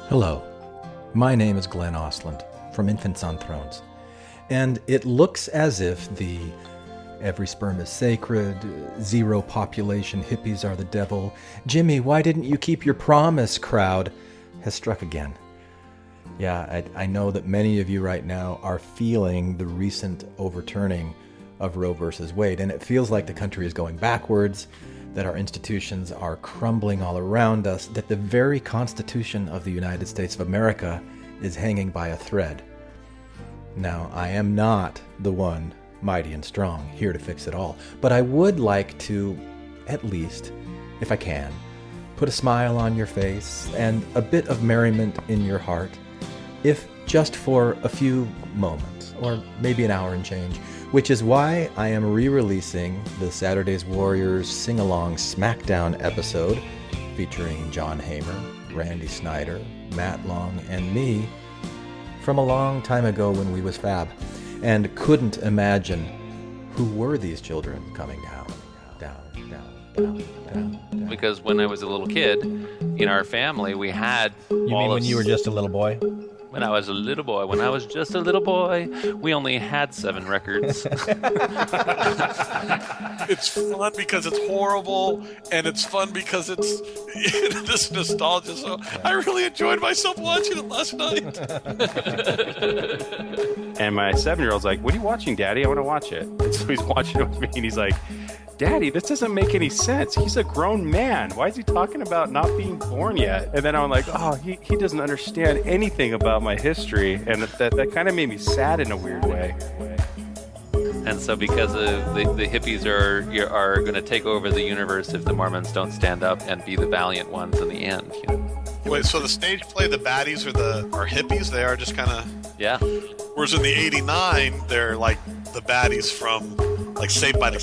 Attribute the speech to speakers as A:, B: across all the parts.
A: Hello, my name is Glenn Osland from Infants on Thrones, and it looks as if the every sperm is sacred, zero population, hippies are the devil, Jimmy, why didn't you keep your promise crowd has struck again. Yeah, I know that many of you right now are feeling the recent overturning of Roe versus Wade, and it feels like the country is going backwards, that our institutions are crumbling all around us, that the very Constitution of the United States of America is hanging by a thread. Now, I am not the one mighty and strong here to fix it all, but I would like to, at least, if I can, put a smile on your face and a bit of merriment in your heart, if just for a few moments, or maybe an hour and change, which is why I am re-releasing the Saturday's Warriors Sing-along-Smackdown episode featuring John Hamer, Randy Snyder, Matt Long, and me from a long time ago when we was fab and couldn't imagine who were these children coming down.
B: Because when I was a little kid, in our family, we had
C: You mean when you were just a little boy?
B: When I was a little boy. When I was just a little boy, we only had 7 records.
D: It's fun because it's horrible, and it's fun because it's this nostalgia. So I really enjoyed myself watching it last night.
E: And my 7-year-old's like, "What are you watching, Daddy? I want to watch it." And so he's watching it with me, and he's like, "Daddy, this doesn't make any sense. He's a grown man. Why is he talking about not being born yet?" And then I'm like, "Oh, he doesn't understand anything about my history." And that kind of made me sad in a weird way.
B: And so because of the hippies are going to take over the universe if the Mormons don't stand up and be the valiant ones in the end. You know?
D: Wait, so the stage play, the baddies are hippies? They are just kind of...
B: Yeah.
D: Whereas in the 89, they're like the baddies from like Saved by the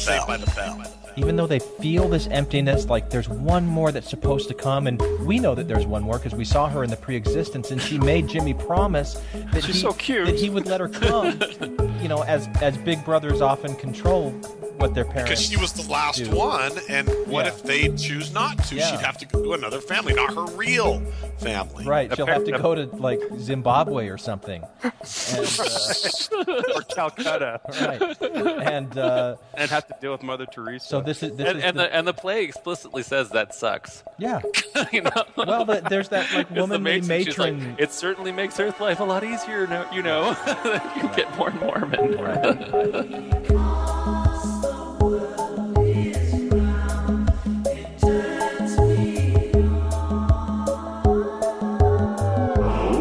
D: Bell.
C: Even though they feel this emptiness, like there's one more that's supposed to come, and we know that there's one more because we saw her in the pre-existence, and she made Jimmy promise that
E: She's so cute.
C: that he would let her come. You know, as big brothers often control what their parents
D: Because she was the last
C: do.
D: one, and what if they choose not to?
C: Yeah.
D: She'd have to go to another family, not her real family.
C: Right, she'll have to go to like Zimbabwe or something, and,
E: Or Calcutta.
C: right, and
E: And have to deal with Mother Teresa.
C: so this is
B: And the play explicitly says that sucks.
C: yeah.
B: You know?
C: Well, there's that like
B: It's the
C: womanly
B: matron. She's like,
C: matron.
B: it certainly makes Earth life a lot easier, you know. You get more Mormon.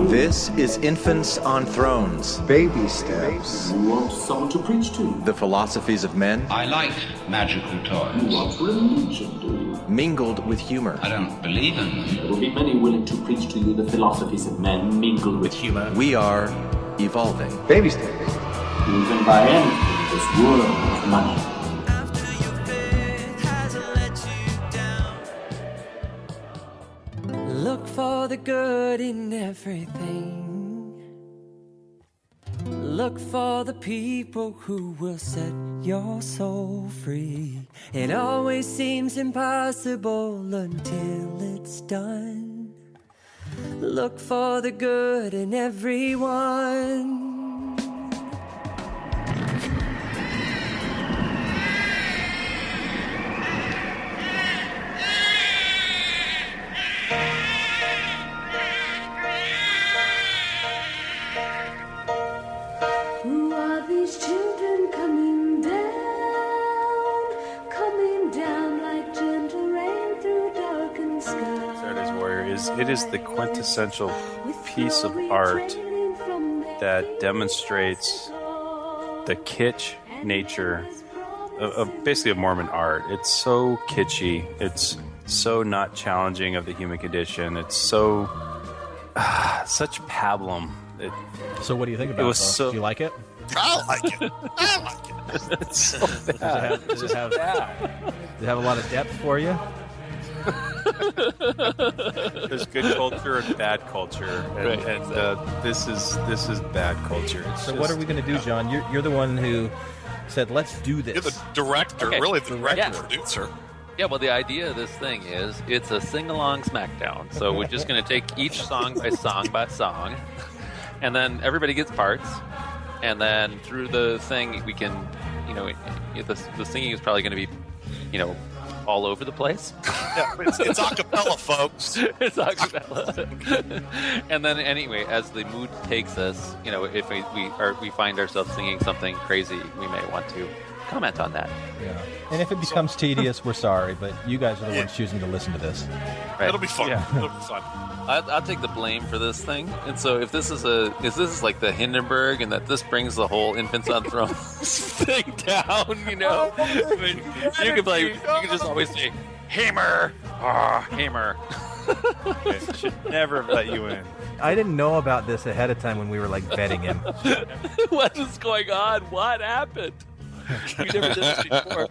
A: This is Infants on Thrones,
F: Baby steps.
G: You want someone to preach to you?
A: the philosophies of men
H: I like magical
G: You
H: toys.
G: want religion, do you?
A: mingled with humor.
H: I don't believe in them.
G: There will be many willing to preach to you the philosophies of men mingled with humor.
A: We are evolving.
F: Baby steps.
G: You can buy anything in this world of money.
I: Look for the good in everything. Look for the people who will set your soul free. It always seems impossible until it's done. Look for the good in everyone.
J: Who are these children coming down like gentle rain through darkened skies?
E: Saturday's Warrior is the quintessential piece of art that demonstrates the kitsch nature of basically of Mormon art. It's so kitschy. It's so not challenging of the human condition. It's so such pablum.
C: So what do you think about
E: It was
C: it?
E: so-
C: Do you like it?
D: I like it. I like it.
E: It's so bad.
C: Does it have a lot of depth for you?
E: There's good culture and bad culture, and this is bad culture. It's
C: So what are we going to do, John? You're the one who said, let's do this.
D: You're the director,
B: Okay.
D: really the director
B: Yeah.
D: producer.
B: Yeah, well, the idea of this thing is it's a sing-along-Smackdown. So we're just going to take each song by song, and then everybody gets parts, and then through the thing we can, the singing is probably going to be, all over the place.
D: Yeah, it's a cappella, folks.
B: It's a cappella. And then anyway, as the mood takes us, if we find ourselves singing something crazy, we may want to comment on that.
C: Yeah. And if it becomes tedious, we're sorry, but you guys are the ones choosing to listen to this.
B: Right.
D: It'll be fun.
E: Yeah.
D: It'll be fun.
B: I'll take the blame for this thing. And so if this is like the Hindenburg, and that this brings the whole Infants on Thrones thing down, you can just always say Hamer, Hamer.
E: Should never have let you in.
C: I didn't know about this ahead of time when we were vetting him.
B: What is going on? What happened? We never did this before.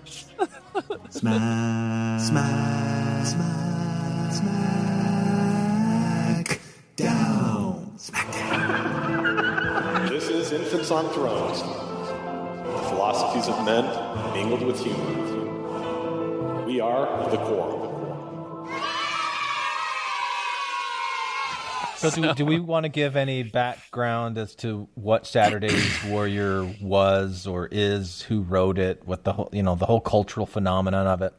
F: Smackdown. This is Infants on Thrones. The philosophies of men mingled with humor. We are the core.
C: So do we want to give any background as to what Saturday's Warrior was or is, who wrote it, what the whole cultural phenomenon of it?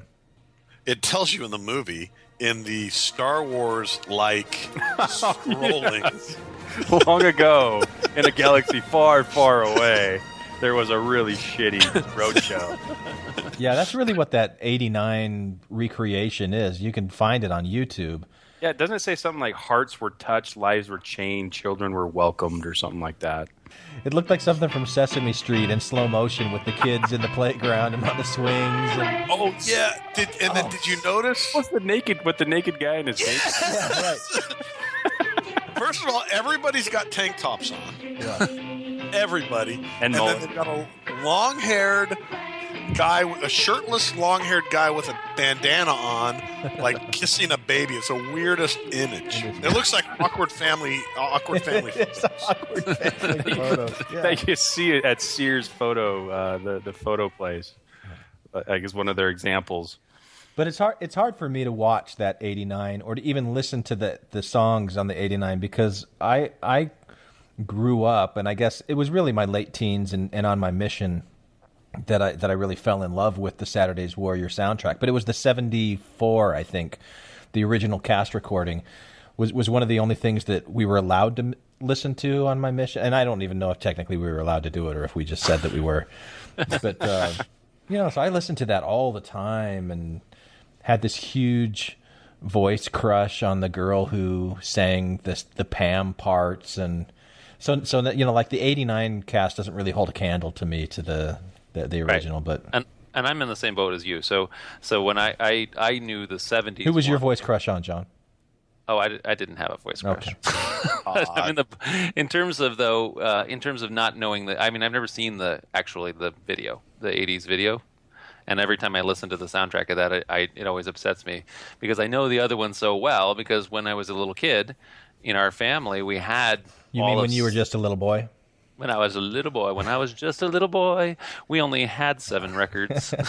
D: It tells you in the movie, in the Star Wars-like scrolling.
E: Long ago, in a galaxy far, far away, there was a really shitty roadshow.
C: Yeah, that's really what that 89 recreation is. You can find it on YouTube.
E: Yeah, doesn't it say something like hearts were touched, lives were changed, children were welcomed, or something like that?
C: It looked like something from Sesame Street in slow motion with the kids in the playground and on the swings. And...
D: Oh yeah, then did you notice?
E: What's the naked guy in his face?
C: Yeah, right.
D: First of all, everybody's got tank tops on.
C: Yeah.
D: Everybody,
E: and
D: then they've got a long-haired guy, a shirtless, long-haired guy with a bandana on, kissing a baby. It's the weirdest image. It looks like awkward family.
C: It's awkward family photos. Yeah.
E: That you see it at Sears Photo, the photo place. I guess one of their examples.
C: But it's hard for me to watch that 89 or to even listen to the songs on the 89 because I grew up, and I guess it was really my late teens and on my mission that I really fell in love with the Saturday's Warrior soundtrack. But it was the 74, I think, the original cast recording was one of the only things that we were allowed to listen to on my mission. And I don't even know if technically we were allowed to do it or if we just said that we were. But, so I listened to that all the time and had this huge voice crush on the girl who sang the Pam parts. And so that, the 89 cast doesn't really hold a candle to me to the original,
B: right.
C: But
B: and I'm in the same boat as you. So when I knew the 70s.
C: Who was your voice crush on, John?
B: Oh, I didn't have a voice crush.
C: Okay.
B: I mean, in terms of not knowing I've never seen the video, the 80s video. And every time I listen to the soundtrack of that, it always upsets me because I know the other one so well because when I was a little kid, in our family, we had
C: You mean when you were just a little boy?
B: When I was a little boy. When I was just a little boy, we only had 7 records. and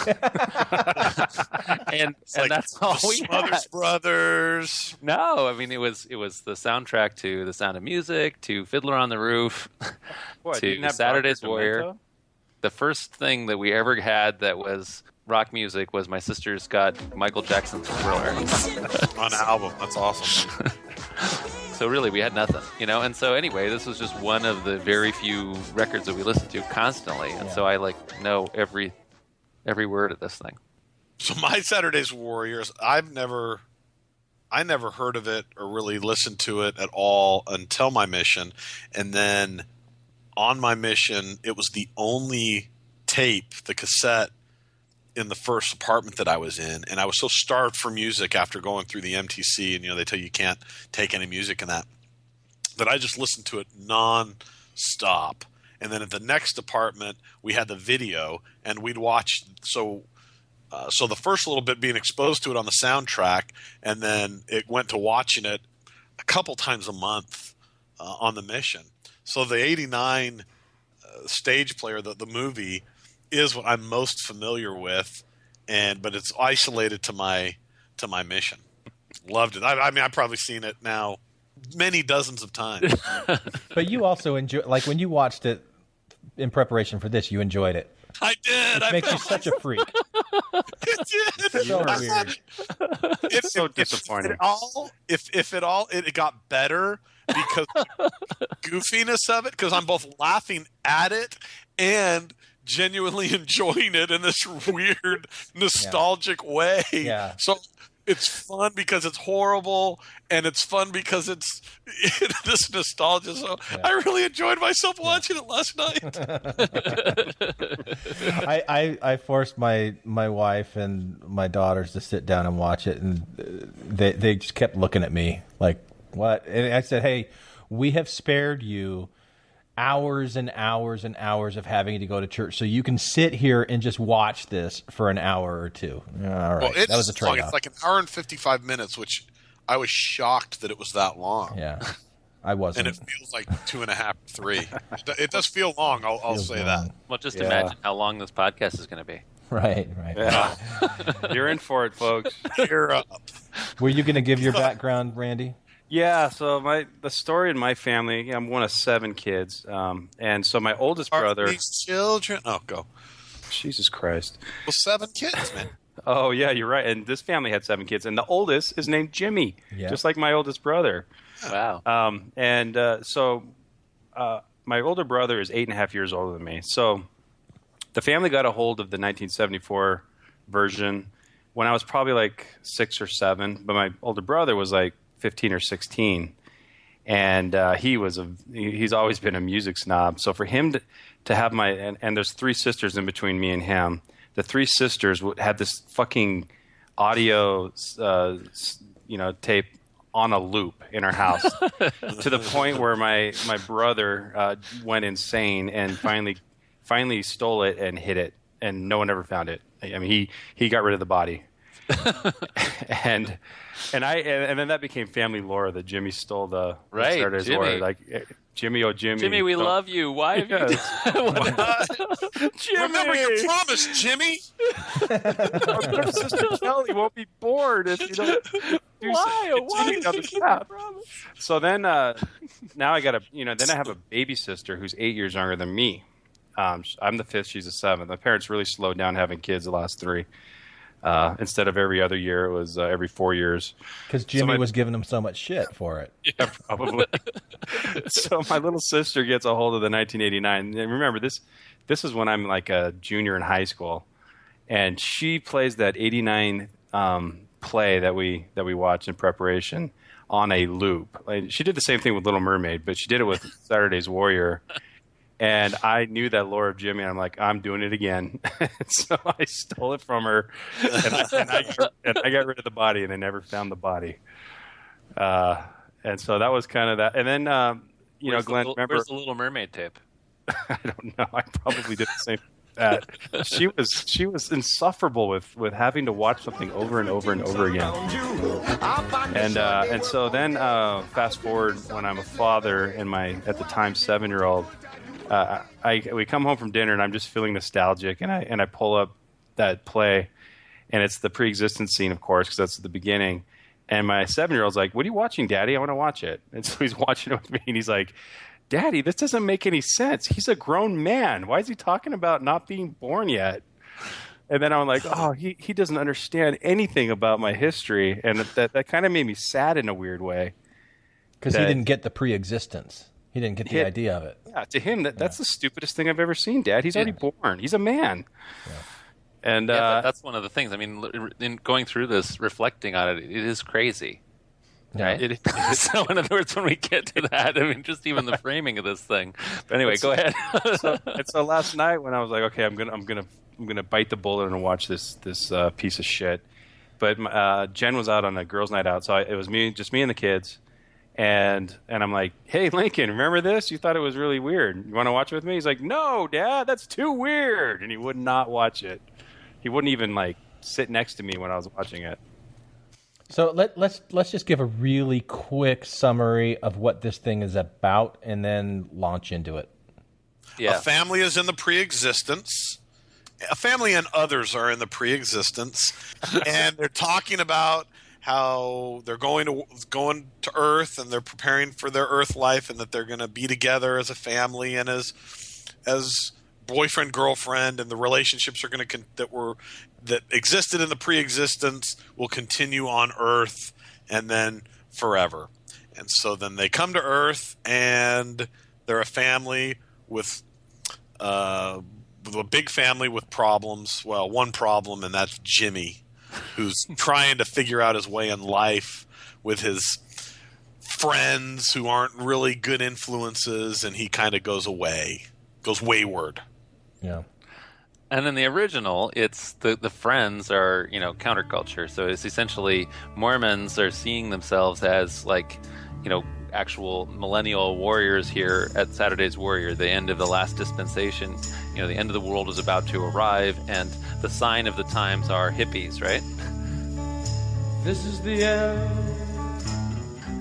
B: that's all we
D: Smothers
B: had.
D: Brothers.
B: No, I mean, it was the soundtrack to The Sound of Music, to Fiddler on the Roof, to Saturday's Warrior. The first thing that we ever had that was rock music was my sister's got Michael Jackson's Thriller.
D: On an album. That's awesome.
B: So really, we had nothing, And so anyway, this was just one of the very few records that we listened to constantly, and so I know every word of this thing.
D: So my Saturday's Warriors, I never heard of it or really listened to it at all until my mission, and then on my mission, it was the only tape, the cassette, in the first apartment that I was in, and I was so starved for music after going through the MTC, and they tell you can't take any music in that I just listened to it non-stop. And then at the next apartment, we had the video, and we'd watch. So the first little bit being exposed to it on the soundtrack, and then it went to watching it a couple times a month on the mission. So the 89 stage player, the movie, is what I'm most familiar with, but it's isolated to my mission. Loved it. I mean, I've probably seen it now many dozens of times.
C: But you also enjoy, like when you watched it in preparation for this, you enjoyed it.
D: I did.
C: It makes you such a freak.
D: It did.
C: So weird.
E: It's so disappointing.
D: If at all, it got better because goofiness of it. Because I'm both laughing at it and genuinely enjoying it in this weird nostalgic way.
C: Yeah.
D: So it's fun because it's horrible, and it's fun because it's this nostalgia. So I really enjoyed myself watching it last night.
C: I forced my wife and my daughters to sit down and watch it, and they just kept looking at me like, what? And I said, hey, we have spared you hours and hours and hours of having to go to church, so you can sit here and just watch this for an hour or two. All right,
D: well,
C: that was a trade-off.
D: It's like an hour and 55 minutes, which I was shocked that it was that long.
C: Yeah, I wasn't.
D: And it feels like 2.5, 3. It does feel long. I'll say
C: long.
D: that.
B: Well, just imagine how long this podcast is going to be.
C: Right.
E: Yeah. You're in for it, folks.
D: Cheer up.
C: Were you going to give your background, Randy?
E: Yeah, so the story in my family, I'm one of 7 kids, and so my oldest brother.
D: Are these children? Oh, go.
E: Jesus Christ.
D: Well, 7 kids, man.
E: Oh yeah, you're right. And this family had 7 kids, and the oldest is named Jimmy, just like my oldest brother.
B: Wow.
E: So my older brother is 8.5 years older than me. So the family got a hold of the 1974 version when I was probably like 6 or 7, but my older brother was like 15 or 16, and he's always been a music snob. So for him to have and there's 3 sisters in between me and him. The 3 sisters had this fucking audio, tape on a loop in our house to the point where my brother went insane and finally stole it and hid it, and no one ever found it. I mean, he got rid of the body. and then that became family lore that Jimmy stole the Saturday's
B: Jimmy.
E: Lore. Like Jimmy, oh Jimmy,
B: Jimmy, we love you. Why have you?
E: Jimmy,
D: remember your promise, Jimmy.
E: Our sister Kelly won't be bored if you don't.
B: Why?
E: Down this path. So then, now I got then I have a baby sister who's 8 years younger than me. I'm the 5th; she's the 7th. My parents really slowed down having kids the last 3. Instead of every other year, it was every 4 years.
C: Because Jimmy was giving him so much shit for it.
E: Yeah, probably. So my little sister gets a hold of the 1989. And remember, this is when I'm like a junior in high school, and she plays that 89 play that we watched in preparation on a loop. Like, she did the same thing with Little Mermaid, but she did it with Saturday's Warrior. And I knew that lore of Jimmy, and I'm like, I'm doing it again. So I stole it from her, and I got rid of the body, and I never found the body. And so that was kind of that. And then, Glenn, remember?
B: Where's the Little Mermaid tape?
E: I don't know. I probably did the same that. She was insufferable with having to watch something over and over and over again. And so then, fast forward when I'm a father, and my at the time 7-year-old. We come home from dinner, and I'm just feeling nostalgic, and I pull up that play, and it's the pre-existence scene, of course, because that's the beginning. And my 7-year-old's like, "What are you watching, Daddy? I want to watch it." And so he's watching it with me, and he's like, "Daddy, this doesn't make any sense. He's a grown man. Why is he talking about not being born yet?" And then I'm like, "Oh, he doesn't understand anything about my history," and that kind of made me sad in a weird way.
C: Because he didn't get the pre-existence. He didn't get the idea of it.
E: Yeah, to him, that's the stupidest thing I've ever seen, Dad. He's already born. He's a man. Yeah. And
B: that's one of the things. I mean, in going through this, reflecting on it, it is crazy. Right? It is. So, in other words, when we get to that, I mean, just even the framing of this thing. But anyway, go ahead.
E: So last night when I was like, okay, I'm gonna bite the bullet and watch this piece of shit. But Jen was out on a girls' night out, so it was just me and the kids. And I'm like, "Hey, Lincoln, remember this? You thought it was really weird. You want to watch it with me?" He's like, "No, Dad, that's too weird." And he would not watch it. He wouldn't even like sit next to me when I was watching it.
C: So let's just give a really quick summary of what this thing is about, and then launch into it.
B: Yeah.
D: A family is in the pre-existence, a family and others are in the pre-existence, and they're talking about how they're going to Earth, and they're preparing for their Earth life, and that they're going to be together as a family and as boyfriend girlfriend, and the relationships are going to that existed in the pre-existence will continue on Earth and then forever. And so then they come to Earth, and they're a family with a big family with problems. Well, one problem, and that's Jimmy, who's trying to figure out his way in life with his friends who aren't really good influences, and he kind of goes wayward.
C: Yeah.
B: And in the original, it's the friends are, counterculture. So it's essentially Mormons are seeing themselves as actual millennial warriors here at Saturday's Warrior, the end of the last dispensation. The end of the world is about to arrive, and the sign of the times are hippies, right?
I: This is the end.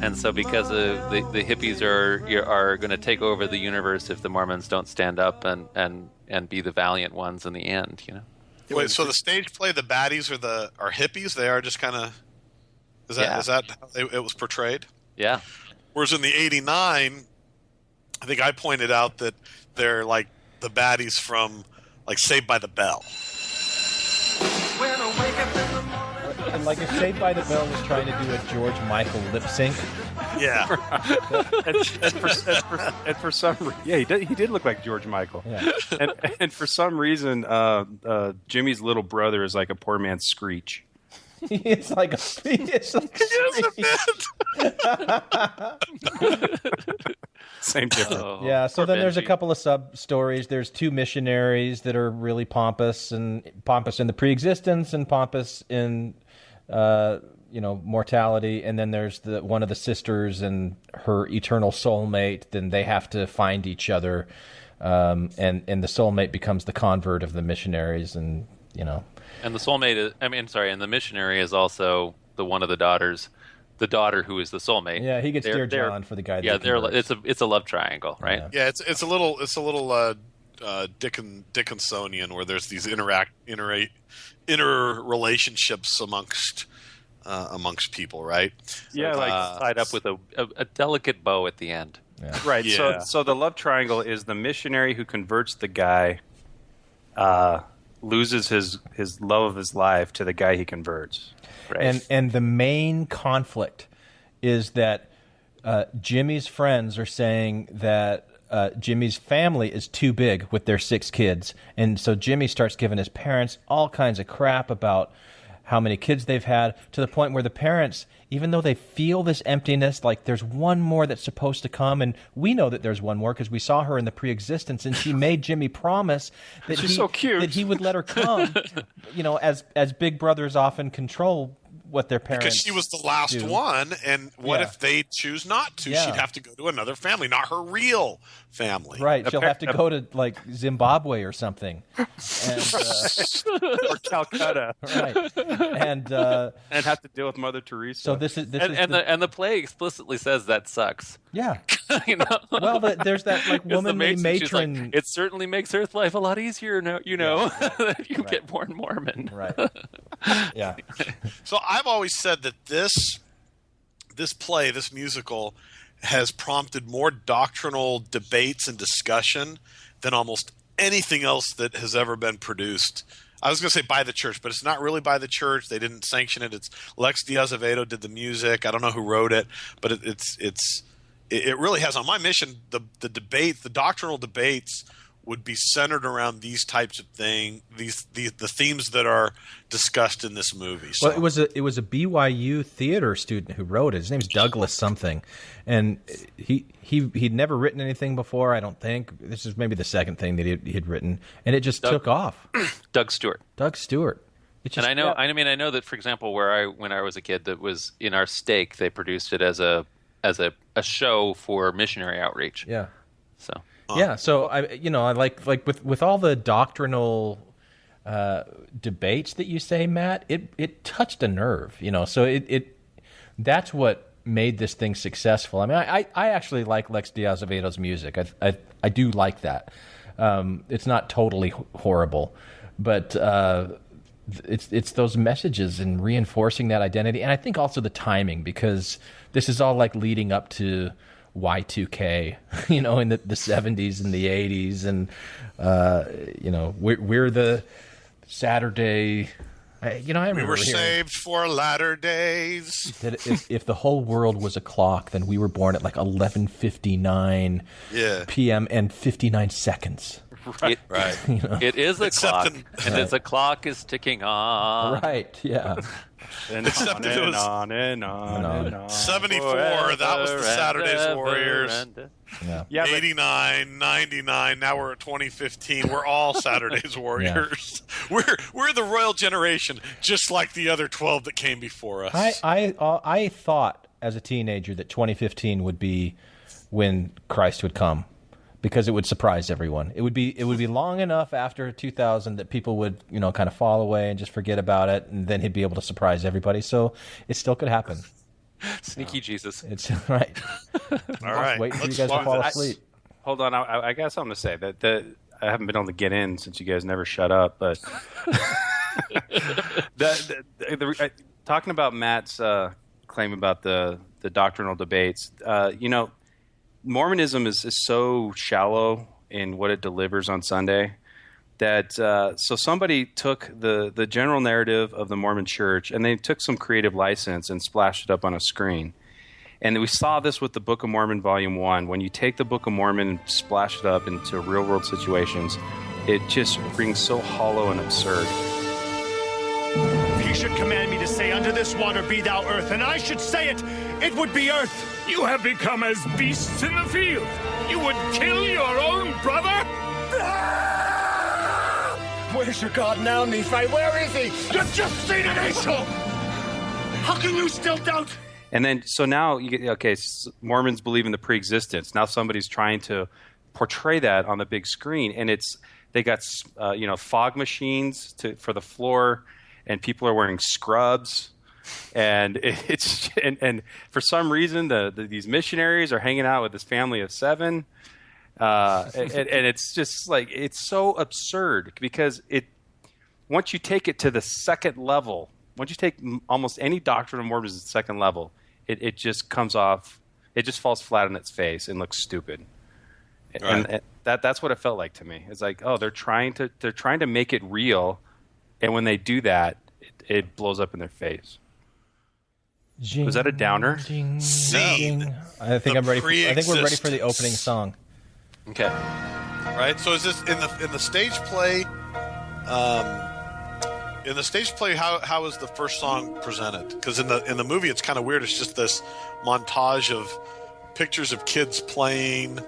B: And so because of the hippies are going to take over the universe if the Mormons don't stand up and be the valiant ones in the end,
D: Wait, so the stage play, the baddies are hippies? They are just kind of... Is that how it was portrayed?
B: Yeah.
D: Whereas in the 89, I think I pointed out that they're like the baddies from Saved by the Bell.
C: And like if Saved by the Bell was trying to do a George Michael lip sync.
D: Yeah.
E: and for some reason, he did look like George Michael.
C: Yeah.
E: And for some reason, Jimmy's little brother is like a poor man's Screech.
C: It's like a
E: Same difference.
B: Oh,
C: yeah, so then there's a
B: Benji.
C: couple of sub-stories. There's two missionaries that are really pompous in the pre-existence and pompous in, mortality. And then there's one of the sisters and her eternal soulmate. Then they have to find each other, and the soulmate becomes the convert of the missionaries, and.
B: And the soulmate and the missionary is also one of the daughters, the daughter who is the soulmate.
C: Yeah, he gets Dear John for the guy.
B: Yeah, it's a love triangle, right?
D: Yeah, it's a little Dickinsonian, where there's these inner relationships amongst people, right?
B: Yeah, tied up with a delicate bow at the end.
C: Yeah.
E: Right.
D: Yeah.
E: So the love triangle is the missionary who converts the guy, loses his love of his life to the guy he converts.
B: Right.
C: And the main conflict is that Jimmy's friends are saying that Jimmy's family is too big with their 6 kids. And so Jimmy starts giving his parents all kinds of crap about how many kids they've had, to the point where the parents, even though they feel this emptiness, like there's one more that's supposed to come, and we know that there's one more because we saw her in the pre-existence, and she made Jimmy promise that
E: She's so cute.
C: that he would let her come, as big brothers often control what their parents
D: because she was the last
C: do.
D: one, and what if they choose not to?
C: Yeah.
D: She'd have to go to another family, not her real family.
C: Right, she'll have to go to Zimbabwe or something, and,
E: Or Calcutta.
C: right, and
E: have to deal with Mother Teresa.
C: so this is
B: The play explicitly says that sucks.
C: yeah.
B: Well,
C: there's that womanly matron.
B: Like, it certainly makes Earth life a lot easier now, if you get born Mormon.
C: Right. Yeah.
D: So I've always said that this play, this musical, has prompted more doctrinal debates and discussion than almost anything else that has ever been produced. I was going to say by the church, but it's not really by the church. They didn't sanction it. It's Lex de Azevedo did the music. I don't know who wrote it, but it really has. On my mission, the debate, the doctrinal debates, would be centered around these types of things, the themes that are discussed in this movie. So.
C: Well, it was a BYU theater student who wrote it. His name's Douglas something, and he'd never written anything before. I don't think this is maybe the second thing that he'd written, and it just took off.
B: Doug Stewart.
C: It's just,
B: And I know that, for example, when I was a kid, that was in our stake, they produced it as a show for missionary outreach.
C: Yeah.
B: So.
C: Yeah, so I like with all the doctrinal debates that you say, Matt, it touched a nerve, So it that's what made this thing successful. I mean, I actually like Lex de Azevedo's music. I do like that. It's not totally horrible, But it's those messages and reinforcing that identity, and I think also the timing, because this is all like leading up to Y2K, in the 70s and the 80s, and we're the Saturday. I remember
D: we were saved for latter days.
C: That if the whole world was a clock, then we were born at like 11:59 p.m. and 59 seconds.
B: Right. It is a clock, and as a clock is ticking on.
C: Right, yeah.
E: And
D: Except if it was
E: on and on.
D: 74, that was the Saturday's Warriors.
C: Yeah.
D: 89, 99, now we're at 2015. We're all Saturday's Warriors. We're the royal generation, just like the other 12 that came before us.
C: I thought as a teenager that 2015 would be when Christ would come, because it would surprise everyone. It would be long enough after 2000 that people would, kind of fall away and just forget about it, and then he'd be able to surprise everybody. So it still could happen.
B: Sneaky Jesus.
C: It's right.
D: All right.
C: Waiting for you guys to fall asleep.
E: Hold on, I got something to say. That I haven't been able to get in since you guys never shut up. But talking about Matt's claim about the doctrinal debates, Mormonism is so shallow in what it delivers on Sunday that so somebody took the general narrative of the Mormon Church and they took some creative license and splashed it up on a screen. And we saw this with the Book of Mormon Volume 1. When you take the Book of Mormon and splash it up into real-world situations, it just rings so hollow and absurd.
K: If he should command me to say, "Unto this water be thou earth," and I should say it, it would be earth. You have become as beasts in the field. You would kill your own brother? Where's your God now, Nephi? Where is he? You've just seen an angel! How can you still doubt?
E: And then, so now, Mormons believe in the pre-existence. Now somebody's trying to portray that on the big screen, and they got fog machines for the floor, and people are wearing scrubs, and and for some reason these missionaries are hanging out with this family of 7, and it's just like, it's so absurd, because once you take it to the second level, once you take almost any doctrine of Mormonism to the second level, it just comes off, it just falls flat on its face and looks stupid. Right. And that's what it felt like to me. It's like, oh, they're trying to make it real, and when they do that, it blows up in their face.
C: Jing,
E: was that a downer?
C: Jing, jing. I think I'm ready. I think we're ready for the opening song.
B: Okay.
D: Right. So is this in the stage play? In the stage play, how is the first song presented? Because in the movie, it's kind of weird. It's just this montage of pictures of kids playing.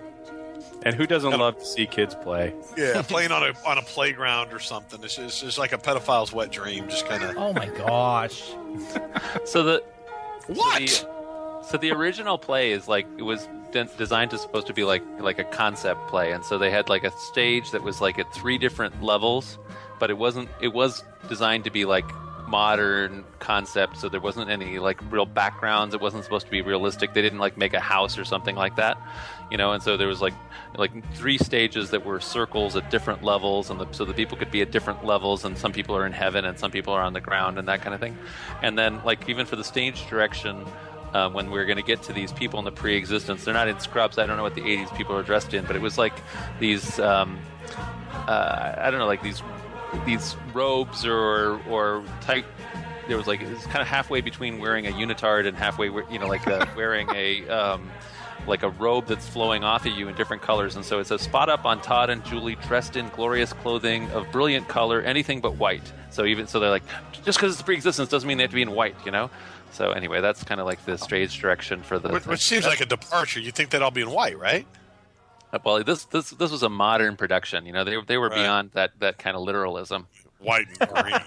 E: And who doesn't love to see kids play?
D: Yeah, playing on a playground or something. It's just like a pedophile's wet dream. Just kind of.
C: Oh my gosh!
B: So
D: what?
B: The original play is like, it was designed to supposed to be like a concept play, and so they had like a stage that was like at 3 different levels, but it wasn't. It was designed to be like modern concept, so there wasn't any like real backgrounds. It wasn't supposed to be realistic. They didn't like make a house or something like that, and so there was like 3 stages that were circles at different levels, and so the people could be at different levels, and some people are in heaven and some people are on the ground and that kind of thing. And then like even for the stage direction, when we're going to get to these people in the pre-existence, they're not in scrubs. I don't know what the 80s people are dressed in, but it was like these I don't know, like these robes or tight. There was like, it was kind of halfway between wearing a unitard and halfway, wearing a like a robe that's flowing off of you in different colors. And so it says, "Spot up on Todd and Julie, dressed in glorious clothing of brilliant color, anything but white." So they're like, just because it's pre-existence doesn't mean they have to be in white, So anyway, that's kind of like the stage direction for the.
D: Which seems like a departure. You think they'd all be in white, right?
B: Well, this was a modern production. They were beyond that kind of literalism.
D: White and green.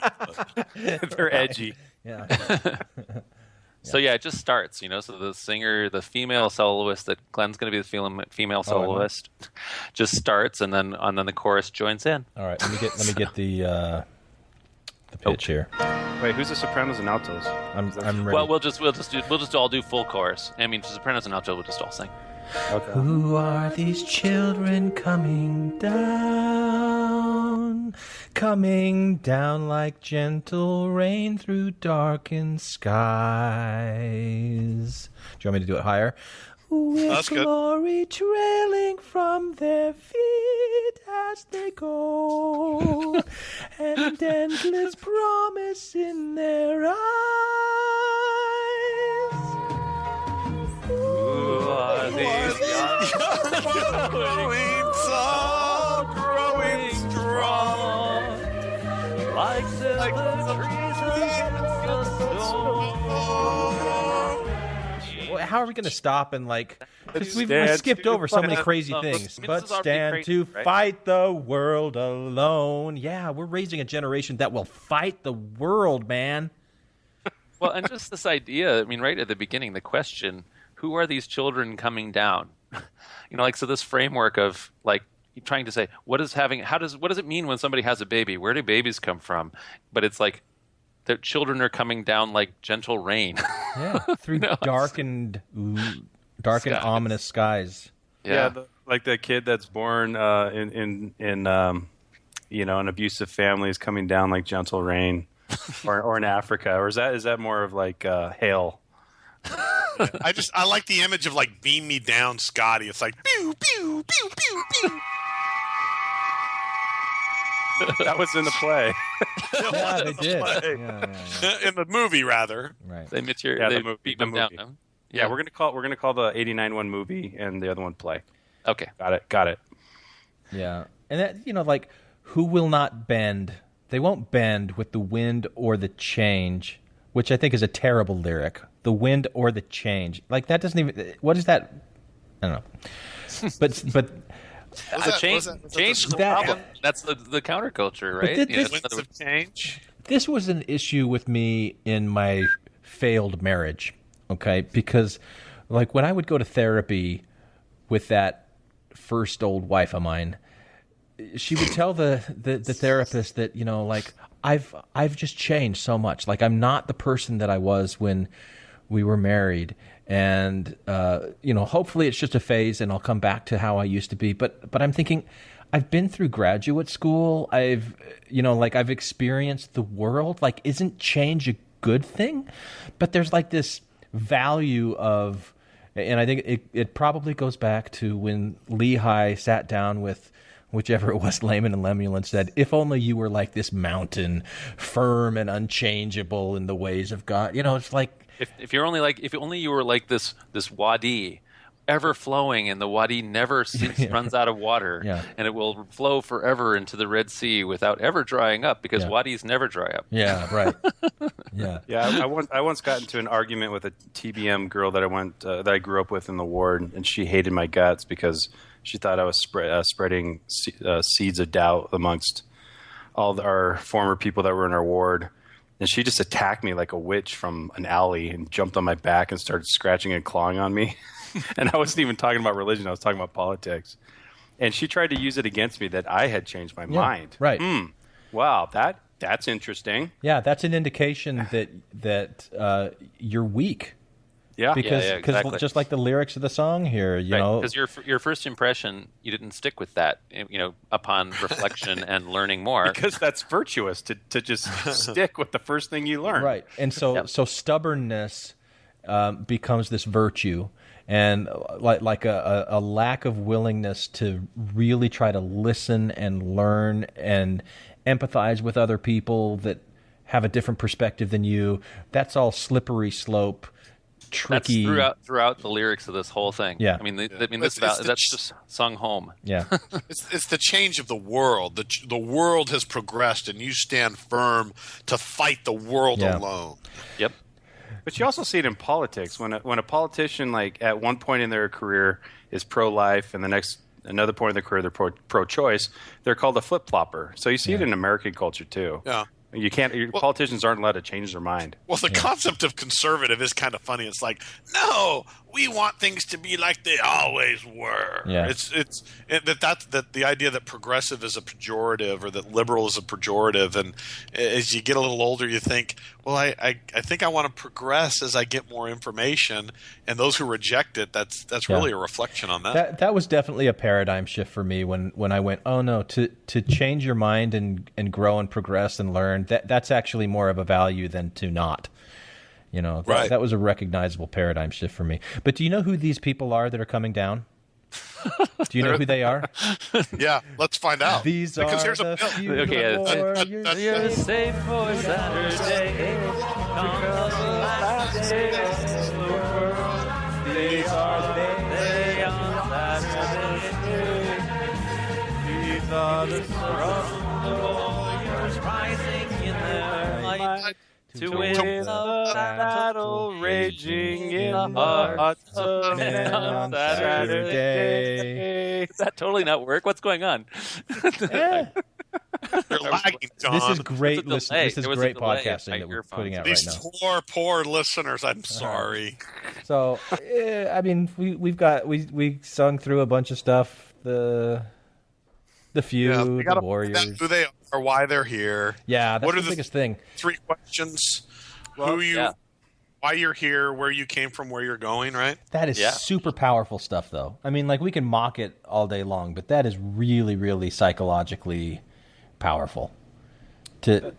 E: They're edgy.
C: Yeah.
B: So yeah, it just starts. So the singer, the female soloist, that Glenn's going to be the female soloist, just starts, and then the chorus joins in.
C: All right, let me get the pitch here.
E: Wait, who's the sopranos and altos?
C: I'm ready.
B: Well, we'll just all do full chorus. I mean, sopranos and altos, we'll just all sing.
C: Okay. Who are these children coming down coming down like gentle rain through darkened skies. Do you want me to do it higher? With
D: That's good.
C: glory trailing from their feet as they go, and endless promise in their eyes.
B: Who are these
D: growing strong,
B: like the trees against the storm?
C: How are we going to stop and like? Because we
E: Stand
C: skipped
E: to
C: over so many
E: fight.
C: crazy things.
B: This
C: But
B: is already
C: stand
B: crazy,
C: to
B: right?
C: fight the world alone. Yeah, we're raising a generation that will fight the world, man.
B: Well, and just this idea, I mean, right at the beginning, the question, who are these children coming down? So this framework of like trying to say, what does it mean when somebody has a baby? Where do babies come from? But it's like the children are coming down like gentle rain.
C: Yeah, through darkened,
B: Skies.
C: ominous skies.
E: Yeah, like the kid that's born in an abusive family is coming down like gentle rain, or in Africa, or is that more of like hail?
D: I like the image of like beam me down, Scotty. It's like pew pew pew pew pew.
E: That was in the play.
C: Yeah, they did. Yeah.
D: In the movie, rather.
C: Right.
B: They
E: the movie,
B: beat
E: the
B: them down.
E: movie.
B: No?
E: Yeah, we're gonna call the '89 one movie and the other one play.
B: Okay.
E: Got it.
C: Yeah, and that like who will not bend? They won't bend with the wind or the change, which I think is a terrible lyric. The wind or the change, like that doesn't even. What is that? I don't know. But
B: Change is the problem. That's the counterculture, right?
D: Winds of change.
C: This was an issue with me in my failed marriage, okay? Because, like, when I would go to therapy with that first old wife of mine, she would tell the therapist that, like, I've just changed so much. Like, I'm not the person that I was when we were married. And, hopefully it's just a phase and I'll come back to how I used to be. But I'm thinking, I've been through graduate school. I've experienced the world. Like, isn't change a good thing? But there's like this value of, and I think it probably goes back to when Lehi sat down with whichever it was, Layman and Lemuel, and said, if only you were like this mountain, firm and unchangeable in the ways of God. It's like,
B: If only you were like this wadi, ever flowing, and the wadi never runs out of water, and it will flow forever into the Red Sea without ever drying up, because wadis never dry up.
C: Yeah, right. Yeah.
E: I once got into an argument with a TBM girl that I grew up with in the ward, and she hated my guts because she thought I was spreading seeds of doubt amongst all our former people that were in our ward. And she just attacked me like a witch from an alley and jumped on my back and started scratching and clawing on me. And I wasn't even talking about religion. I was talking about politics. And she tried to use it against me that I had changed my mind.
C: Right.
E: Wow, that's interesting.
C: Yeah, that's an indication that you're weak.
E: Yeah.
C: Because
B: exactly.
C: just like the lyrics of the song here, you know.
B: Because your first impression, you didn't stick with that, upon reflection and learning more.
E: Because that's virtuous to just stick with the first thing you learn.
C: Right. And so stubbornness becomes this virtue, and like a lack of willingness to really try to listen and learn and empathize with other people that have a different perspective than you. That's all slippery slope. Tricky.
B: That's throughout the lyrics of this whole thing.
C: Yeah.
B: That's just sung home.
C: Yeah.
D: It's the change of the world. The world has progressed, and you stand firm to fight the world alone.
B: Yep.
E: But you also see it in politics when a politician, like at one point in their career, is pro-life, and another point in their career they're pro-choice. They're called a flip-flopper. So you see it in American culture too.
D: Yeah.
E: You can't. Politicians aren't allowed to change their mind.
D: Well, the concept of conservative is kind of funny. It's like, no, we want things to be like they always were.
C: Yeah.
D: That's the idea that progressive is a pejorative or that liberal is a pejorative. And as you get a little older, you think, well, I think I want to progress as I get more information. And those who reject it, that's really a reflection on that.
C: That was definitely a paradigm shift for me when I went, oh no, to change your mind and grow and progress and learn, that's actually more of a value than to not. You know, that was a recognizable paradigm shift for me. But do you know who these people are that are coming down? Do you know who they are?
D: Yeah, let's find out.
C: These
D: because
C: are
D: here's
C: the
B: Okay,
C: warriors.
B: you're safe for Saturday.
C: These are they
B: on Saturday.
C: These are the
B: warriors rising in their light. To win the battle raging in the hearts of men on Saturday. Does that totally not work? What's going on?
D: You're lagging, John.
C: This is great. This is great podcasting that we're putting out right now.
D: These poor listeners. I'm sorry.
C: So, I mean, we sung through a bunch of stuff. The feud, the warriors,
D: who they are, why they're here.
C: Yeah, that's the biggest thing. 3
D: questions: why you're here, where you came from, where you're going. Right.
C: That is super powerful stuff, though. I mean, like we can mock it all day long, but that is really, really psychologically powerful. To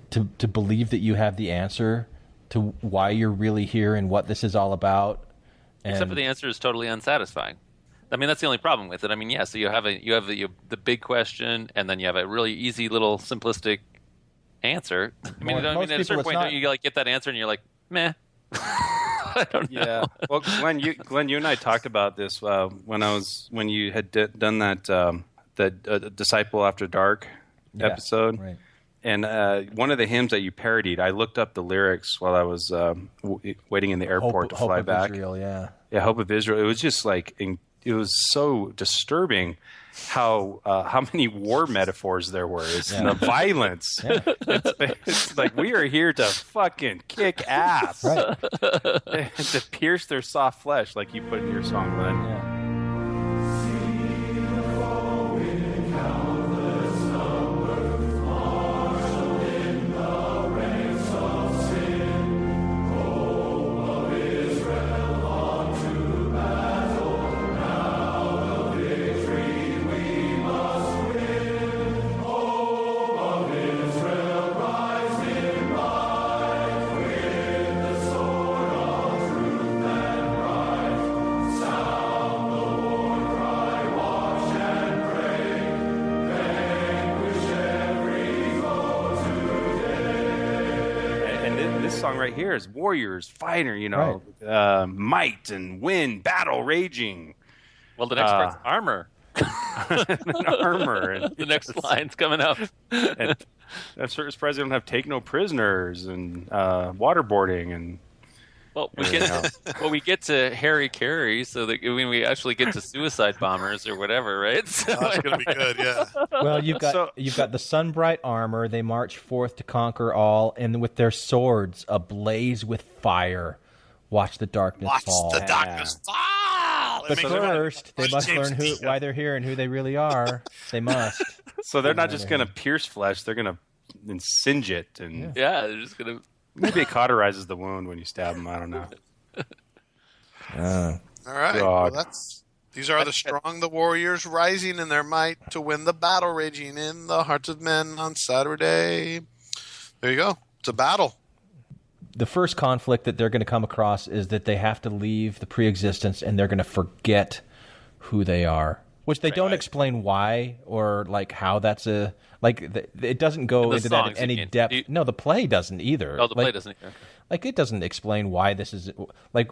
C: believe that you have the answer to why you're really here and what this is all about.
B: Except for the answer is totally unsatisfying. I mean, that's the only problem with it. I mean, yeah. So you have the big question, and then you have a really easy little simplistic answer. I mean, at a certain point, you like get that answer, and you're like, meh. I don't know.
E: Yeah. Well, Glenn, you and I talked about this when you had done that Disciple After Dark episode,
C: right.
E: And one of the hymns that you parodied, I looked up the lyrics while I was waiting in the airport to fly back.
C: Israel, yeah,
E: Hope of Israel. It was just like. It was so disturbing how many war metaphors there were. The violence. Yeah. It's like we are here to fucking kick ass.
C: Right.
E: To pierce their soft flesh, like you put in your song, Glenn.
C: Yeah.
E: Song right here is warriors, fighter, might and win, battle raging.
B: Well, the next part's armor.
E: Armor. And
B: the next line's coming up.
E: And I'm surprised they don't have take no prisoners and waterboarding and.
B: Well, we get to Harry Carey, so that we actually get to suicide bombers or whatever, right? So,
D: that's going to be good, yeah.
C: Well, you've got the sun-bright armor. They march forth to conquer all, and with their swords ablaze with fire, watch the darkness fall.
D: Watch the darkness fall.
C: But first, they must learn why they're here and who they really are. They must.
E: So they're not just going to pierce flesh; they're going to singe it, and
B: they're just going to.
E: Maybe it cauterizes the wound when you stab them. I don't know.
D: All right. Well, these are the strong, the warriors rising in their might to win the battle raging in the hearts of men on Saturday. There you go. It's a battle.
C: The first conflict that they're going to come across is that they have to leave the pre-existence and they're going to forget who they are, which they don't explain why or like how that's a... Like, it doesn't go into that in any depth. No, the play doesn't either.
B: Oh, the play doesn't either.
C: Like, it doesn't explain why this is... Like,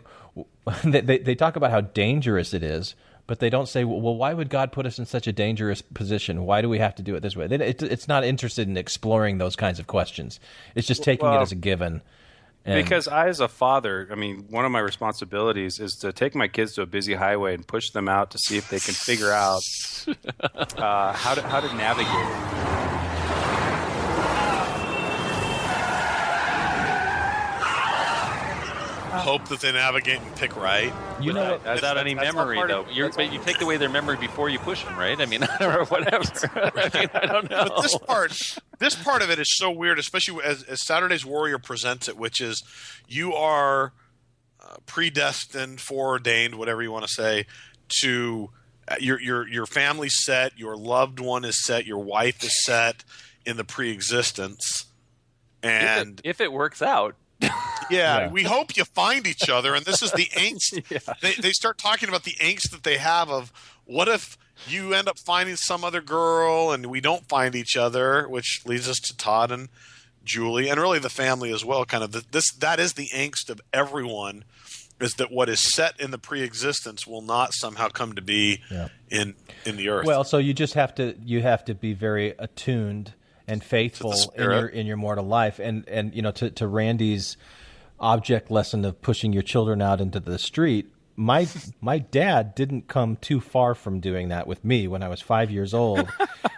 C: they talk about how dangerous it is, but they don't say, well, why would God put us in such a dangerous position? Why do we have to do it this way? It's not interested in exploring those kinds of questions. It's just taking it as a given.
E: Because I, as a father, I mean, one of my responsibilities is to take my kids to a busy highway and push them out to see if they can figure out how to navigate it.
D: hope that they navigate and pick right.
C: You know what?
B: Without any memory, though. But you take away their memory before you push them, right? I mean, or whatever. I mean, I don't know.
D: But this part of it is so weird, especially as Saturday's Warrior presents it, which is you are predestined, foreordained, whatever you want to say, to your family's set, your loved one is set, your wife is set in the pre-existence, and
B: if it works out.
D: Yeah, we hope you find each other, and this is the angst. Yeah. They start talking about the angst that they have of what if you end up finding some other girl and we don't find each other, which leads us to Todd and Julie, and really the family as well. Kind of that is the angst of everyone, is that what is set in the pre-existence will not somehow come to be in the earth.
C: Well, so you just have to be very attuned and faithful in your mortal life, and to Randy's object lesson of pushing your children out into the street. My dad didn't come too far from doing that with me when I was 5 years old.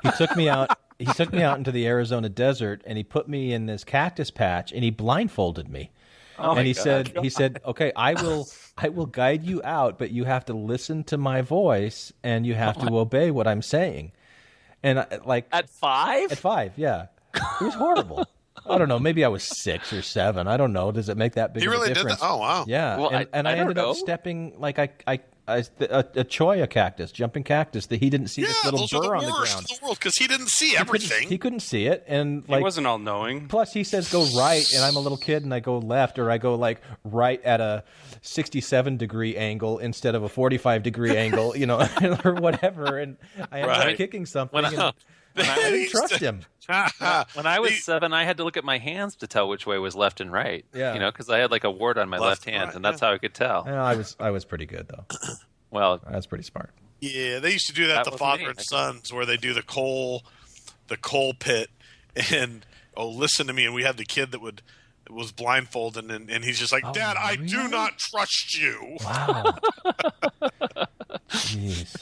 C: He took me out into the Arizona desert, and he put me in this cactus patch, and he blindfolded me. And he said, "Okay, I will guide you out, but you have to listen to my voice, and you have to obey what I'm saying." And
B: at 5?
C: At 5, yeah. It was horrible. I don't know. Maybe I was 6 or 7. I don't know. Does it make that big of a difference? He really did that?
D: Oh, wow.
C: Yeah.
B: Well,
C: I ended up stepping a cholla cactus, jumping cactus, that he didn't see this little burr on the ground.
D: Because he didn't see everything.
C: He couldn't see it, and
E: he wasn't all knowing.
C: Plus, he says go right, and I'm a little kid, and I go left, or I go right at a 67-degree angle instead of a 45-degree angle, or whatever. And I ended up kicking something. I didn't trust him.
B: When I was 7, I had to look at my hands to tell which way was left and right.
C: Yeah.
B: Because I had a wart on my left hand, and that's how I could tell.
C: Yeah, I was pretty good though.
B: Well,
C: I was pretty smart.
D: Yeah, they used to do that to Father and Sons, where they do the coal pit, and listen to me. And we had the kid that was blindfolded, and he's just like, Dad, I do not trust you.
C: Wow. Jeez.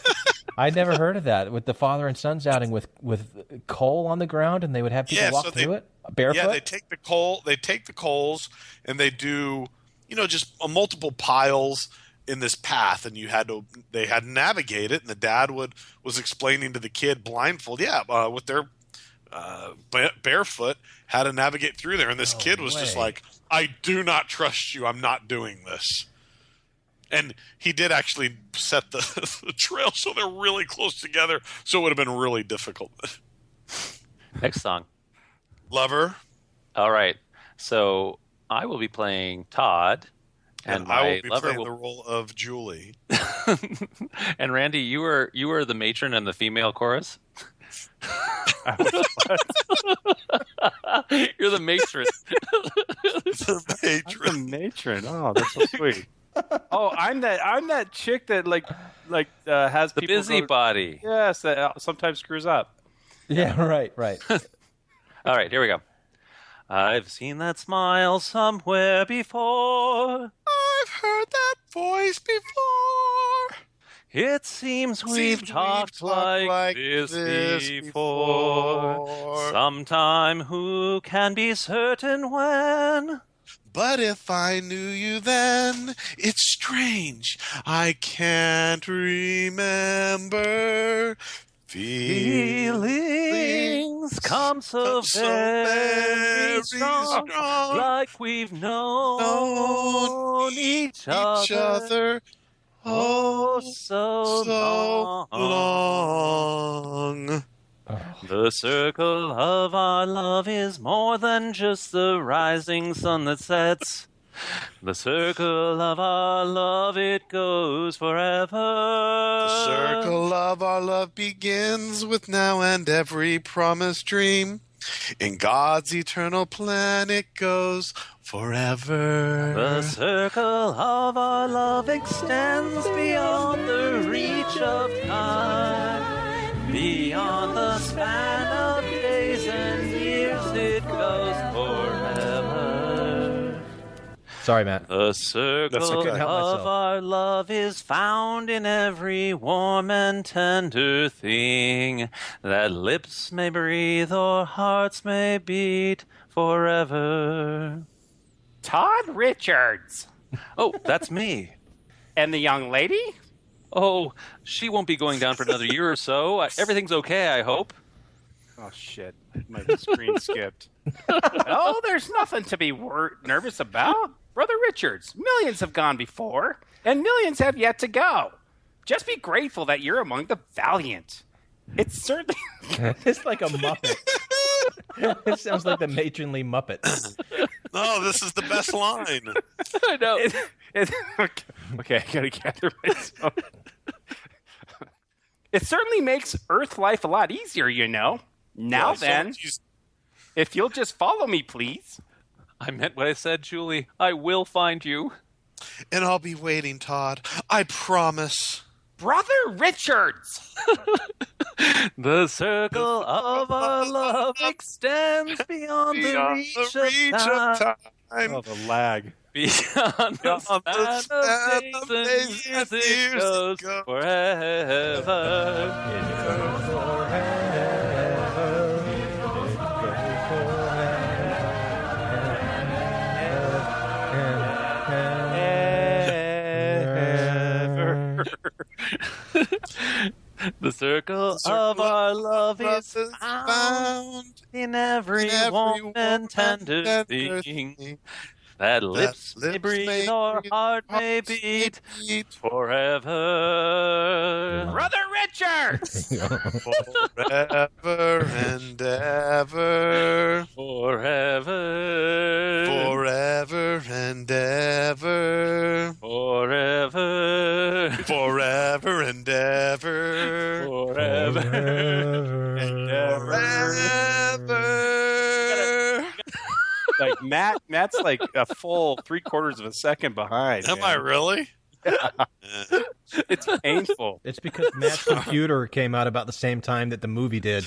C: I'd never heard of that, with the Father and Sons outing with coal on the ground, and they would have people walk through it barefoot.
D: Yeah, they take the coals, and they do just multiple piles in this path, and they had to navigate it, and the dad was explaining to the kid blindfold, with their barefoot, how to navigate through there, and this kid was just like, I do not trust you, I'm not doing this. And he did actually set the trail so they're really close together, so it would have been really difficult.
B: Next song.
D: Lover.
B: All right. So I will be playing Todd. And
D: I will be
B: lover
D: playing the role of Julie.
B: And Randy, you are the matron and the female chorus? You're the matron.
E: The matron. Oh, that's so sweet. Oh, I'm that chick that has
B: the
E: people
B: busybody.
E: Yes, that sometimes screws up.
C: Yeah, right.
B: All right, here we go. I've seen that smile somewhere before.
D: I've heard that voice before.
B: It seems we've talked like this before. Sometime who can be certain when?
D: But if I knew you then, it's strange, I can't remember.
B: Feelings come so very strong, like we've known each other oh so long. The circle of our love is more than just the rising sun that sets. The circle of our love, it goes forever.
D: The circle of our love begins with now and every promised dream. In God's eternal plan, it goes forever.
B: The circle of our love extends beyond the reach of time. Beyond the span of days and years, it goes forever.
C: Sorry, Matt.
B: The circle of our love is found in every warm and tender thing that lips may breathe or hearts may beat forever.
E: Todd Richards.
B: Oh, that's me.
L: And the young lady?
B: Oh, she won't be going down for another year or so. Everything's okay, I hope.
E: Oh, shit. My screen skipped.
L: Oh, there's nothing to be nervous about. Brother Richards, millions have gone before, and millions have yet to go. Just be grateful that you're among the valiant. It's certainly...
C: It's like a Muppet. It sounds like the matronly Muppet.
D: No, this is the best line.
B: I know.
L: Okay, I gotta gather myself. It certainly makes Earth life a lot easier, you know. Now then, if you'll just follow me, please.
B: I meant what I said, Julie. I will find you.
D: And I'll be waiting, Todd. I promise.
L: Brother Richards!
B: The circle of our love extends beyond the reach of time.
E: Oh, the lag.
B: Beyond the span of days and years, it goes forever. The circle of our love is found in every warm and tender thing. That lips may breathe or heart may beat forever.
L: Brother Richards!
D: Forever and ever.
B: Forever.
D: Forever and ever.
B: Forever.
D: Forever and ever.
B: Forever.
D: And ever.
E: Like Matt's like a full 3/4 of a second behind.
D: Am I really?
E: Yeah. It's painful.
C: It's because Matt's computer came out about the same time that the movie did.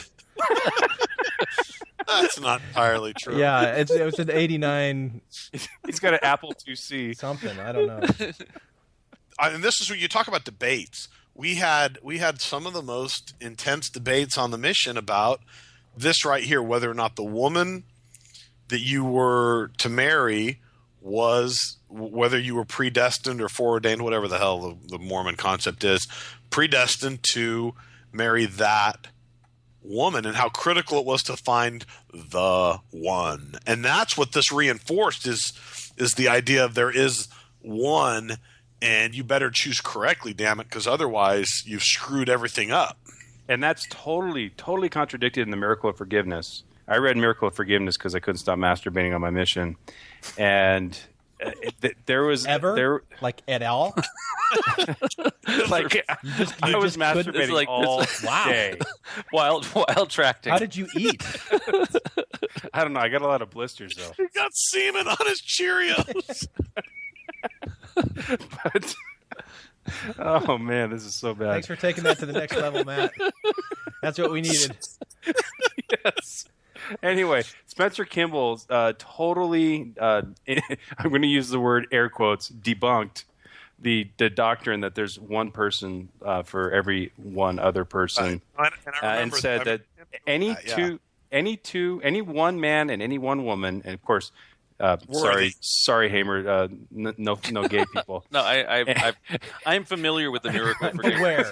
D: That's not entirely true.
C: Yeah, it was an 89.
E: He's got an Apple IIc.
C: Something, I don't know.
D: And this is when you talk about debates. We had some of the most intense debates on the mission about this right here, whether or not the woman that you were to marry was, whether you were predestined or foreordained, whatever the hell the Mormon concept is, predestined to marry that woman, and how critical it was to find the one. And that's what this reinforced is the idea of there is one, and you better choose correctly, damn it, because otherwise you've screwed everything up.
E: And that's totally contradicted in the Miracle of Forgiveness. I read Miracle of Forgiveness because I couldn't stop masturbating on my mission, and there was
C: like at all.
E: Like I was masturbating
B: like,
E: all day.
B: Wild tracting.
C: How did you eat?
E: I don't know. I got a lot of blisters though.
D: He got semen on his Cheerios.
E: But oh man, this is so bad.
C: Thanks for taking that to the next level, Matt. That's what we needed.
E: Yes. Anyway, Spencer Kimball totally, I'm going to use the word air quotes, debunked the doctrine that there's one person for every one other person, and said that any one man and any one woman, and of course, sorry, Hamer, no gay people.
B: No, I'm familiar with the Miracle of Forgiveness.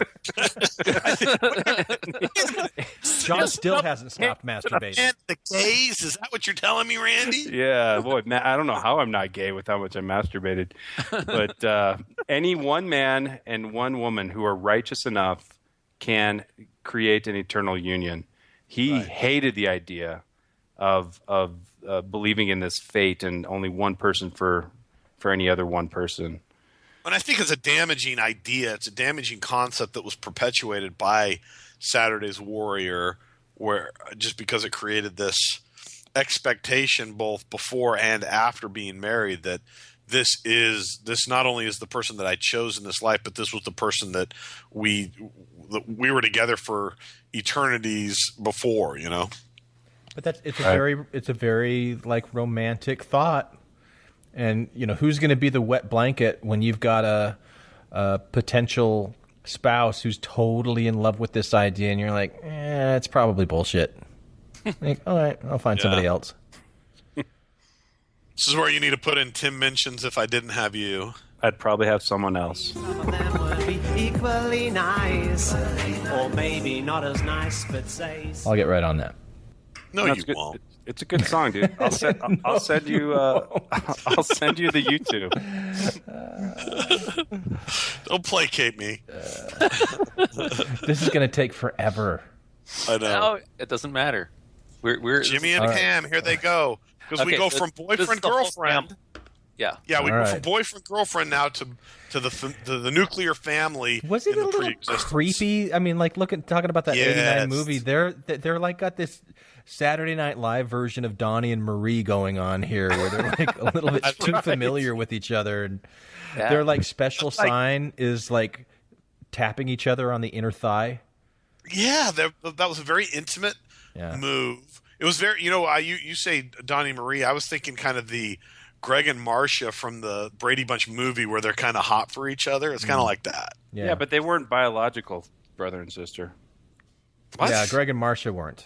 C: John still hasn't stopped masturbating.
D: The gays? Is that what you're telling me, Randy?
E: Yeah, boy, Matt, I don't know how I'm not gay with how much I masturbated. But any one man and one woman who are righteous enough can create an eternal union. He hated the idea of believing in this fate and only one person for any other one person.
D: And I think it's a damaging idea. It's a damaging concept that was perpetuated by Saturday's Warrior, where just because it created this expectation both before and after being married that this not only is the person that I chose in this life, but this was the person that we were together for eternities before, you know.
C: But it's a very like romantic thought, and you know who's going to be the wet blanket when you've got a potential spouse who's totally in love with this idea, and you're like, it's probably bullshit. Like, all right, I'll find somebody else.
D: This is where you need to put in Tim mentions if I didn't have you.
E: I'd probably have someone else.
I: Some of them would be equally nice, or maybe not as nice, but say.
C: I'll get right on that.
D: No, you won't.
E: It's a good song, dude. I'll send you. I'll send you the YouTube.
D: Don't placate me.
C: This is going to take forever.
D: I know.
B: No, it doesn't matter. We're
D: Jimmy and Pam. Here they go. Because we go from boyfriend girlfriend.
B: Yeah,
D: we go from boyfriend girlfriend now to the nuclear family.
C: Was it a little creepy? I mean, like talking about that '89 movie. They're like got this Saturday Night Live version of Donnie and Marie going on here, where they're like a little bit too familiar with each other, and their like special sign is like tapping each other on the inner thigh.
D: Yeah, that was a very intimate move. It was very, you say Donnie and Marie. I was thinking kind of the Greg and Marcia from the Brady Bunch movie where they're kind of hot for each other. It's kind of like that.
E: Yeah, but they weren't biological brother and sister.
D: What?
C: Yeah, Greg and Marcia weren't.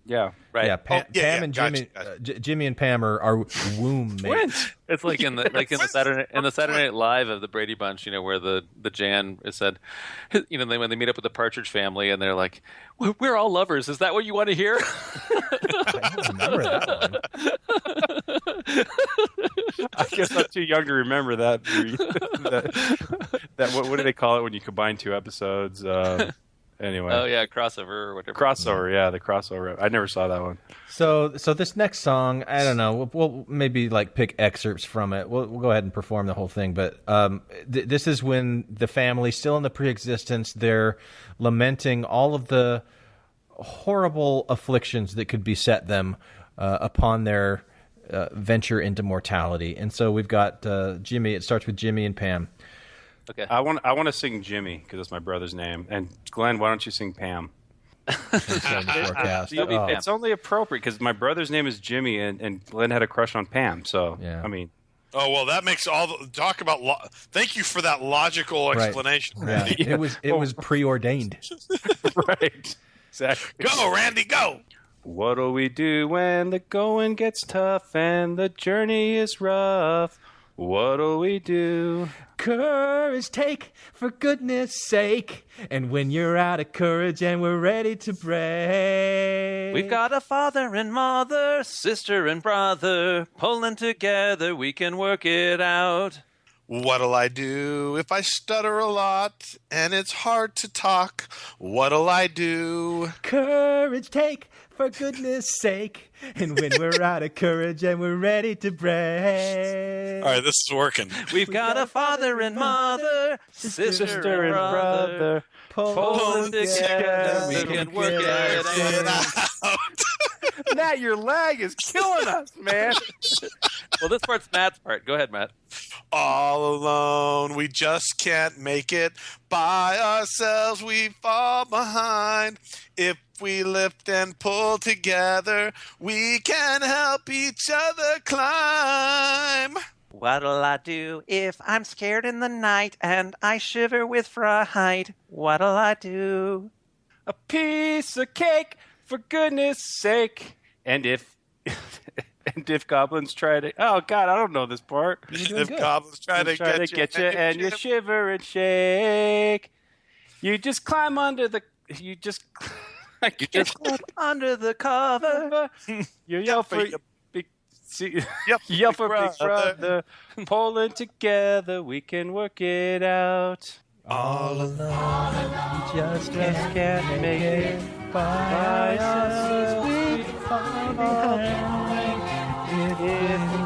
E: Yeah,
B: right.
C: Yeah, Pam and Jimmy, Jimmy and Pam are womb mates.
B: It's like in the Saturday Night Live of the Brady Bunch, where the Jan is said, when they meet up with the Partridge Family and they're like, "We're all lovers. Is that what you want to hear?"
C: I don't remember that one.
E: I guess I'm too young to remember that. What do they call it when you combine two episodes? Anyway.
B: Oh yeah, crossover or whatever.
E: Crossover, yeah, the crossover. I never saw that one.
C: So this next song, I don't know. We'll maybe like pick excerpts from it. We'll go ahead and perform the whole thing. But this is when the family, still in the pre-existence, they're lamenting all of the horrible afflictions that could beset them upon their venture into mortality. And so we've got Jimmy. It starts with Jimmy and Pam.
B: Okay.
E: I want to sing Jimmy because it's my brother's name. And Glenn, why don't you sing Pam? It's only appropriate because my brother's name is Jimmy, and Glenn had a crush on Pam. So I mean,
D: oh well, that makes talk about. Thank you for that logical explanation, Randy.
C: Yeah. It was preordained.
E: Right. Exactly.
D: Go, Randy, go.
E: What'll we do when the going gets tough and the journey is rough? What'll we do?
C: Courage take, for goodness sake. And when you're out of courage and we're ready to break.
B: We've got a father and mother, sister and brother. Pulling together, we can work it out.
D: What'll I do if I stutter a lot and it's hard to talk? What'll I do?
C: Courage take, for goodness sake. And when we're out of courage and we're ready to break.
D: All right, this is working.
B: We've got a father and mother, sister and brother. Pulling together, we can work it out.
E: Matt, your lag is killing us, man.
B: Well, this part's Matt's part. Go ahead, Matt.
D: All alone, we just can't make it. By ourselves, we fall behind. If we lift and pull together, we can help each other climb.
B: What'll I do if I'm scared in the night and I shiver with fright? What'll I do?
E: A piece of cake, for goodness sake. And if goblins try to... Oh, God, I don't know this part.
D: If goblins try to
E: get you and you shiver and shake, you just climb under the... You just
B: climb under the cover.
E: You yell for... Yell for big brother. Pulling together, we can work it out.
C: All alone, we just
E: can't make it. By ourselves, we fall behind.
C: If we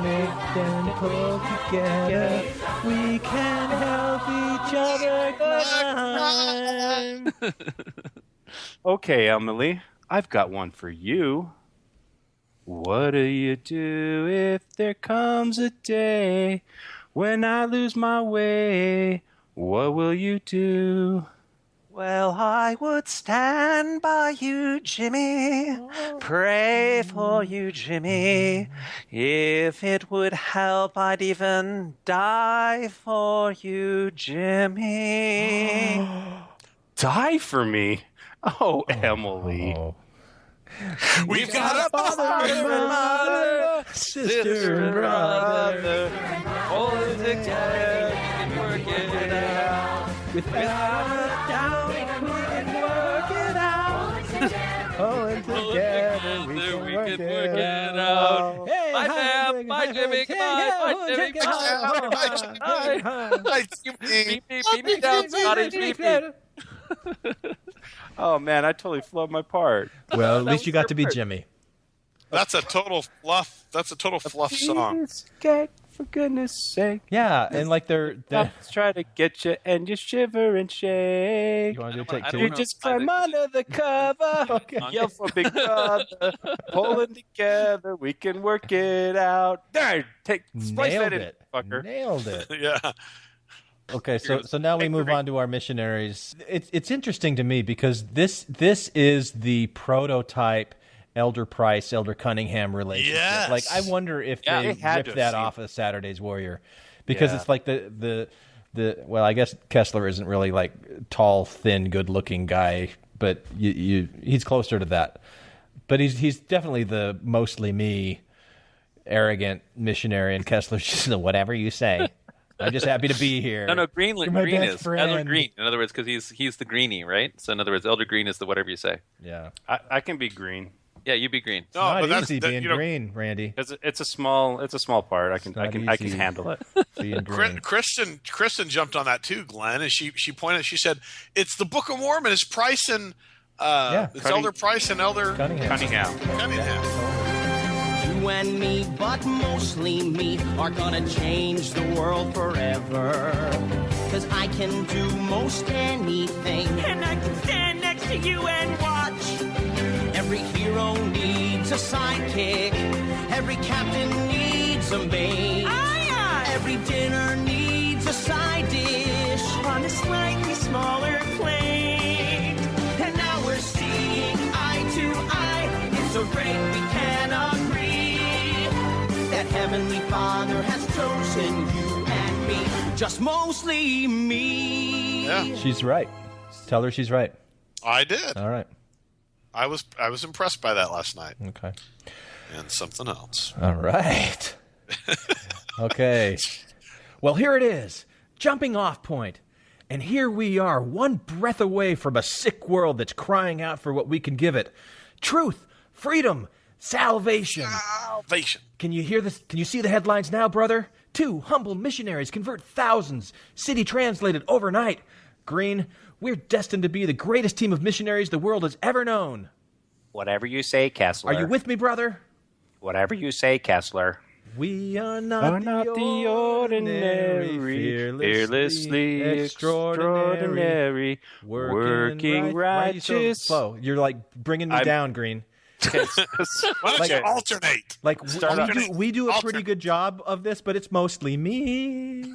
C: lift and pull together, we can help each other climb.
E: Okay, Emily, I've got one for you. What do you do if there comes a day when I lose my way? What will you do?
B: Well, I would stand by you, Jimmy. Pray for you, Jimmy. If it would help, I'd even die for you, Jimmy.
E: Die for me? Oh, Emily.
D: We've got a
C: father and mother, sister and brother,
B: holding together, we can work it out.
C: Without a doubt, we can work it out. Pulling together, we can work it out. Hey,
B: Bye, Sam. Bye, Jimmy. Bye, Jimmy.
D: Bye, Jimmy.
B: Beat me down, Scotty. Beat me.
E: Oh man, I totally flubbed my part.
C: Well, at least you got to be Jimmy.
D: That's a total fluff. That's a total fluff song.
E: Skate, for goodness sake.
C: Yeah, and like they're
E: Let's try to get you, and you shiver and shake.
C: you want to take two?
E: You just climb under the cover, yell for big brother, pulling together, we can work it out. There, splice that in, fucker.
C: Nailed it.
D: Yeah.
C: Okay, so now we move on to our missionaries. It's interesting to me because this is the prototype Elder Price, Elder Cunningham relationship.
D: Yes.
C: Like I wonder if they ripped that off of Saturday's Warrior, because it's like the well, I guess Kessler isn't really like tall, thin, good-looking guy, but he's closer to that. But he's definitely the mostly me, arrogant missionary, and Kessler's just whatever you say. I'm just happy to be here.
B: No, Green is
C: friend.
B: Elder Green. In other words, because he's the greenie, right? So in other words, Elder Green is the whatever you say.
C: Yeah,
E: I can be green.
B: Yeah, you be green.
C: It's not easy being green, Randy.
E: It's a small part. I can handle it.
C: Being green.
D: Kristen jumped on that too, Glenn, and she pointed. She said, "It's the Book of Mormon. It's Price and it's Elder Price and Elder
E: Cunningham.
M: You and me, but mostly me, are gonna change the world forever. 'Cause I can do most anything, and I can stand next to you and watch. Every hero needs a sidekick, every captain needs a mate. Aye, aye. Every dinner needs a side dish on a slightly smaller plate. And now we're seeing eye to eye. It's so great we can agree that Heavenly Father has chosen you and me, just mostly me.
D: Yeah.
C: She's right. Tell her she's right.
D: I did.
C: All right.
D: I was impressed by that last night.
C: Okay.
D: And something else.
C: All right. Okay. Well, here it is. Jumping off point. And here we are, one breath away from a sick world that's crying out for what we can give it. Truth, freedom, salvation.
D: Salvation.
C: Can you hear this? Can you see the headlines now, brother? 2 humble missionaries convert thousands. City translated overnight. Green, we're destined to be the greatest team of missionaries the world has ever known.
L: Whatever you say, Kessler.
C: Are you with me, brother?
L: Whatever you say, Kessler.
C: We are not the ordinary, fearlessly extraordinary, working righteous. You're like bringing me down, Green.
D: Why don't you alternate?
C: Like we do a pretty good job of this, but it's mostly me.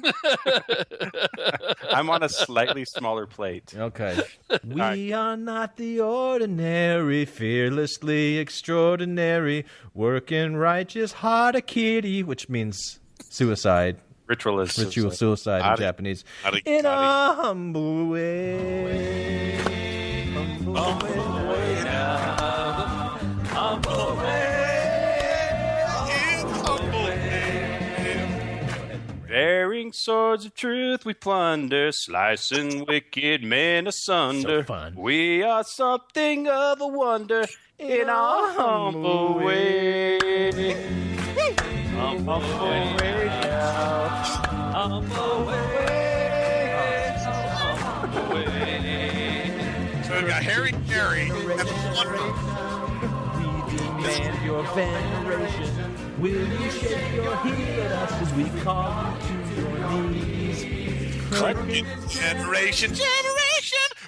E: I'm on a slightly smaller plate.
C: Okay. We are not the ordinary, fearlessly extraordinary, working righteous, heart a kitty, which means suicide.
E: Ritual
C: suicide in Japanese. In a humble way. Humble way now. Humble way.
E: Bearing swords of truth we plunder, slicing wicked men asunder.
C: So fun.
E: We are something of a wonder in our humble way. Humble way now. Humble way. Humble way.
D: So we've got Harry Carey.
C: Demand your veneration. Will you shake your heel at us as we call you to your knees?
D: Generation,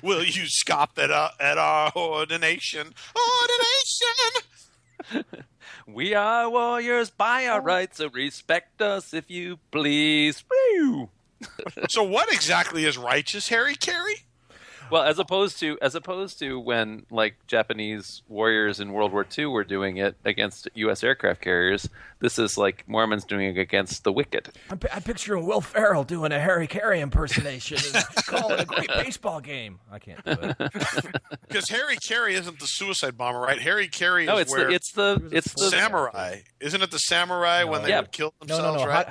D: will you scoff at our ordination?
B: We are warriors by our right, so respect us if you please.
D: So what exactly is righteous, Harry Carey?
B: Well, as opposed to when like Japanese warriors in World War II were doing it against U.S. aircraft carriers, this is like Mormons doing it against the wicked.
C: I'm picturing Will Ferrell doing a Harry Carey impersonation and calling it a great baseball game. I can't do it
D: because Harry Carey isn't the suicide bomber, right? Harry Carey is
B: it's the
D: samurai. Isn't it the samurai when they would kill themselves? Right?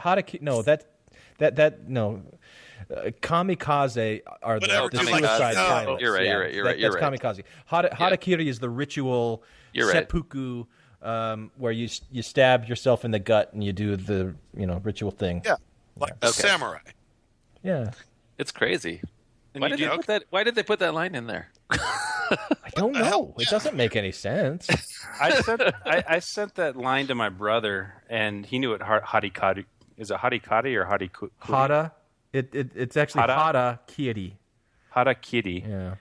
C: Kamikaze are the suicide pilots.
B: You're right.
C: That's kamikaze. Harakiri is the ritual seppuku, where you stab yourself in the gut and you do the ritual thing.
D: Yeah, like the samurai.
C: Yeah,
B: it's crazy. Why did they put that line in there?
C: I don't know. It doesn't make any sense.
E: I sent that line to my brother, and he knew it. Harikari. Is it harikari or harikuri?
C: Hara. It's actually hara kiri.
E: Hara kiri.
C: Yeah.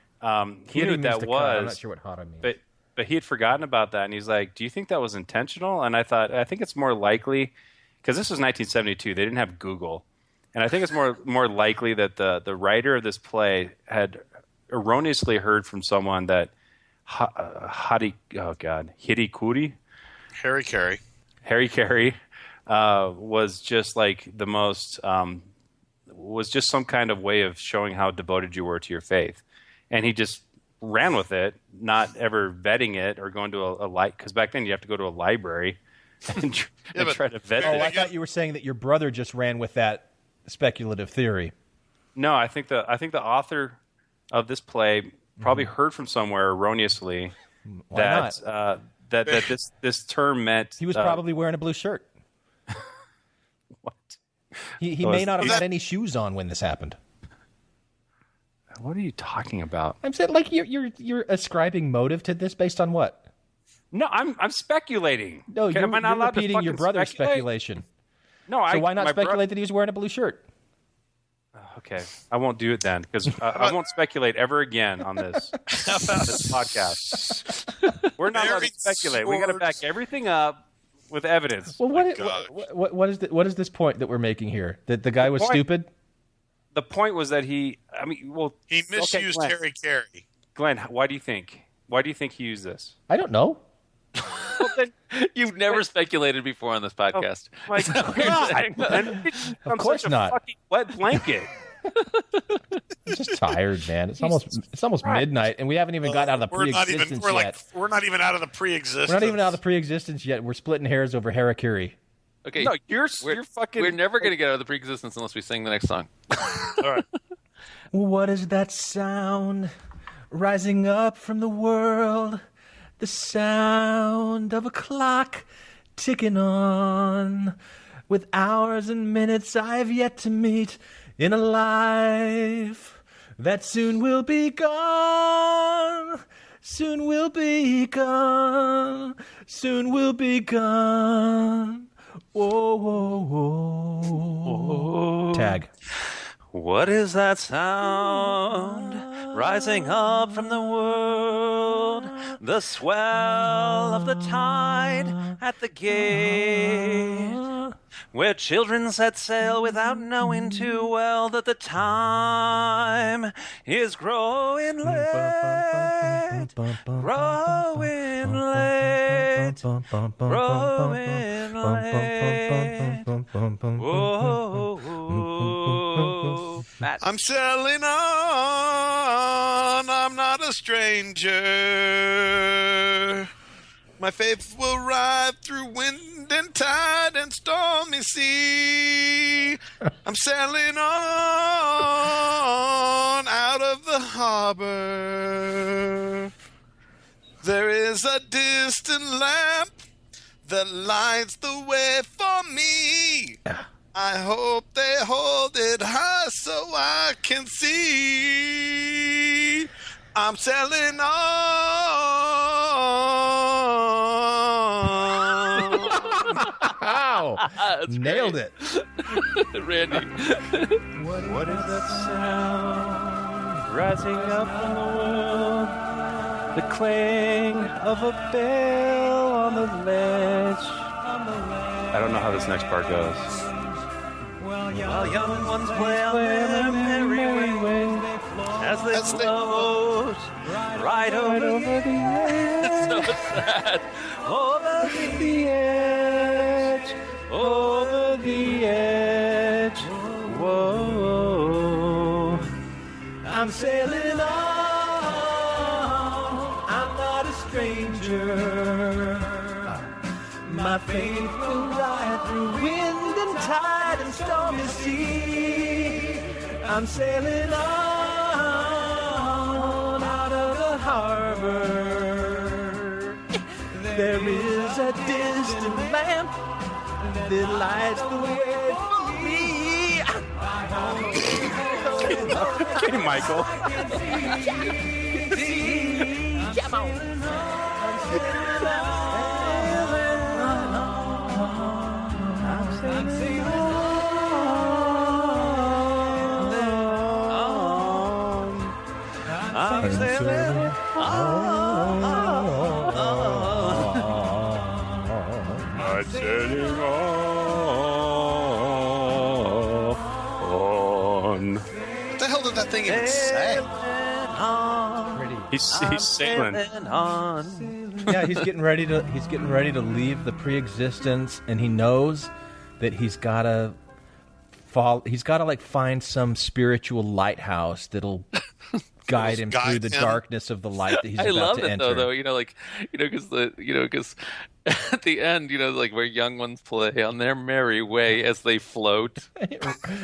E: He knew what that was.
C: I'm not sure what hara means.
E: But he had forgotten about that, and he's like, "Do you think that was intentional?" And I thought, I think it's more likely, because this was 1972. They didn't have Google, and I think it's more likely that the writer of this play had erroneously heard from someone that Hirikuri, Harry Carey, was just like the most was just some kind of way of showing how devoted you were to your faith, and he just ran with it, not ever vetting it or going to a because back then you have to go to a library and try to vet it.
C: I thought you were saying that your brother just ran with that speculative theory.
E: No, I think the author of this play probably heard from somewhere erroneously that this term meant
C: he was probably wearing a blue shirt.
E: What?
C: He may not have had any shoes on when this happened.
E: What are you talking about?
C: I'm saying, like, you're ascribing motive to this based on what?
E: No, I'm speculating.
C: No, you're repeating your brother's speculation.
E: No,
C: so why not speculate that he was wearing a blue shirt?
E: Okay, I won't do it then, because I won't speculate ever again on this podcast. We're not allowed to speculate. We got to back everything up with evidence.
C: Well, what is this point that we're making here? That the guy was stupid?
E: The point was that he
D: misused Harry Carey.
E: Glenn, why do you think he used this?
C: I don't know.
B: Well, then, you've never speculated before on this podcast.
E: Oh, my God.
C: Of course not.
E: Fucking wet blanket.
C: I'm just tired, man. It's almost midnight, and we haven't even gotten out of the pre-existence yet.
D: We're not even out of the pre-existence.
C: We're not even out of the pre-existence yet. We're splitting hairs over harakiri.
B: Okay,
E: no, you're fucking.
B: We're never going to get out of the pre-existence unless we sing the next song.
E: All right.
C: What is that sound rising up from the world? The sound of a clock ticking on, with hours and minutes I've yet to meet in a life that soon will be gone. Soon will be gone. Soon will be gone. Whoa, whoa, whoa. Tag.
B: What is that sound rising up from the world? The swell of the tide at the gate, where children set sail without knowing too well that the time is growing late, growing late, growing late. Whoa.
D: I'm sailing on, I'm not a stranger. My faith will ride through wind and tide and stormy sea. I'm sailing on out of the harbor. There is a distant lamp that lights the way for me. I hope they hold it high so I can see. I'm sailing on.
C: Wow. Nailed it.
B: Randy.
E: What is that sound rising up from the world? The clang of a bell on the ledge. I don't know how this next part goes.
B: While young ones play on their merry way,
E: as they float right over the edge.
B: It's so sad.
E: Over the edge, over the edge. Whoa,
C: I'm sailing on. I'm not a stranger. My faith will ride through wind and tide and stormy sea. I'm sailing on out of the harbor. There is a distant lamp that lights the way for me.
E: okay, Michael.
C: Come on. I'm sailing
E: on.
D: What the hell did that thing even say?
E: He's sailing.
C: Yeah, he's getting ready to leave the pre-existence, and he knows that he's gotta find some spiritual lighthouse that'll guide him through the darkness of the light that he's about to enter.
B: Though, because at the end, like where young ones play on their merry way as they float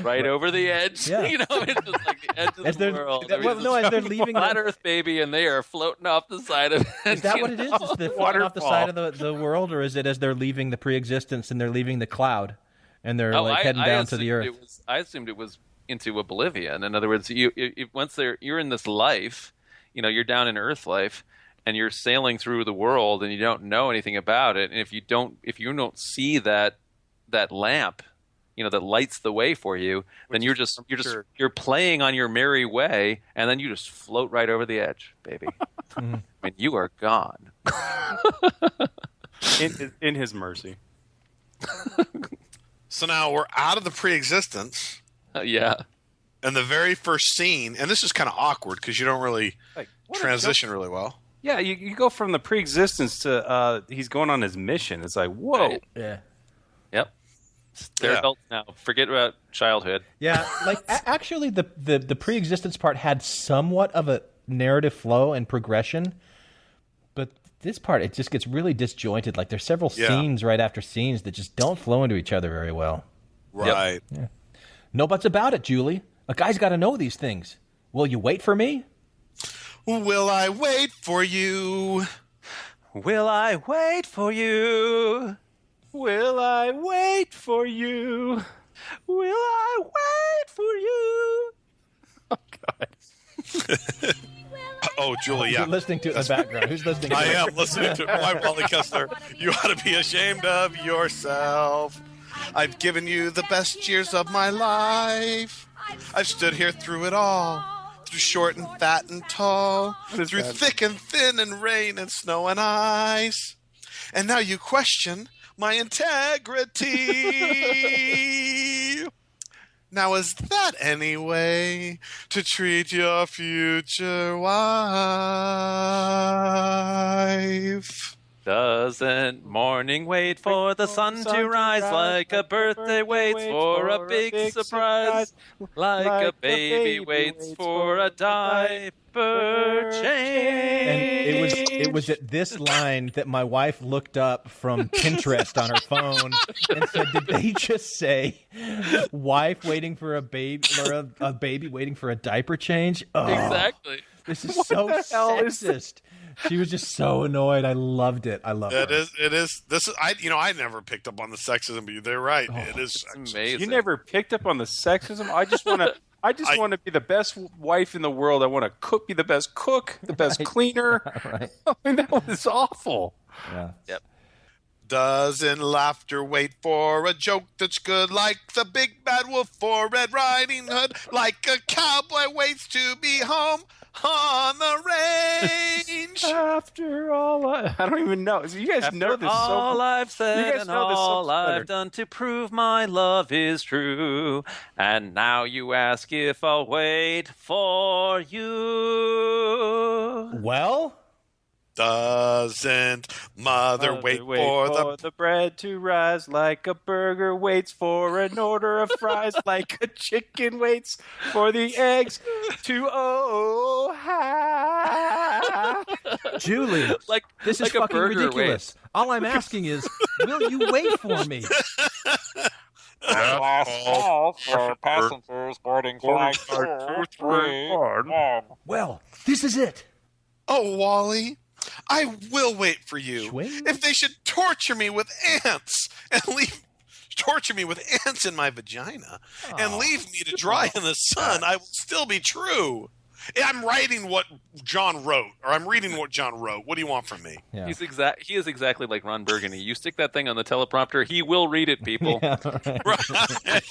B: right over the edge.
C: Yeah.
B: It's just like the edge of the world.
C: As they're leaving
B: Flat Earth, baby, and they are floating off the side of it.
C: Is that what it is? Is the floating off the side of the world, or is it as they're leaving the pre-existence and they're leaving the cloud and they're heading down to the earth?
B: I assumed it was into oblivion. In other words, once you're in this life, you're down in Earth life, and you're sailing through the world, and you don't know anything about it. And if you don't see that lamp, that lights the way for you, then you're playing on your merry way, and then you just float right over the edge, baby. I mean, you are gone.
E: in His mercy.
D: So now we're out of the pre-existence.
B: Yeah.
D: And the very first scene, and this is kind of awkward because you don't really transition really well.
E: Yeah, you go from the pre-existence to he's going on his mission. It's like, whoa.
B: Right.
C: Yeah.
B: Yep. They're adults now. Forget about childhood.
C: Yeah, actually the pre-existence part had somewhat of a narrative flow and progression, but this part, it just gets really disjointed. Like there's several scenes right after scenes that just don't flow into each other very well.
D: Right.
C: Yep. Yeah. No buts about it, Julie. A guy's got to know these things. Will you wait for me?
D: Will I wait for you?
E: Will I wait for you? Will I wait for you? Will I wait for you? Oh, God.
D: Oh, Julie, yeah.
C: You're listening to it in the background. Who's listening to
D: I
C: it?
D: am listening to it. Why, Wally Kessler? You ought to be ashamed of yourself. I've given you the best years of my life. I've stood here through it all. Through short and fat and tall. Through thick and thin and rain and snow and ice. And now you question my integrity. Now is that any way to treat your future wife?
B: Doesn't morning wait for the sun to rise like a birthday waits for a big surprise, like a baby waits for a diaper change?
C: And it was at this line that my wife looked up from Pinterest on her phone and said, "Did they just say wife waiting for a baby or a baby waiting for a diaper change?" Oh,
B: Exactly.
C: This is so sexist. She was just so annoyed. I loved it. I love it.
D: It is. This is. I never picked up on the sexism, but they're right. It is
B: amazing.
E: You never picked up on the sexism? I just want to be the best wife in the world. I want to be the best cook, the best cleaner.
C: Right.
E: I mean, that was awful.
C: Yeah.
B: Yep.
D: Doesn't laughter wait for a joke that's good, like the big bad wolf for Red Riding Hood, like a cowboy waits to be home on the range.
E: After all, I don't even know. So you guys know this.
B: All I've said
E: you guys
B: and
E: know this
B: all
E: so better.
B: I've done to prove my love is true, and now you ask if I'll wait for you.
C: Well,
D: Doesn't mother wait for
E: the bread to rise, like a burger waits for an order of fries, like a chicken waits for the eggs to hatch.
C: Julie, this is fucking ridiculous. All I'm asking is, will you wait for me?
N: Last call for passengers boarding flight 231.
C: Well, this is it.
D: Oh, Wally, I will wait for you. If they should torture me with ants in my vagina and leave me to dry in the sun, I will still be true. I'm writing what John wrote, or I'm reading what John wrote. What do you want from me?
B: Yeah. He is exactly like Ron Burgundy. You stick that thing on the teleprompter, he will read it, people.
C: Yeah,
D: right.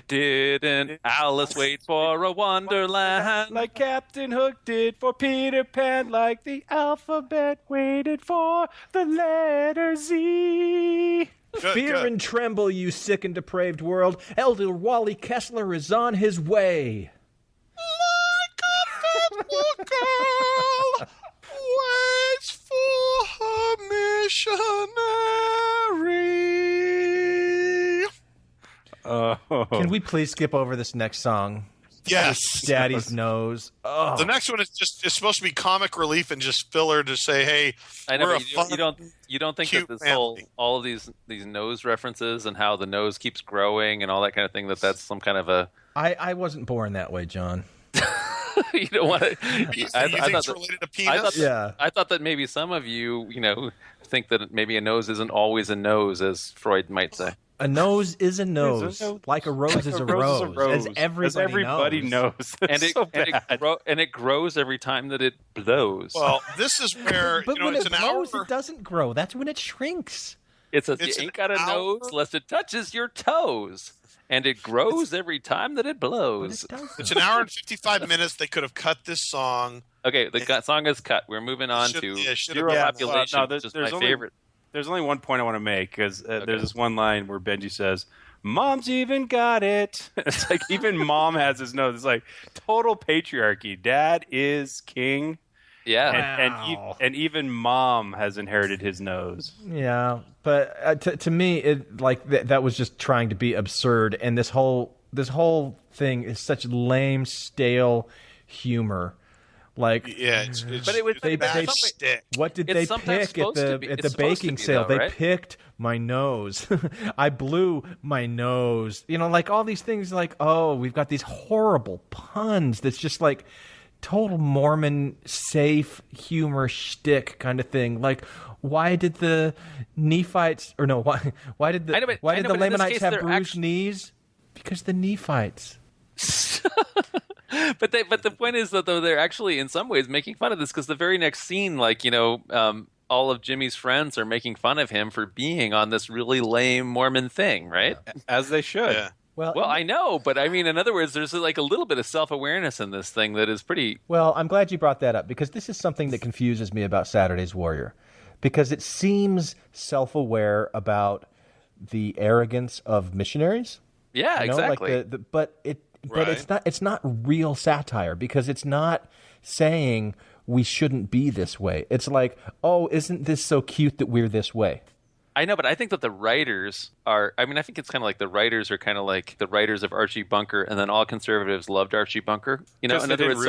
B: Didn't Alice wait for a wonderland?
E: Like Captain Hook did for Peter Pan, like the alphabet waited for the letter Z.
C: Fear and tremble, you sick and depraved world. Elder Wally Kessler is on his way.
D: Like a faithful girl waits for her missionary.
C: Can we please skip over this next song?
D: Yes.
C: Daddy's Nose. Oh.
D: The next one is supposed to be comic relief and just filler to say, hey,
B: I know,
D: we're
B: you don't think
D: cute
B: that this
D: family.
B: all of these nose references and how the nose keeps growing and all that kind of thing, that's some kind of a...
C: I wasn't born that way, John.
B: You don't want to...
D: You think it's related to penis?
B: I thought that maybe some of you, think that maybe a nose isn't always a nose, as Freud might say.
C: A nose is a nose, like a rose is a rose, as everybody knows.
B: And it grows every time that it blows.
D: Well, this is where
C: but when
D: it's
C: it
D: an
C: blows,
D: hour.
C: it doesn't grow. That's when it shrinks.
B: You
D: It's
B: ain't
D: an
B: got a nose unless it touches your toes. And it grows every time that it blows.
D: It's an hour and 55 minutes. They could have cut this song.
B: Okay, the song is cut. We're moving on to Zero Population, which is my favorite.
E: There's only one point I want to make, because there's this one line where Benji says, "Mom's even got it." It's like even Mom has his nose. It's like total patriarchy. Dad is king.
B: Yeah,
E: and even Mom has inherited his nose.
C: Yeah, but to me, it that was just trying to be absurd, and this whole thing is such lame, stale humor. Like,
D: yeah,
B: but it would.
C: What did they pick at the baking sale? They picked my nose. I blew my nose. Like all these things. Like, oh, we've got these horrible puns. That's just like total Mormon safe humor shtick kind of thing. Like, why did the Nephites why did the Lamanites have bruised knees? Because the Nephites.
B: But the point is that though they're actually in some ways making fun of this, because the very next scene, all of Jimmy's friends are making fun of him for being on this really lame Mormon thing, right?
E: As they should.
D: Yeah.
C: Well,
B: I know, but I mean, in other words, there's like a little bit of self-awareness in this thing that is pretty...
C: Well, I'm glad you brought that up, because this is something that confuses me about Saturday's Warrior, because it seems self-aware about the arrogance of missionaries.
B: Yeah, exactly.
C: But it's not real satire, because it's not saying we shouldn't be this way. It's like, oh, isn't this so cute that we're this way?
B: I know, but I think that the writers are... I mean, I think it's kind of like the writers are kind of like the writers of Archie Bunker, and then all conservatives loved Archie Bunker. In other words,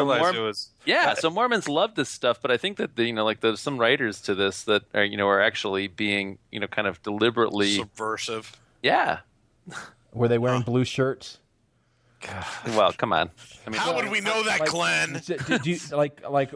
B: so Mormons love this stuff, but I think that there's some writers to this that are actually being kind of deliberately
D: subversive.
B: Yeah.
C: Were they wearing blue shirts?
B: Well, come on. I mean,
D: how would we know that, Glenn?
C: Did you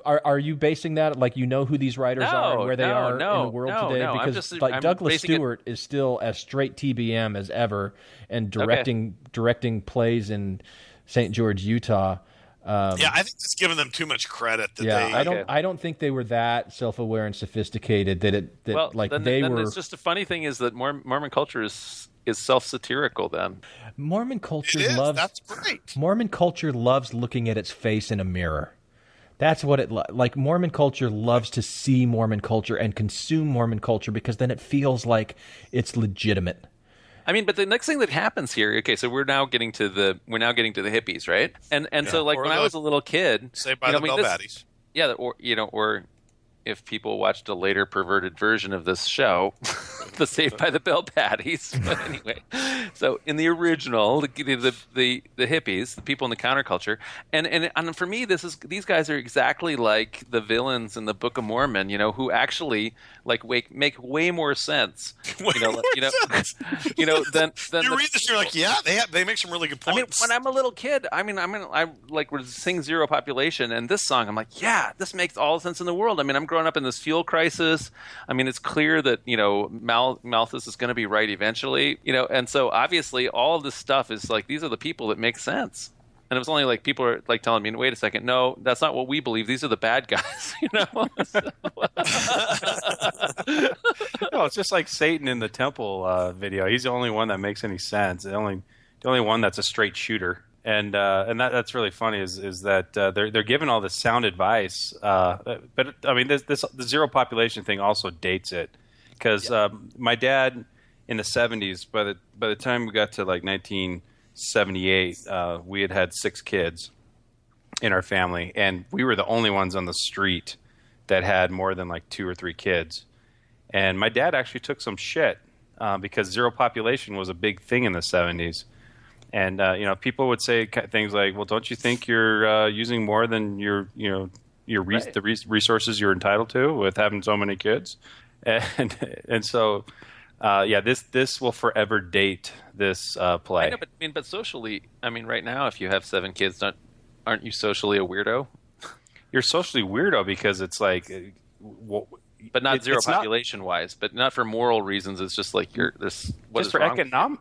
C: are you basing that who these writers are and where they are in the world today? Because Douglas Stewart is still as straight TBM as ever, and directing plays in St. George, Utah.
D: Yeah, I think it's giving them too much credit.
C: I don't think they were that self-aware and sophisticated that they were.
B: It's just a funny thing is that Mormon culture is self-satirical. Then
C: Mormon culture
D: That's great.
C: Mormon culture loves looking at its face in a mirror. That's what it like. Mormon culture loves to see Mormon culture and consume Mormon culture because then it feels like it's legitimate.
B: I mean, but the next thing that happens here, okay, so we're now getting to the hippies, right? And so like when I was a little kid,
D: Saved by the Bell Baddies.
B: Yeah, or if people watched a later perverted version of this show, the Saved by the Bell Baddies. But anyway, so in the original, the hippies, the people in the counterculture, and for me, these guys are exactly like the villains in the Book of Mormon, who actually like make way more sense. Than
D: you read this, you're like, yeah, they make some really good points.
B: I mean, when I'm a little kid, I like would sing Zero Population, and this song, I'm like, yeah, this makes all the sense in the world. I mean, I'm growing up in this fuel crisis. I mean, it's clear that Malthus is going to be right eventually. And so obviously all of this stuff is like these are the people that make sense. And it was only like people are like telling me, wait a second, no, that's not what we believe. These are the bad guys.
E: No, it's just like Satan in the temple video. He's the only one that makes any sense. The only one that's a straight shooter. And that's really funny is that they're given all this sound advice, but I mean the zero population thing also dates it because my dad in the 70s by the time we got to like 1978 we had 6 kids in our family and we were the only ones on the street that had more than like 2 or 3 kids, and my dad actually took some shit because zero population was a big thing in the 70s. And people would say things like, "Well, don't you think you're using more than the resources you're entitled to with having so many kids?" And so, this will forever date this play.
B: I know, but socially, I mean, right now, if you have 7 kids, aren't you socially a weirdo?
E: You're socially weirdo because it's like,
B: but not zero population wise, but not for moral reasons. It's just like
E: for economic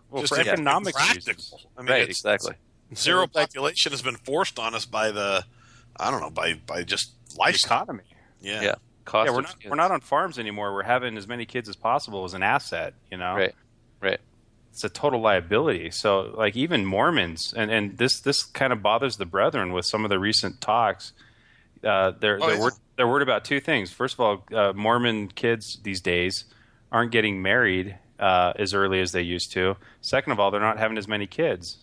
E: reasons.
D: I mean,
B: right, exactly.
D: Zero population has been forced on us by by just lifestyle.
E: Economy.
B: Yeah.
E: We're not on farms anymore. We're having as many kids as possible as an asset.
B: Right.
E: It's a total liability. So, like even Mormons, and this kind of bothers the brethren with some of the recent talks. They're worried about 2 things. First of all, Mormon kids these days aren't getting married as early as they used to. Second of all, they're not having as many kids.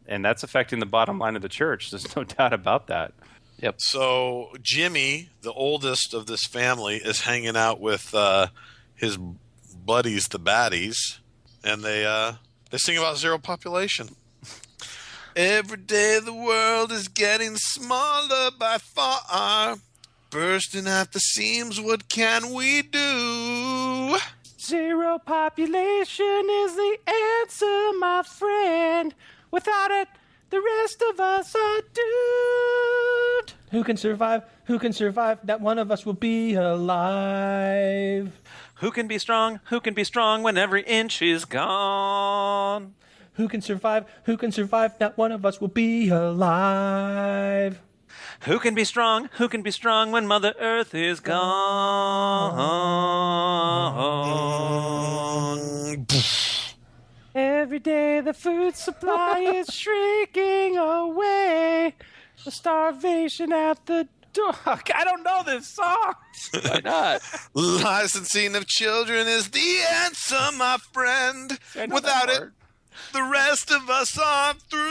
E: And that's affecting the bottom line of the church. There's no doubt about that.
B: Yep.
D: So Jimmy, the oldest of this family, is hanging out with his buddies, the baddies, and they sing about zero population. Every day the world is getting smaller by far, bursting at the seams, what can we do?
L: Zero population is the answer, my friend. Without it, the rest of us are doomed.
C: Who can survive? Who can survive? Not one of us will be alive.
B: Who can be strong? Who can be strong when every inch is gone?
C: Who can survive? Who can survive? Not one of us will be alive.
B: Who can be strong? Who can be strong when Mother Earth is gone?
L: Every day the food supply is shrinking away. The starvation at the door. I don't know this song.
B: Why not?
D: Licensing of children is the answer, my friend. Without it, the rest of us are through.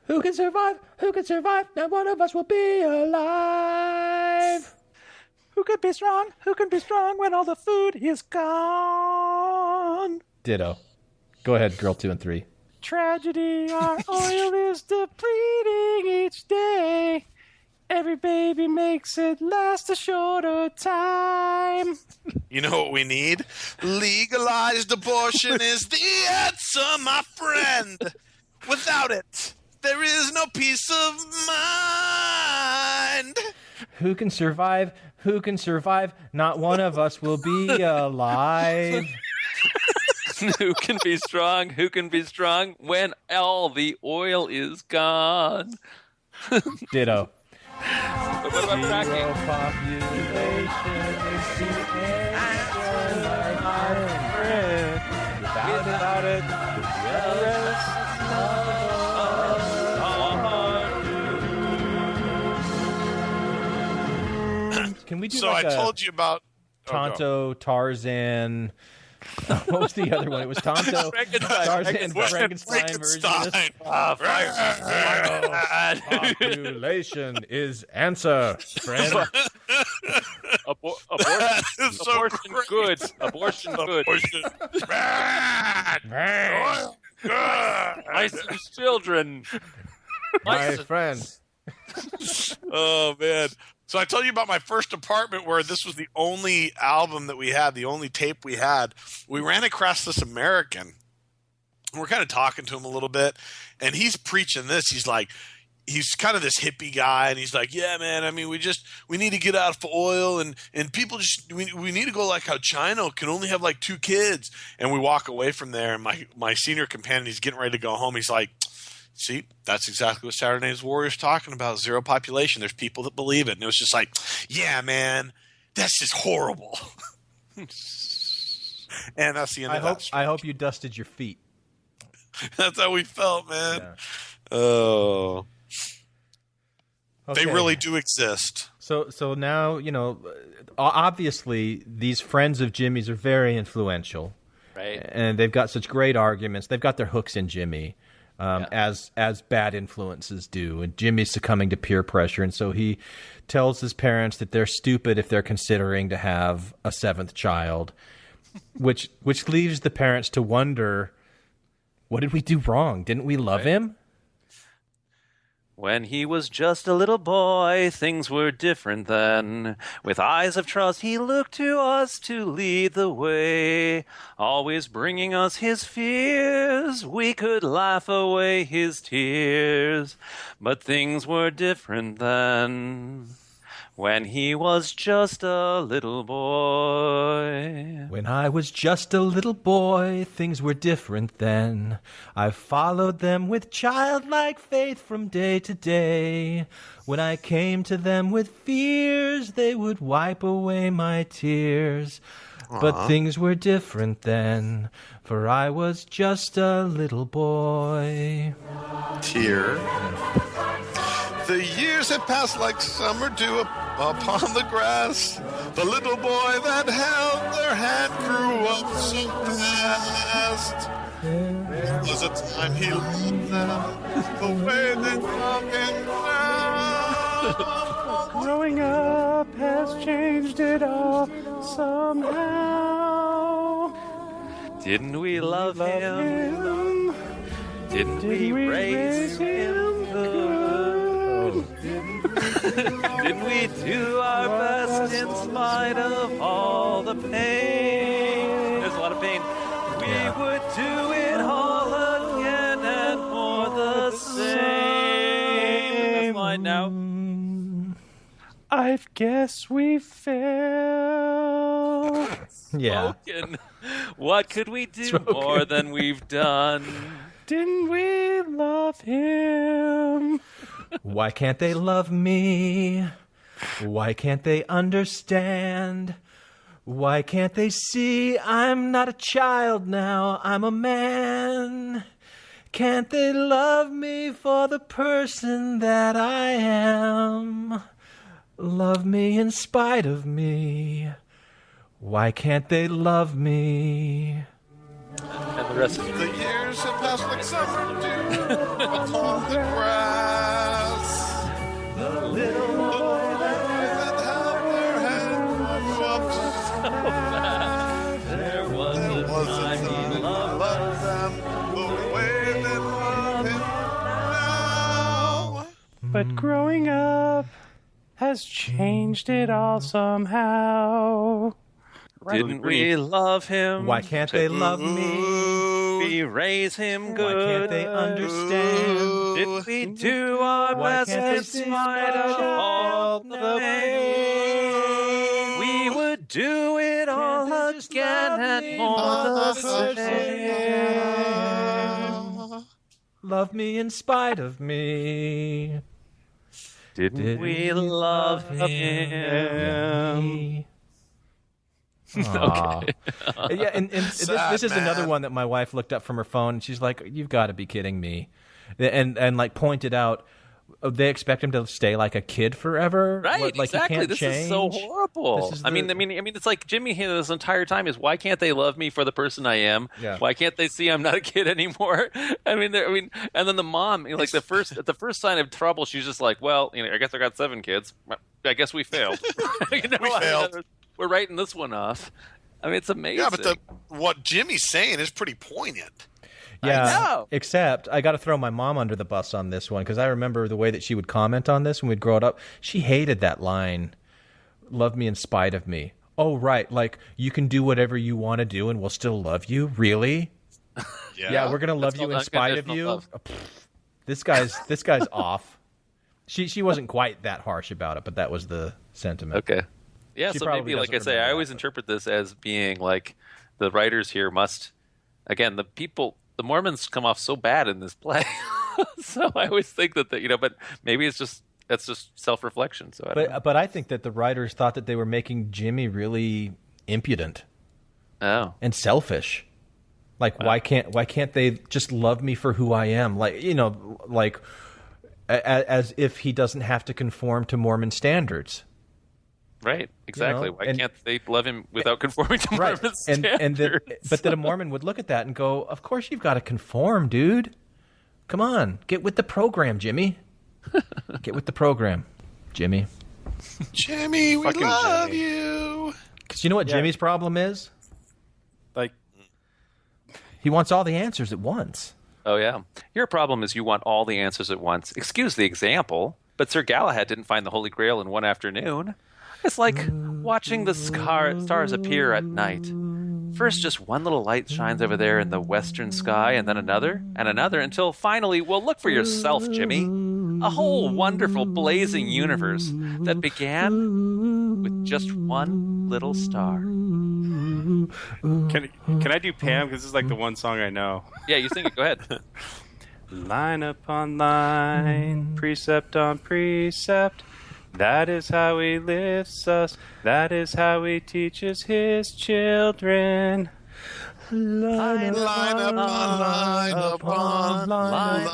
C: Who can survive? Who can survive? Not one of us will be alive.
L: Who can be strong? Who can be strong when all the food is gone?
C: Ditto. Go ahead, girl 2 and 3.
L: Tragedy, our oil is depleting each day. Every baby makes it last a shorter time.
D: You know what we need? Legalized abortion is the answer, my friend. Without it, there is no peace of mind.
C: Who can survive? Who can survive? Not one of us will be alive.
B: Who can be strong? Who can be strong when all the oil is gone?
C: Ditto.
B: But what about fracking?
C: Without it, Can we do
D: So
C: like
D: I told you about
C: Tonto, Tarzan. What was the other one? It was Tonto, Tarzan, and Frankenstein version of this. Population is answer, friend.
B: Abortion goods. Abortion goods. Licensed children.
C: My friend.
D: Oh, man. So I told you about my first apartment where this was the only album that we had, the only tape we had. We ran across this American. We're kind of talking to him a little bit, and he's preaching this. He's like, he's kind of this hippie guy, and he's like, yeah, man, I mean, we need to get out of oil, and people just, we need to go like how China can only have like 2 kids. And we walk away from there, and my senior companion, he's getting ready to go home. He's like, see, that's exactly what Saturday Night's Warrior's talking about, zero population. There's people that believe it. And it was just like, yeah, man, that's just horrible. And that's the end of that.
C: I hope you dusted your feet.
D: That's how we felt, man.
C: Yeah.
D: Oh.
C: Okay.
D: They really do exist.
C: So now, obviously these friends of Jimmy's are very influential.
B: Right.
C: And they've got such great arguments. They've got their hooks in Jimmy. As bad influences do, and Jimmy's succumbing to peer pressure, and so he tells his parents that they're stupid if they're considering to have a 7th child, which leaves the parents to wonder, what did we do wrong? Didn't we love him?
B: When he was just a little boy, things were different then. With eyes of trust, he looked to us to lead the way, always bringing us his fears. We could laugh away his tears, but things were different then. When he was just a little boy.
C: When I was just a little boy, things were different then. I followed them with childlike faith from day to day. When I came to them with fears, they would wipe away my tears. But things were different then, for I was just a little boy.
D: Tear. The years have passed like summer dew upon the grass. The little boy that held their hand grew up so fast. There was a time he loved them the way they love him now.
E: Growing up has changed it all somehow.
B: Didn't we love him? Didn't we raise him good? Didn't we do our best in spite of all the pain? There's a lot of pain. We would do it all again and more the same. That's mine now.
E: I guess we failed.
C: Yeah.
B: Spoken. What could we do more than we've done?
E: Didn't we love him?
C: Why can't they love me? Why can't they understand? Why can't they see I'm not a child now, I'm a man? Can't they love me for the person that I am? Love me in spite of me. Why can't they love me?
B: And the rest is
D: the years have passed like summer dew upon the grass. The little boy that held their hand grew up so fast.
B: There was a time he loved
D: them the way they love him now.
E: But growing up has changed it all somehow.
B: Didn't we love him?
C: Why can't they love me?
B: We raise him good.
C: Why can't they understand?
B: Did we do our
C: Why
B: best
C: can't they
B: in
C: see
B: spite of all the pain? We would do it all again and more the same.
C: Love me in spite of me.
B: Didn't we love him?
C: Okay. Yeah, and this is
D: man.
C: another one that my wife looked up from her phone, and she's like, "You've got to be kidding me," and like pointed out, they expect him to stay like a kid forever,
B: Right?
C: Like
B: exactly.
C: He can't
B: This
C: change.
B: is so horrible. I mean, it's like Jimmy here this entire time is why can't they love me for the person I am?
C: Yeah.
B: Why can't they see I'm not a kid anymore? I mean, and then the mom, like the first sign of trouble, she's just like, well, I guess I got 7 kids. I guess we failed.
D: We failed.
B: We're writing this one off. I mean, it's amazing.
D: Yeah, but what Jimmy's saying is pretty poignant.
C: Yeah,
B: I know.
C: Except I got to throw my mom under the bus on this one because I remember the way that she would comment on this when we'd grow it up. She hated that line, "Love me in spite of me." Oh, right, like you can do whatever you want to do and we'll still love you. Really? Yeah, we're gonna love you in spite of you. Oh, this guy's off. She wasn't quite that harsh about it, but that was the sentiment.
B: Okay. Yeah,
C: She
B: so
C: probably
B: maybe, like I
C: doesn't
B: say,
C: remember
B: I always interpret this as being like the writers here must, again, the Mormons come off so bad in this play. So I always think that, but maybe that's just self-reflection. So
C: But I think that the writers thought that they were making Jimmy really impudent.
B: Oh.
C: And selfish. Like, why can't they just love me for who I am? Like, like as if he doesn't have to conform to Mormon standards.
B: Right, exactly. Why can't they love him without conforming to Mormon standards?
C: But that a Mormon would look at that and go, "Of course you've got to conform, dude. Come on, get with the program, Jimmy. Get with the program, Jimmy."
D: Jimmy, we
E: Fucking
D: love
E: Jimmy.
D: you.
C: Because you know what Jimmy's problem is?
E: Like,
C: he wants all the answers at once.
B: Oh, yeah. Your problem is you want all the answers at once. Excuse the example, but Sir Galahad didn't find the Holy Grail in one afternoon. It's like watching the stars appear at night. First, just one little light shines over there in the western sky, and then another, until finally, well, look for yourself, Jimmy. A whole wonderful blazing universe that began with just one little star.
E: Can I do Pam? Because this is like the one song I know.
B: Yeah, you sing it. Go ahead.
E: Line upon line, precept on precept. That is how he lifts us. That is how he teaches his children.
D: Line upon line upon line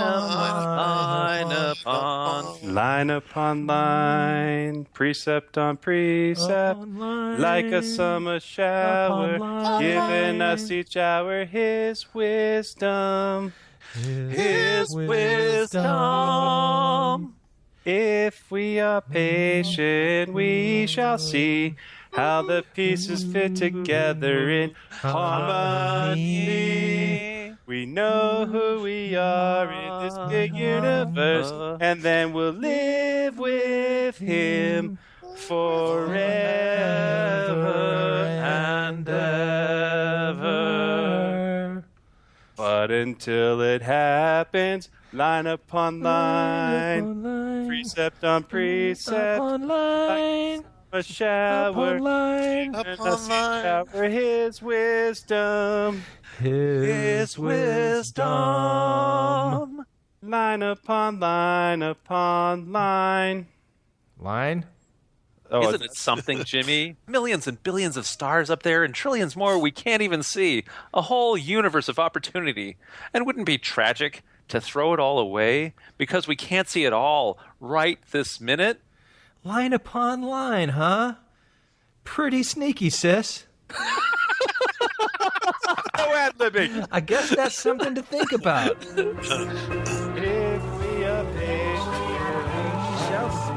E: Line upon line, precept on precept, like a summer shower, giving us each hour his wisdom.
B: His wisdom.
E: If we are patient, we shall see how the pieces fit together in harmony. We know who we are in this big universe, and then we'll live with him forever and ever. But until it happens, line upon line, precept on precept, like a shower, shower his wisdom, his wisdom. Line upon line upon line.
C: Line?
E: Oh,
B: Isn't it something, Jimmy? Millions and billions of stars up there and trillions more we can't even see. A whole universe of opportunity. And wouldn't it be tragic to throw it all away because we can't see it all right this minute?
C: Line upon line, huh? Pretty sneaky, sis.
E: No ad-libbing.
C: I guess that's something to think about.
E: If we are patient, we shall see.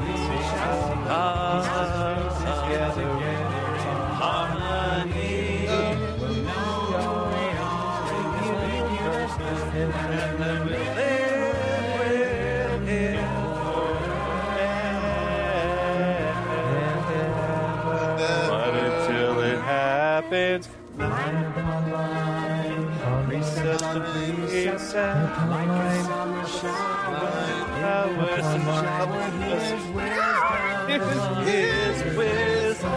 E: But until it happens, line upon line, precept on precept, like a summer shower, his wisdom.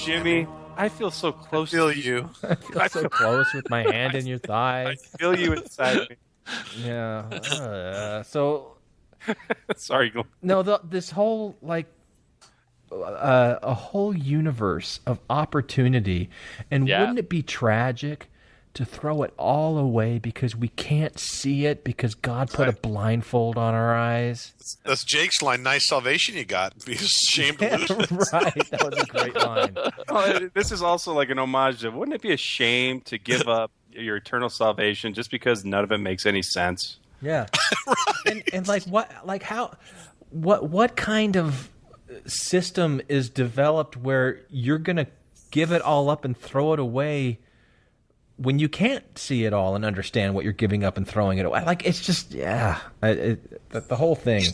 E: Jimmy, I feel so close
D: to
E: you.
C: I feel so close with my hand in your thigh.
E: I feel you inside me.
C: Yeah. So,
E: sorry.
C: No, this whole a whole universe of opportunity, and wouldn't it be tragic to throw it all away because we can't see it because God put a blindfold on our eyes?
D: That's Jake's line. Nice salvation you got. Be ashamed to lose it.
C: Right. That was a great line.
E: This is also like an homage to, wouldn't it be a shame to give up your eternal salvation just because none of it makes any sense?
C: Yeah. Right. And what kind of system is developed where you're going to give it all up and throw it away when you can't see it all and understand what you're giving up and throwing it away? Like, it's just, the whole thing.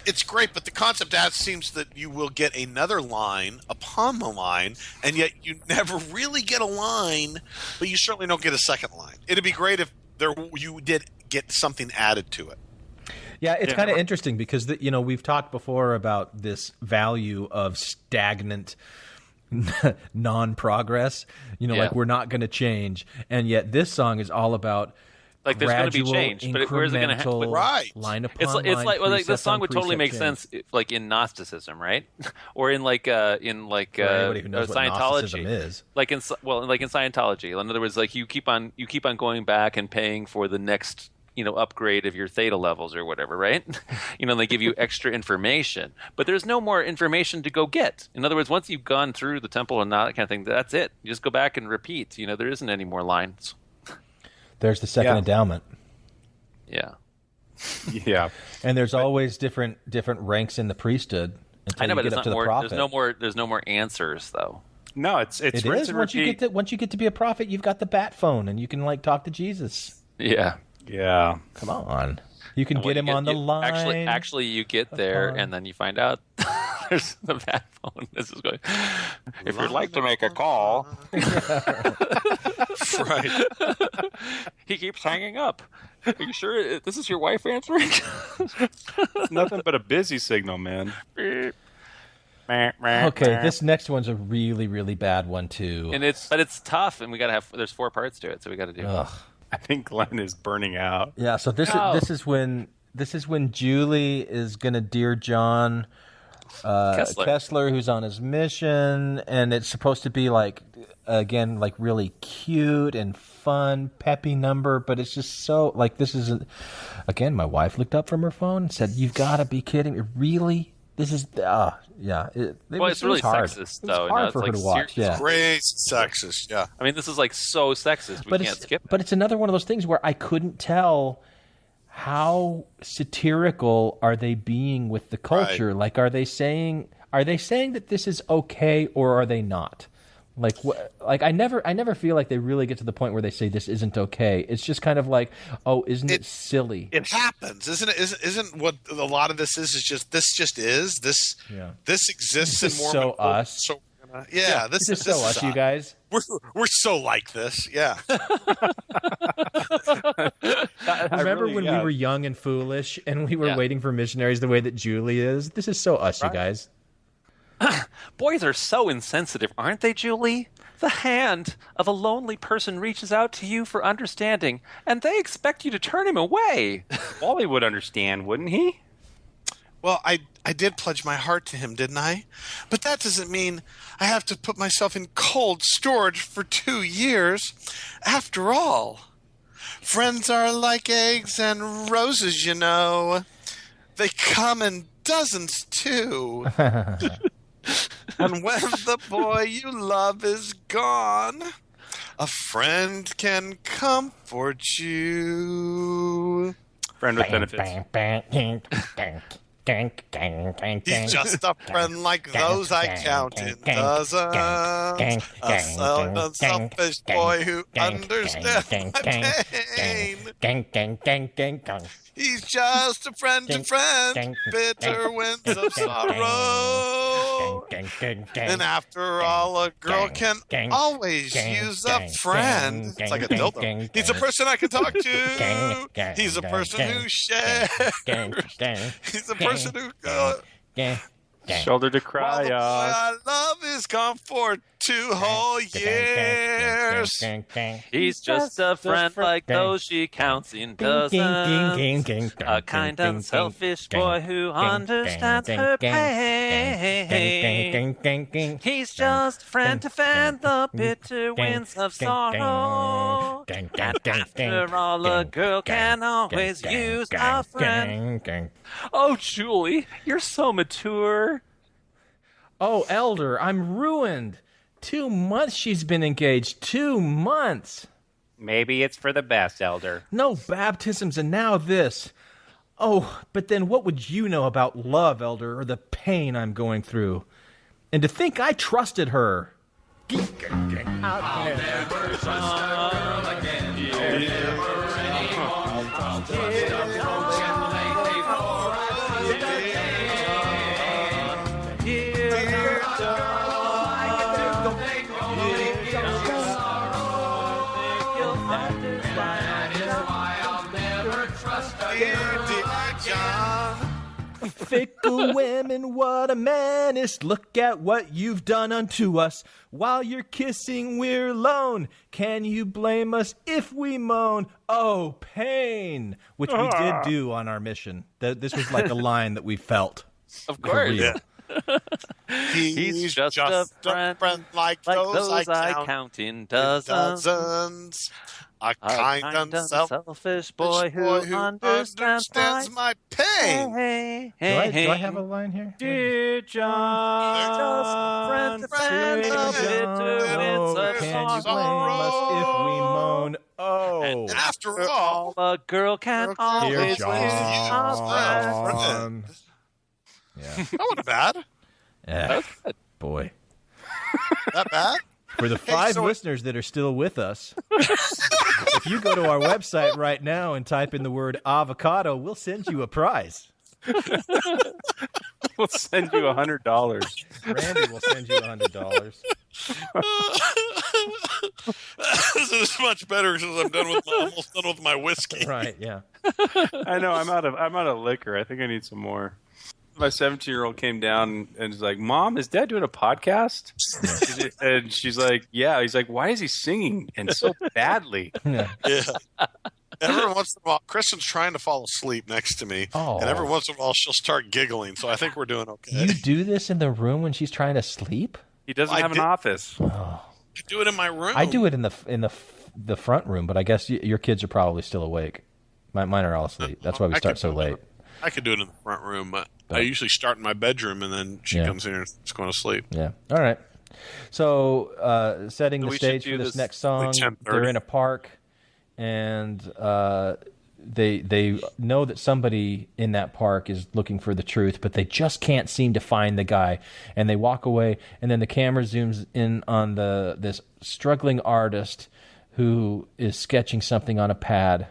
D: It's great, but the concept seems that you will get another line upon the line, and yet you never really get a line, but you certainly don't get a second line. It'd be great if you did get something added to it.
C: Yeah, it's kind of interesting because, we've talked before about this value of stagnant non-progress, like we're not going to change, and yet this song is all about
B: like there's going to be change, but where's it going to happen?
D: Right,
C: line upon
B: it's
C: line,
B: like the song would totally make
C: change.
B: sense, like in Gnosticism, right? Or in
C: anybody who knows what
B: Scientology,
C: Gnosticism is.
B: like in Scientology. In other words, like you keep on going back and paying for the next upgrade of your theta levels or whatever, right? They give you extra information, but there's no more information to go get. In other words, once you've gone through the temple and that kind of thing, that's it. You just go back and repeat. There isn't any more lines.
C: There's the second endowment.
B: Yeah.
E: Yeah.
C: And there's always different ranks in the priesthood until
B: I know,
C: you
B: but
C: get
B: it's
C: up
B: not
C: to the
B: more.
C: prophet.
B: There's no more answers, though.
E: No, it
C: is. Once you get to be a prophet, you've got the bat phone, and you can talk to Jesus.
B: Yeah.
E: Yeah.
C: Come on. You can get him on the line.
B: Actually, you get there, and then you find out there's the bat phone. This is going.
N: If you'd like to make a call.
D: Right.
B: He keeps hanging up. Are you sure this is your wife answering?
E: It's nothing but a busy signal, man.
C: Okay, this next one's a really, really bad one too.
B: And it's tough, and we gotta have. There's 4 parts to it, so we got to do.
C: Ugh.
E: I think Glenn is burning out.
C: Yeah, so this is when Julie is gonna Dear John Kessler, who's on his mission, and it's supposed to be really cute and fun, peppy number, but it's just so this is again. My wife looked up from her phone and said, "You've got to be kidding me! Really? This is
B: it's really
C: hard.
B: Sexist, though.
C: It's hard for her to watch. Yeah,
D: great sexist. Yeah,
B: I mean, this is so sexist. We can't skip it.
C: But it's another one of those things where I couldn't tell how satirical are they being with the culture.
D: Right.
C: Like, are they saying that this is okay, or are they not? I never feel like they really get to the point where they say this isn't okay. It's just kind of like, oh, isn't it silly?
D: It happens, isn't it? Isn't what a lot of this is just this exists
C: This
D: in more.
C: So us.
D: So
C: this is so us, you guys.
D: We're so like this. Yeah.
C: Remember when we were young and foolish and we were waiting for missionaries the way that Julie is? This is so us, you guys.
B: Boys are so insensitive, aren't they, Julie? The hand of a lonely person reaches out to you for understanding, and they expect you to turn him away.
E: Wally would understand, wouldn't he?
D: Well, I did pledge my heart to him, didn't I? But that doesn't mean I have to put myself in cold storage for 2 years. After all, friends are like eggs and roses, you know. They come in dozens, too. And when the boy you love is gone, a friend can comfort you.
E: Friend with benefits.
D: He's just a friend like those I count in dozens. A selfish boy who understands my pain. He's just a friend to friends, bitter winds of sorrow. And after all, a girl can always use a friend. It's like a dildo. He's a person I can talk to. He's a person who shares. He's a person who
E: shoulder to cry
D: While the boy
E: on.
D: I love is gone for 2 whole years.
B: He's just a friend like those she counts in dozens. A kind, unselfish boy who understands her pain. He's just a friend to fan the bitter winds of sorrow. And after all, a girl can always use a friend. Oh, Julie, you're so mature.
C: Oh, Elder, I'm ruined. 2 months she's been engaged. 2 months.
L: Maybe it's for the best, Elder.
C: No baptisms and now this. Oh, but then what would you know about love, Elder, or the pain I'm going through? And to think I trusted her.
O: I'll never trust a girl again. Never anymore. I'll trust a girl lately for
C: Fickle women, what a menace. Look at what you've done unto us. While you're kissing, we're alone. Can you blame us if we moan? Oh, pain. Which we did do on our mission. This was like a line that we felt.
B: Of course.
D: Yeah. He's just a friend like those I count in dozens. A kind, unselfish boy who understands my pain.
C: Do I have a line here?
L: Dear John,
C: Can you blame us if we moan? Oh.
D: And after all,
B: a girl can always
C: Dear
B: use
C: John. Yeah.
D: That wasn't bad.
C: Yeah. Boy.
D: That bad?
C: For the 5 listeners that are still with us, if you go to our website right now and type in the word avocado, we'll send you a prize.
E: We'll send you $100.
C: Randy will send you $100.
D: This is much better because I'm almost done with my whiskey.
C: Right, yeah.
E: I know, I'm out of liquor. I think I need some more. My 17-year-old came down and was like, "Mom, is Dad doing a podcast?" And she's like, "Yeah." He's like, "Why is he singing and so badly?"
D: Yeah. Every once in a while, Kristen's trying to fall asleep next to me, and every once in a while she'll start giggling. So I think we're doing okay.
C: You do this in the room when she's trying to sleep?
E: He doesn't have an office.
D: I do it in my room.
C: I do it in the front room, but I guess your kids are probably still awake. Mine are all asleep. That's why we start so late.
D: I could do it in the front room, but I usually start in my bedroom, and then she comes in and is going to sleep.
C: Yeah. All right. So setting the stage for this next song, they're in a park, and they know that somebody in that park is looking for the truth, but they just can't seem to find the guy. And they walk away, and then the camera zooms in on this struggling artist who is sketching something on a pad.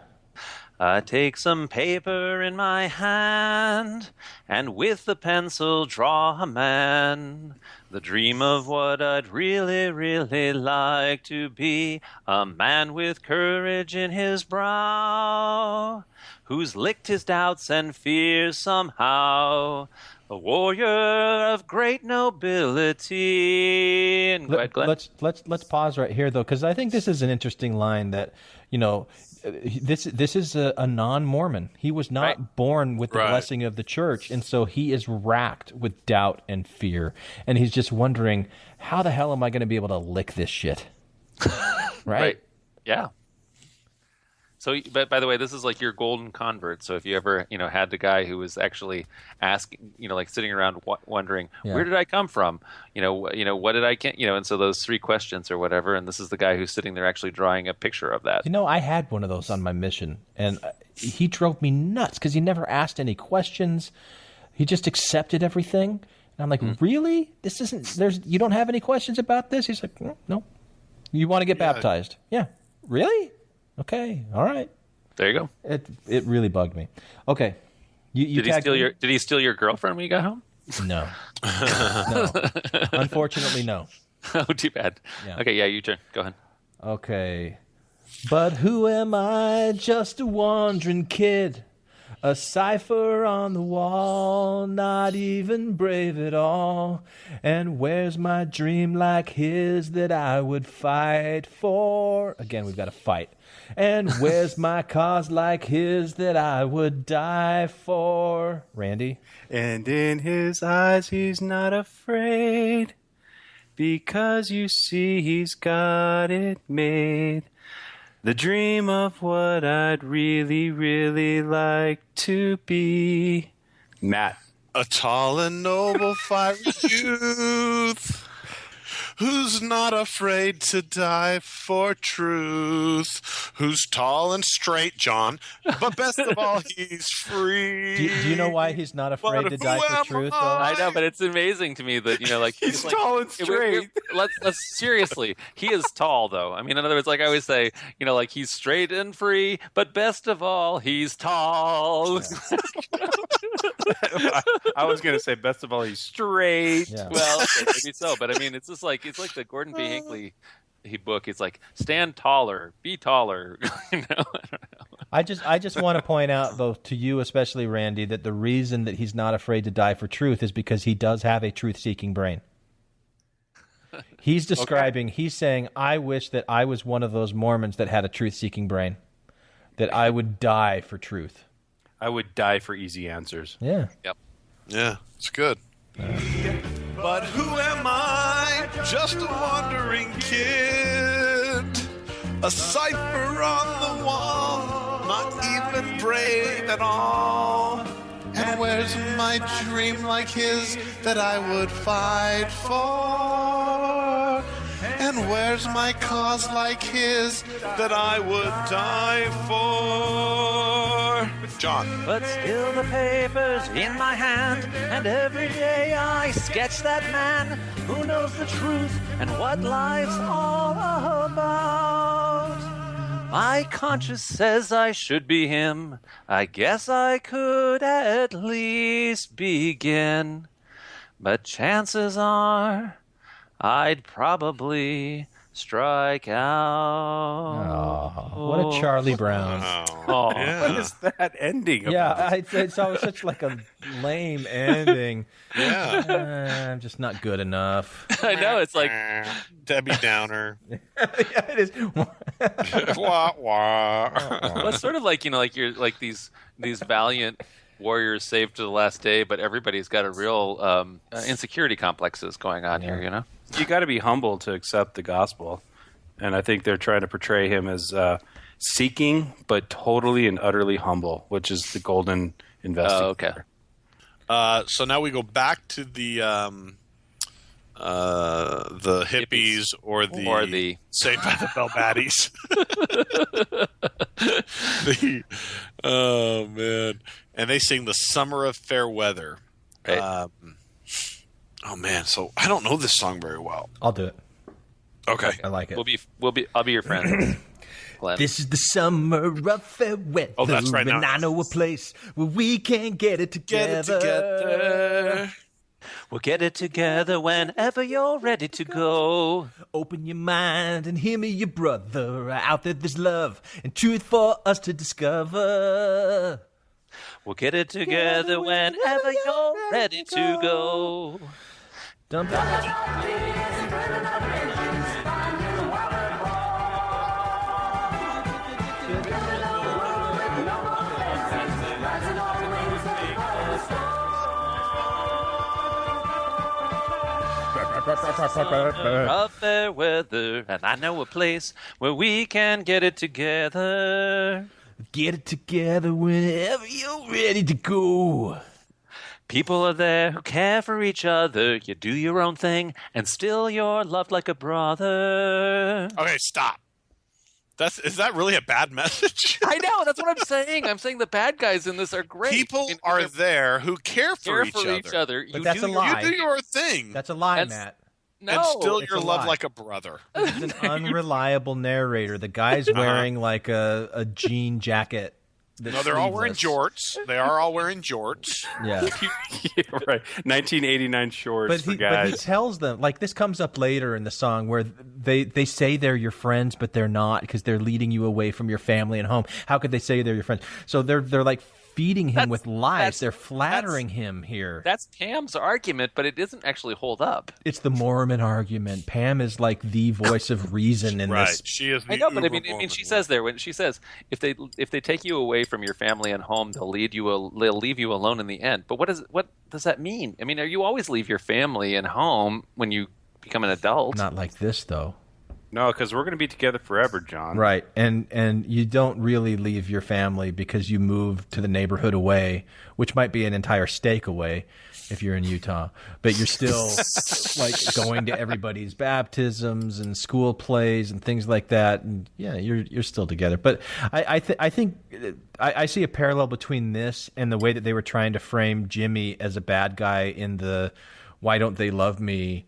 B: I take some paper in my hand, and with the pencil draw a man. The dream of what I'd really, really like to be. A man with courage in his brow, who's licked his doubts and fears somehow. A warrior of great nobility. And go ahead, Glenn.
C: Let's pause right here, though, because I think this is an interesting line that, this is a non-Mormon. He was not born with the blessing of the church, and so he is racked with doubt and fear, and he's just wondering, how the hell am I going to be able to lick this shit? Right?
B: Yeah. So, but by the way, this is like your golden convert. So if you ever, had the guy who was actually asking, like sitting around wondering, where did I come from? What did I get? And so those 3 questions or whatever. And this is the guy who's sitting there actually drawing a picture of that.
C: I had one of those on my mission, and he drove me nuts because he never asked any questions. He just accepted everything. And I'm like, really? This isn't, you don't have any questions about this? He's like, no. You want to get baptized? Yeah. Really? Okay, all right.
B: There you go.
C: It really bugged me. Okay.
B: Did he steal your girlfriend when you got home?
C: No. No. Unfortunately, no.
B: Oh, too bad.
C: Yeah.
B: Okay, yeah, you turn. Go ahead.
C: Okay. But who am I? Just a wandering kid. A cipher on the wall, not even brave at all. And where's my dream like his that I would fight for? Again, we've got to fight. And where's my cause like his that I would die for? Randy?
E: And in his eyes he's not afraid, because you see he's got it made. The dream of what I'd really, really like to be. Matt.
D: A tall and noble fiery youth who's not afraid to die for truth, who's tall and straight, John, but best of all, he's free.
C: Do you know why he's not afraid to die for truth, though?
B: I know, but it's amazing to me that, like...
E: he's
B: like,
E: tall and straight.
B: Let's seriously, he is tall, though. I mean, in other words, like I always say, like he's straight and free, but best of all, he's tall. Yeah.
E: I was going to say, best of all, he's straight.
C: Yeah.
B: Well, okay, maybe so, but I mean, it's just like the Gordon B. Hinckley book. It's like stand taller, be taller. I don't know.
C: I just want to point out, though, to you especially, Randy, that the reason that he's not afraid to die for truth is because he does have a truth-seeking brain. He's describing. Okay. He's saying, "I wish that I was one of those Mormons that had a truth-seeking brain, that I would die for truth."
E: I would die for easy answers.
C: Yeah.
B: Yep.
D: Yeah, it's good. But who am I? Just a wandering kid. A cipher on the wall, not even brave at all. And where's my dream like his that I would fight for? And where's my cause like his that I would die for? John.
P: But still the paper's in my hand, and every day I sketch that man who knows the truth and what life's all about. My conscience says I should be him. I guess I could at least begin. But chances are I'd probably strike out.
C: Oh, what a Charlie Brown.
E: Oh, yeah. What is that ending about?
C: Yeah, it's always such like a lame ending.
D: Yeah.
C: I'm just not good enough.
B: I know, it's like
D: Debbie Downer.
C: Yeah, it is.
D: Wah, wah.
B: Well, it's sort of like, like you're like these valiant warriors saved to the last day, but everybody's got a real insecurity complexes going on here,
E: You got to be humble to accept the gospel, and I think they're trying to portray him as seeking, but totally and utterly humble, which is the golden investigator.
B: Oh, okay.
D: So now we go back to the hippies or the Saved by the Bell Baddies. Oh man! And they sing "The Summer of Fair Weather."
B: Right.
D: Oh man! So I don't know this song very well.
C: I'll do it.
D: Okay,
C: I like it.
B: I'll be your friend.
C: This is the summer of fair weather.
D: Oh, that's right.
C: And I know a place where we can get it together.
P: We'll get it together whenever you're ready to go.
C: Open your mind and hear me, your brother. Out there there's love and truth for us to discover.
P: We'll get it together whenever you're ready to go.
C: Dump
P: Of fair weather, and I know a place where we can get it together.
C: Get it together whenever you're ready to go.
P: People are there who care for each other. You do your own thing, and still you're loved like a brother.
D: Okay, stop. Is that really a bad message?
B: I know, that's what I'm saying. I'm saying the bad guys in this are great.
D: People are there who care for each other.
C: But that's a lie.
D: You do your thing.
C: That's a lie, Matt.
B: No,
D: and still
C: it's
D: you're
C: a
D: loved
C: lie.
D: like a brother.
C: This is an unreliable narrator. The guy's wearing like a jean jacket.
D: No, they're all wearing jorts. They are all wearing jorts.
C: Yeah.
E: Yeah, right. 1989 shorts for
C: But he
E: guys.
C: tells them, like, this comes up later in the song where they say they're your friends, but they're not because they're leading you away from your family and home. How could they say they're your friends? So they're like feeding him with lies. They're flattering him here.
B: That's Pam's argument, but it doesn't actually hold up.
C: It's the Mormon argument. Pam is like the voice of reason in
D: Right.
C: this.
D: She is the
B: I know, but I mean,
D: Mormon
B: she says there when she says if they take you away from your family and home, they'll leave you alone in the end. But what does that mean? I mean, you always leave your family and home when you become an adult?
C: Not like this, though.
E: No, because we're going to be together forever, John.
C: Right, and you don't really leave your family because you move to the neighborhood away, which might be an entire state away if you're in Utah. But you're still like going to everybody's baptisms and school plays and things like that. And yeah, you're still together. But I think I see a parallel between this and the way that they were trying to frame Jimmy as a bad guy in the "Why don't they love me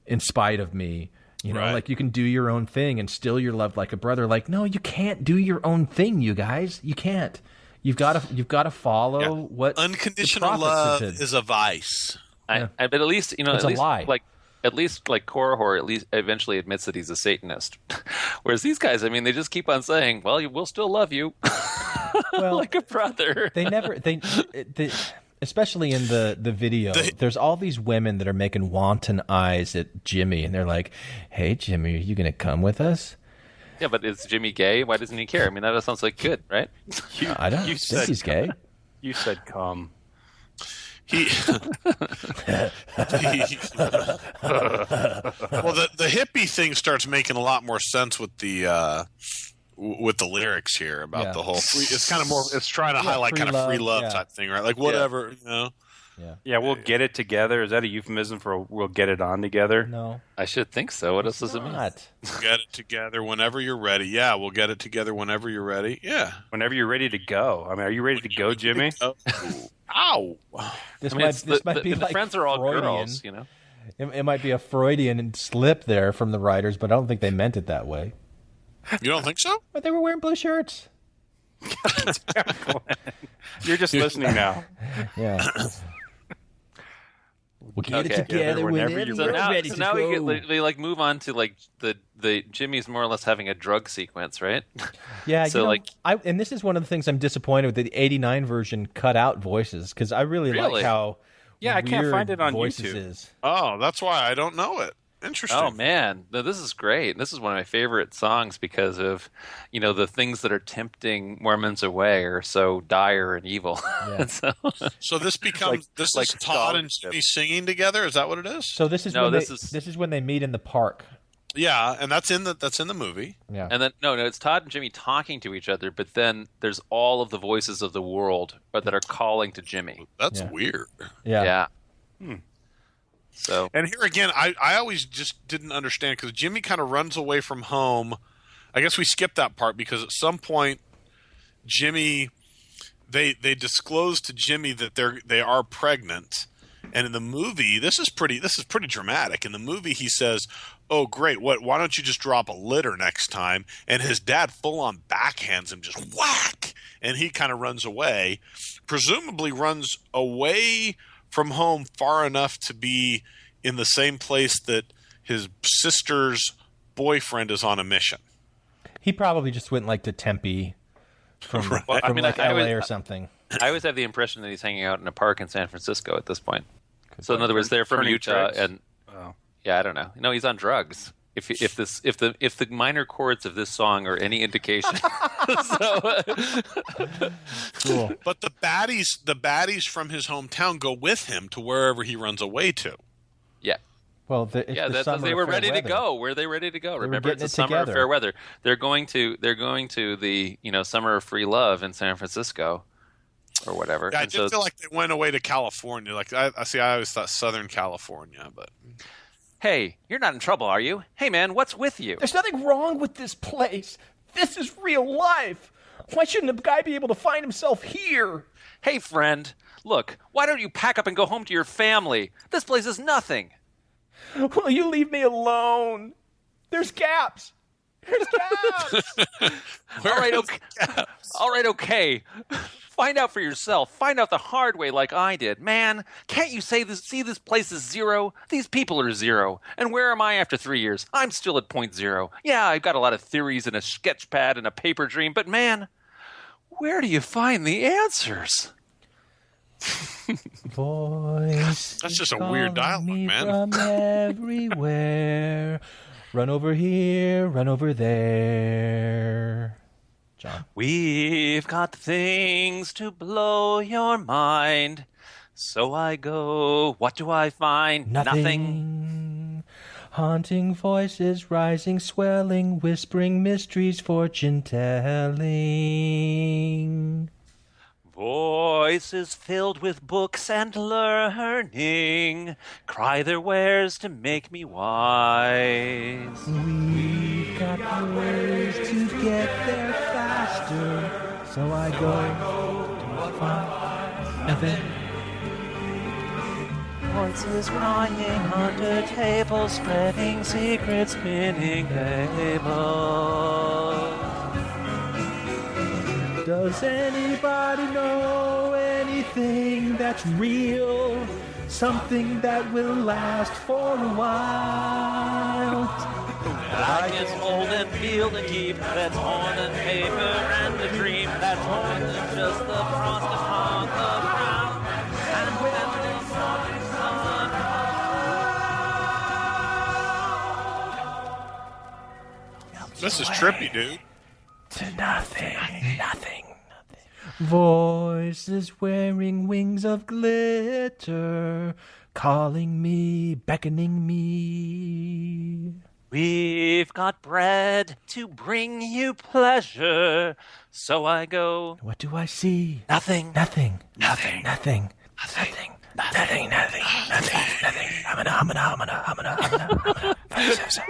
C: in spite of me?" You know, like you can do your own thing and still you're loved like a brother. Like, no, you can't do your own thing, you guys. You can't. You've got to follow what
D: unconditional love is a vice.
B: But at least
C: it's a lie.
B: At least Korihor at least eventually admits that he's a Satanist. Whereas these guys, I mean, they just keep on saying, "Well, we'll still love you," like a brother.
C: They never especially in the video, there's all these women that are making wanton eyes at Jimmy, and they're like, "Hey, Jimmy, are you going to come with us?"
B: Yeah, but is Jimmy gay? Why doesn't he care? I mean, that sounds like good, right?
C: I don't think he's gay.
E: You said come.
D: Well, the hippie thing starts making a lot more sense with the lyrics here about the whole free. It's kind of more. It's trying to highlight kind of free love type thing, right? Like whatever, you know.
E: Yeah, we'll get it together. Is that a euphemism for we'll get it on together?
C: No.
B: I should think so. What else does it mean?
D: Get it together whenever you're ready. Yeah, we'll get it together whenever you're ready. Yeah.
E: Whenever you're ready to go. I mean, are you ready to go, Jimmy?
D: Ow.
C: This might be
B: the
C: like
B: friends are all
C: Freudian.
B: girls, you know.
C: It might be a Freudian slip there from the writers, but I don't think they meant it that way.
D: You don't think so?
C: But they were wearing blue shirts.
E: You're just listening now.
C: Yeah. We'll get it together whenever you're ready to go.
B: We like move on to like the Jimmy's more or less having a drug sequence, right?
C: Yeah.
B: So
C: and this is one of the things I'm disappointed with. The '89 version cut out voices because I really like how
E: I can't find it on
C: voices
E: YouTube.
C: Is.
D: Oh, that's why I don't know it. Interesting.
B: Oh man, no, this is great. This is one of my favorite songs because of, you know, the things that are tempting Mormons away are so dire and evil.
C: Yeah.
D: So this becomes this is Todd and Jimmy singing together. Is that what it is?
C: So this is this is when they meet in the park.
D: Yeah, and that's in the movie.
C: Yeah.
B: And then no, it's Todd and Jimmy talking to each other, but then there's all of the voices of the world that are calling to Jimmy.
D: That's weird.
C: Yeah.
B: So,
D: and here again, I always just didn't understand because Jimmy kind of runs away from home. I guess we skipped that part because at some point, Jimmy, they disclose to Jimmy that they are pregnant, and in the movie, this is pretty dramatic. In the movie, he says, "Oh, great! Why don't you just drop a litter next time?" And his dad full on backhands him, just whack, and he kind of runs away, presumably runs away from home far enough to be in the same place that his sister's boyfriend is on a mission.
C: He probably just went like to Tempe from LA or something.
B: I always have the impression that he's hanging out in a park in San Francisco at this point. So in other words, they're from Utah, and I don't know. No, he's on drugs. If the minor chords of this song are any indication.
C: Cool.
D: But the baddies from his hometown go with him to wherever he runs away to.
B: Yeah.
C: Well,
B: they were ready to go. Were they ready to go? Remember, it's the summer of fair weather. They're going to the summer of free love in San Francisco, or whatever.
D: Yeah, I did feel like they went away to California. Like I always thought Southern California, but.
B: Hey, you're not in trouble, are you? Hey, man, what's with you?
C: There's nothing wrong with this place. This is real life. Why shouldn't a guy be able to find himself here?
B: Hey, friend, look, why don't you pack up and go home to your family? This place is nothing.
C: Will you leave me alone? There's gaps. There's gaps.
B: All right, okay. Find out for yourself. Find out the hard way like I did. Man, can't you see this place is zero? These people are zero. And where am I after 3 years? I'm still at point zero. Yeah, I've got a lot of theories and a sketch pad and a paper dream, but man, where do you find the answers?
C: Voice.
D: That's just a weird dialogue, man.
C: From everywhere. Run over here, run over there. John.
B: We've got things to blow your mind. So I go. What do I find?
C: Nothing. Haunting voices rising, swelling, whispering mysteries, fortune telling.
B: Voices filled with books and learning cry their wares to make me wise.
C: We've got ways to get there faster, so I go to find nothing.
P: Voices crying under tables, spreading secrets, spinning tables.
C: Does anybody know anything that's real? Something that will last for a while.
P: I can hold and feel and keep, that's more than paper and a dream, that's more than just the frost upon the ground. And when the morning sun
D: This is trippy, dude.
C: To nothing. Voices wearing wings of glitter, calling me, beckoning me.
P: We've got bread to bring you pleasure, so I go.
C: What do I see?
P: Nothing.
C: Nothing.
P: Nothing.
C: Nothing.
P: Nothing.
C: Nothing. Nothing. Humana.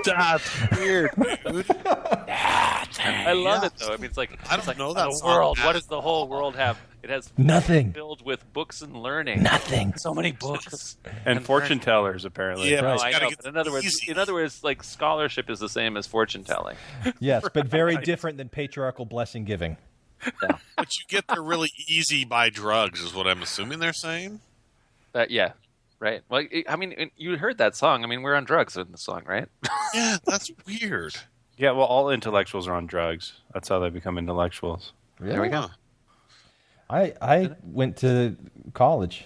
D: That's weird, dude.
B: I love it though. I mean, it's like
D: I don't know that
B: the
D: song.
B: world. What does the whole world have? It has
C: Nothing.
B: filled with books and learning.
C: Nothing.
B: So many books
E: And fortune tellers, apparently.
D: Yeah,
B: No,
D: but
B: I
D: it's
B: know.
D: gotta
B: But in other words, like scholarship is the same as fortune telling.
C: Yes, but very different than patriarchal blessing giving.
B: Yeah.
D: But you get there really easy by drugs, is what I'm assuming they're saying.
B: Yeah. Right. Well, I mean, you heard that song. I mean, we're on drugs in the song, right?
D: Yeah, that's weird.
E: Yeah, well, all intellectuals are on drugs. That's how they become intellectuals.
B: There we go.
C: I went to college.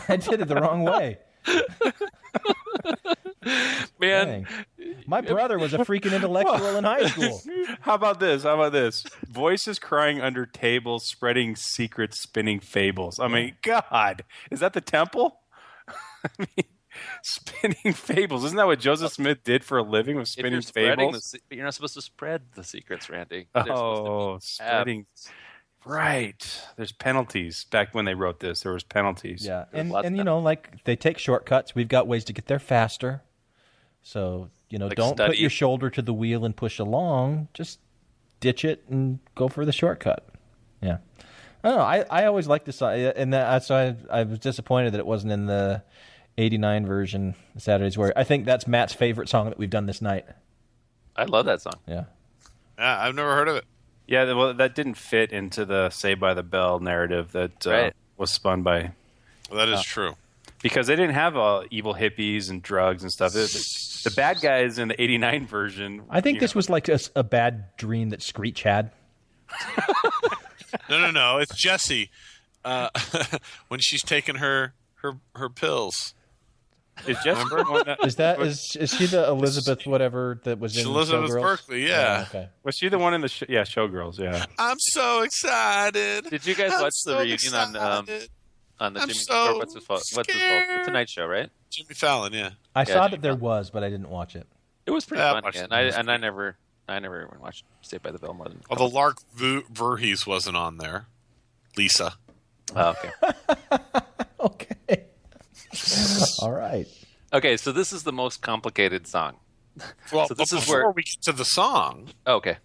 C: I did it the wrong way.
B: Man,
C: Dang. My brother was a freaking intellectual in high school.
E: How about this? Voices crying under tables, spreading secrets, spinning fables. I mean, God, is that the temple? I mean, spinning fables. Isn't that what Joseph Smith did for a living, was spinning fables?
B: But you're not supposed to spread the secrets, Randy.
E: Spreading. Right. There's penalties. Back when they wrote this, there was penalties.
C: Yeah, and you know, like they take shortcuts. We've got ways to get there faster. So, you know,
B: Like
C: don't
B: study.
C: put your shoulder to the wheel and push along. Just ditch it and go for the shortcut. Yeah. I don't know. I always liked this song, and so I was disappointed that it wasn't in the '89 version, Saturday's Warrior. I think that's Matt's favorite song that we've done this night.
B: I love that song.
C: Yeah.
D: Yeah, I've never heard of it.
E: Yeah, well, that didn't fit into the Saved by the Bell narrative that was spun by.
D: Well, that is true.
E: Because they didn't have evil hippies and drugs and stuff. The bad guys in the '89 version.
C: I think this was like a bad dream that Screech had.
D: No. It's Jessie when she's taking her pills.
E: Is Jessie
C: is she the Elizabeth whatever that was in
D: Elizabeth
C: Showgirls?
D: Berkley? Yeah.
C: Okay.
E: Was she the one in the Showgirls? Yeah.
D: I'm so excited.
B: Did you guys watch the reunion on the Jimmy?
D: So
B: what's it called? It's a night show, right?
D: Jimmy Fallon, yeah.
C: I saw
B: Jimmy
C: that there
B: Fallon.
C: was, but I didn't watch it.
B: It was pretty
D: Yeah, I
B: funny,
D: watched
B: and
D: it.
B: I never even watched Saved by the Bell more than.
D: Although Lark Voorhees wasn't on there. Lisa.
B: Oh, okay.
C: Okay. All right.
B: Okay, so this is the most complicated song.
D: Well,
B: so this
D: but
B: is
D: before
B: where
D: we get to the song,
B: okay.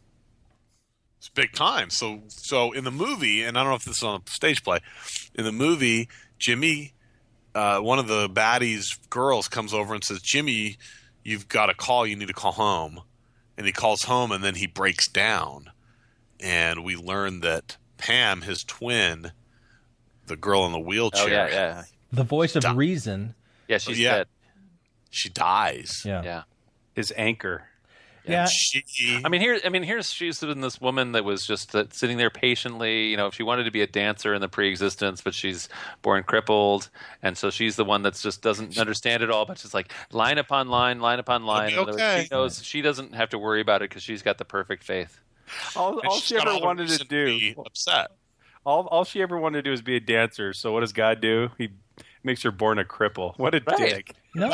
D: it's big time. So in the movie, and I don't know if this is on a stage play, in the movie, Jimmy one of the baddies girls comes over and says, Jimmy, you've got a call. You need to call home. And he calls home, and then he breaks down. And we learn that Pam, his twin, the girl in the wheelchair.
B: Oh, yeah.
C: The voice of reason.
B: Yeah, she's dead.
D: She dies.
B: Yeah.
E: His anchor.
C: Yeah.
B: Here's she's been this woman that was just sitting there patiently. You know, she wanted to be a dancer in the pre-existence, but she's born crippled, and so she's the one that's just doesn't understand it all. But she's like line upon line.
D: Okay.
B: She knows she doesn't have to worry about it because she's got the perfect faith.
L: All she ever wanted to do.
D: Upset.
L: All she ever wanted to do is be a dancer. So what does God do? He makes her born a cripple. What a dick.
C: No,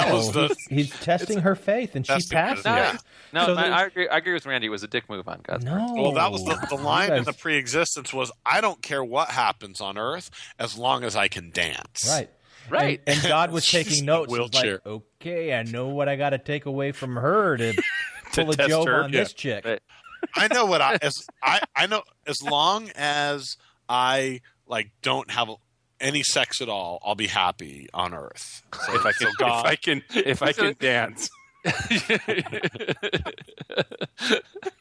C: he's testing her faith, and she passes.
B: I agree with Randy. It was a dick move on God's part.
C: No.
D: Well, that was the line in the pre-existence was, I don't care what happens on Earth as long as I can dance.
C: Right. And God was taking notes. Was like, okay, I know what I got to take away from her to pull a joke on this chick.
B: Right.
D: I know what I know. As long as I don't have any sex at all, I'll be happy on Earth. So
E: if I can dance.
L: He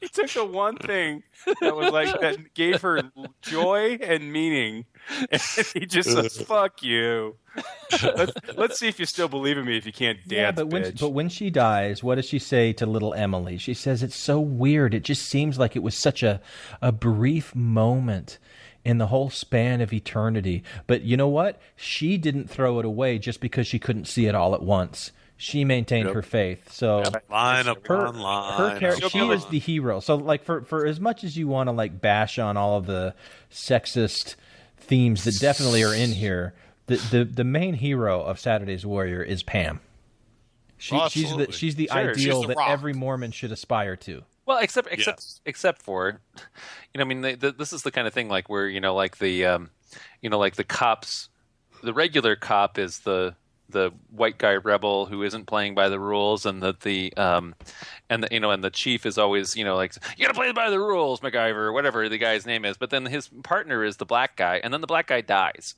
L: took the one thing that was that gave her joy and meaning, and he just says, "Fuck you." Let's see if you still believe in me if you can't dance.
C: Yeah, but when she dies, what does she say to little Emily? She says, "It's so weird. It just seems like it was such a brief moment in the whole span of eternity." But you know what? She didn't throw it away just because she couldn't see it all at once. She maintained her faith. So
D: line upon line.
C: Her character, she is the hero. So for as much as you want to bash on all of the sexist themes that definitely are in here, the main hero of Saturday's Warrior is Pam. She's the ideal that every Mormon should aspire to.
B: Well, except for, this is the kind of thing where the cops, the regular cop is the white guy rebel who isn't playing by the rules, and the chief is always you gotta play by the rules, MacGyver, or whatever the guy's name is. But then his partner is the black guy, and then the black guy dies.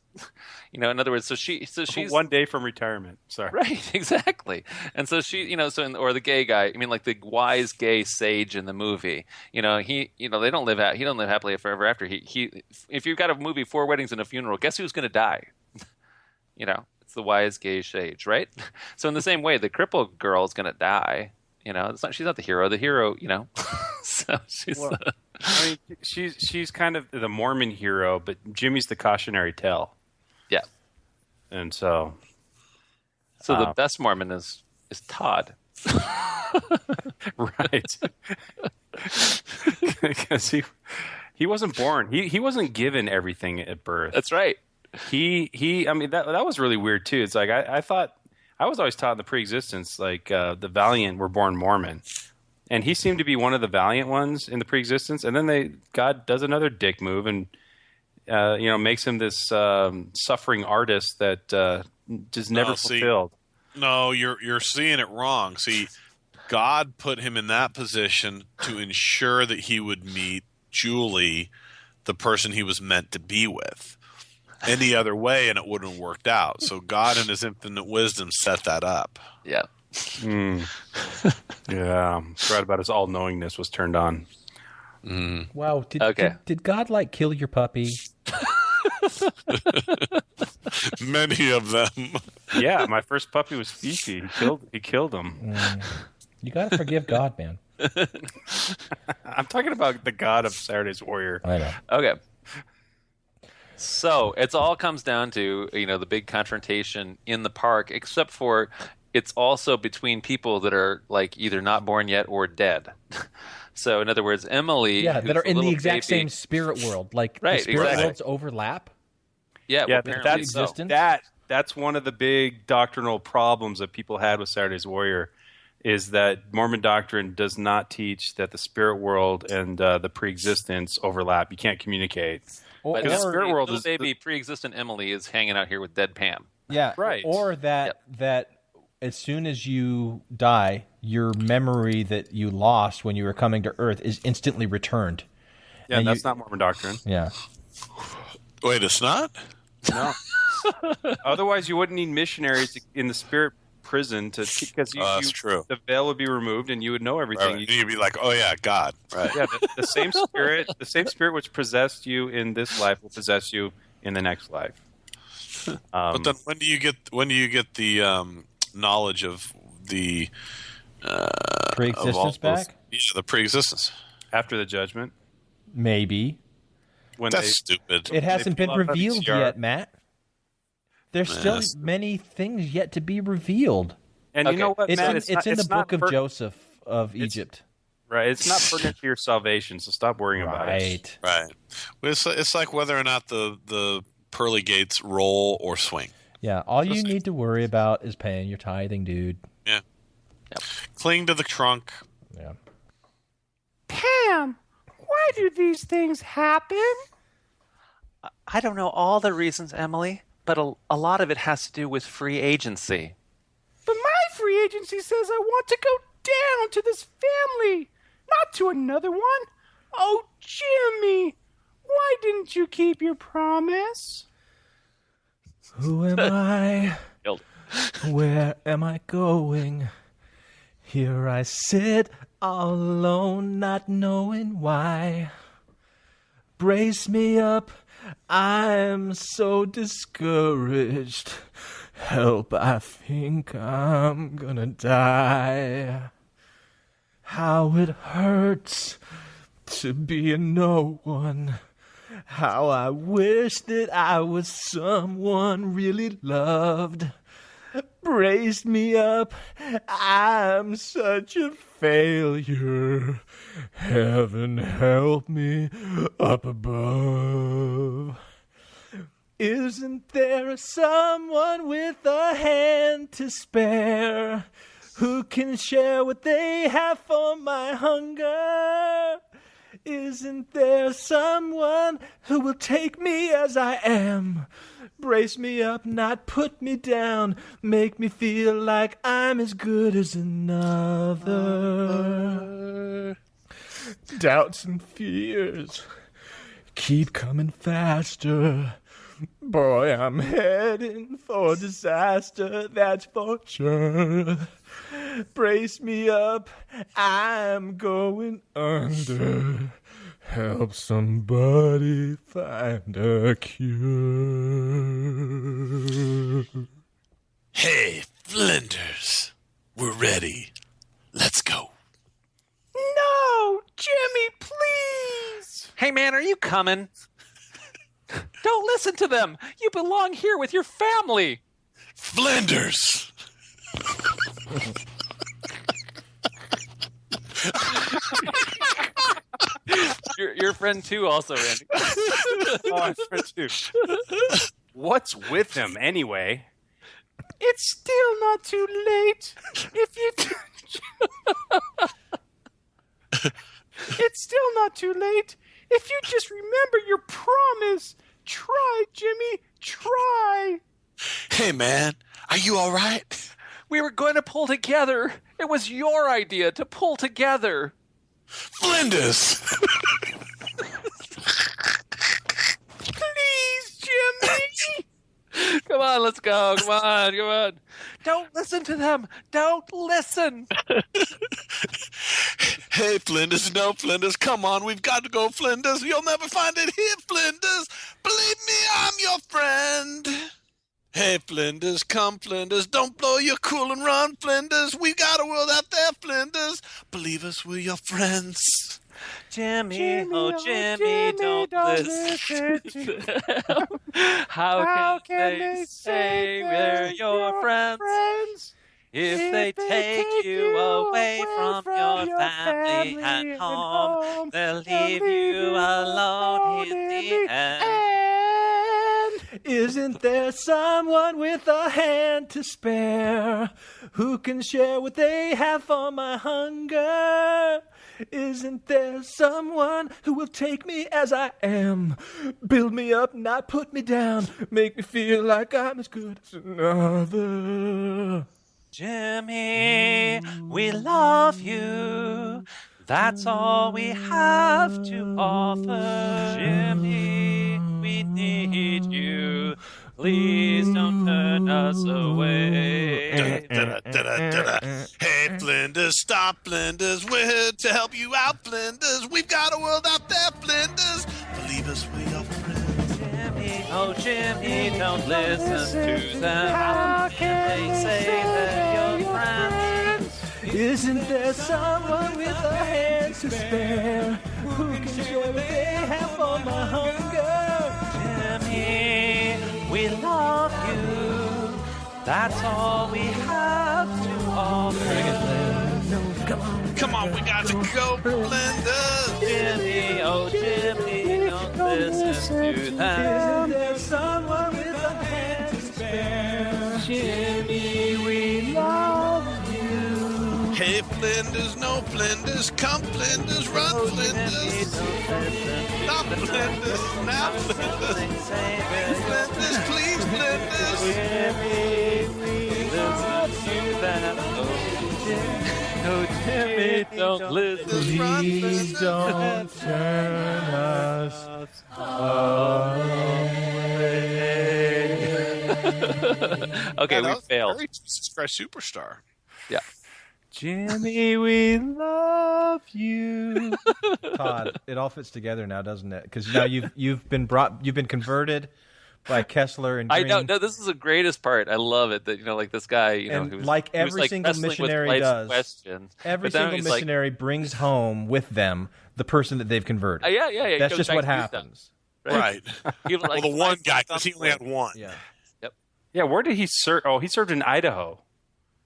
B: In other words, so she's
E: 1 day from retirement. Sorry,
B: right, exactly. And so she, or the gay guy. The wise gay sage in the movie. He don't live happily forever after. He if you've got a movie, 4 Weddings and a Funeral, guess who's going to die? It's the wise gay sage, right? So in the same way, the crippled girl is going to die. She's not the hero. The hero, so she's.
E: She's kind of the Mormon hero, but Jimmy's the cautionary tale.
B: Yeah,
E: and so
B: the best Mormon is Todd,
E: right? Because he wasn't born. He wasn't given everything at birth.
B: That's right.
E: That was really weird too. It's I thought I was always taught in the pre-existence the valiant were born Mormon, and he seemed to be one of the valiant ones in the pre-existence. And then God does another dick move and makes him this suffering artist that just never fulfilled.
D: No, you're seeing it wrong. See, God put him in that position to ensure that he would meet Julie, the person he was meant to be with. Any other way, and it wouldn't have worked out. So God, in His infinite wisdom, set that up.
B: Yeah.
E: Yeah. Right about His all-knowingness was turned on.
C: Wow. Did God kill your puppy?
D: Many of them.
E: Yeah, my first puppy was Fifi. He killed him.
C: You got to forgive God, man.
E: I'm talking about the God of Saturday's Warrior.
C: I know.
B: Okay. So it all comes down to the big confrontation in the park, except for it's also between people that are either not born yet or dead. So in other words, Emily,
C: that are in the exact same spirit world,
B: right,
C: the spirit worlds overlap.
B: Yeah,
E: that's one of the big doctrinal problems that people had with Saturday's Warrior, is that Mormon doctrine does not teach that the spirit world and the pre-existence overlap. You can't communicate.
B: But the spirit world is pre-existent Emily is hanging out here with dead Pam.
C: Yeah,
E: right.
C: Or that as soon as you die, your memory that you lost when you were coming to Earth is instantly returned.
E: Yeah, and that's not Mormon doctrine.
C: Yeah.
D: Wait, it's not?
E: No. Otherwise, you wouldn't need missionaries in the spirit prison because
D: that's true.
E: The veil would be removed and you would know everything.
D: Right. You'd be like, oh yeah, God. Right.
E: Yeah, the same spirit which possessed you in this life will possess you in the next life.
D: But then when do you get the knowledge of the
C: pre-existence back?
D: Yeah, the pre-existence
E: after the judgment.
C: Maybe.
D: That's stupid.
C: It hasn't been revealed yet, Matt. There's still
D: Yes.
C: many things yet to be revealed.
E: And you know what, Matt?
C: It's in the book of Joseph of Egypt.
E: Right. It's not pertinent to your salvation, so stop worrying about it.
D: Right. Well, it's like whether or not the pearly gates roll or swing.
C: Yeah. All you need to worry about is paying your tithing, dude.
D: Yeah. Cling to the trunk.
C: Yeah.
L: Pam, why do these things happen?
P: I don't know all the reasons, Emily, but a lot of it has to do with free agency.
L: But my free agency says I want to go down to this family, not to another one. Oh, Jimmy, why didn't you keep your promise?
C: Who am I? Where am I going? Here I sit all alone, not knowing why. Brace me up, I'm so discouraged. Help, I think I'm gonna die. How it hurts to be a no one. How I wish that I was someone really loved. Brace me up, I'm such a failure. Heaven help me up above. Isn't there someone with a hand to spare who can share what they have for my hunger? Isn't there someone who will take me as I am? Brace me up, not put me down. Make me feel like I'm as good as another. Doubts and fears keep coming faster. Boy, I'm heading for disaster, that's for sure. Brace me up, I'm going under. Help somebody find a cure.
D: Hey, Flinders, we're ready. Let's go.
L: No, Jimmy, please.
P: Hey, man, are you coming? Don't listen to them. You belong here with your family.
D: Flinders.
B: Your friend too, also, Randy.
E: Oh, friend too. What's with him anyway?
L: It's still not too late. If you It's still not too late. If you just remember your promise. Try, Jimmy. Try.
D: Hey, man, are you all right?
P: We were going to pull together. It was your idea to pull together.
D: Flinders.
L: Please, Jimmy.
B: Come on, let's go. Come on.
P: Don't listen to them. Don't listen.
D: Hey, Flinders, no, Flinders, come on, we've got to go, Flinders. You'll never find it here, Flinders. Believe me, I'm your friend. Hey, Flinders, come, Flinders. Don't blow your cool and run, Flinders. We got a world out there, Flinders. Believe us, we're your friends.
P: Jimmy, Jimmy, don't listen to them. How can they say we're your friends? If they take you away from your family and home, they'll leave you alone in the end.
C: Isn't there someone with a hand to spare who can share what they have for my hunger? Isn't there someone who will take me as I am? Build me up, not put me down. Make me feel like I'm as good as another.
P: Jimmy, we love you. That's all we have to offer. Jimmy, we need you.
B: Please don't turn us away.
D: Hey, Flinders, stop, Flinders. We're here to help you out, Flinders. We've got a world out there, Flinders. Believe us, we're your friends.
B: Jimmy, oh Jimmy, don't listen to them. How can they say that you're friends?
C: Isn't there someone with a hand to spare who can share what they have for my hunger?
B: Jimmy, we love you. That's all we have to offer.
D: Come on, we got to go, Flinders.
B: Jimmy, oh Jimmy, don't listen to them.
C: Isn't there someone with a hand to spare? Jimmy, we love you.
D: Hey, Flinders, no Flinders. Come, Flinders, run, Flinders. Stop, Flinders. Now, Flinders. Flinders, please, Flinders.
B: No, Jimmy, don't listen.
C: Please don't turn us away.
B: Okay, we failed.
D: Very Jesus Christ Superstar.
B: Yeah.
C: Jimmy, we love you. Todd, it all fits together now, doesn't it? Because now you've been converted by Kessler and Green.
B: I know. No, this is the greatest part. I love it that like this guy,
C: and like every single missionary does.
B: Questions,
C: every single missionary brings home with them the person that they've converted.
B: Yeah.
C: That's just what happens.
D: Right. Well, the one guy, because he only had one.
C: Yeah.
B: Yep.
E: Yeah. Where did he serve? Oh, he served in Idaho,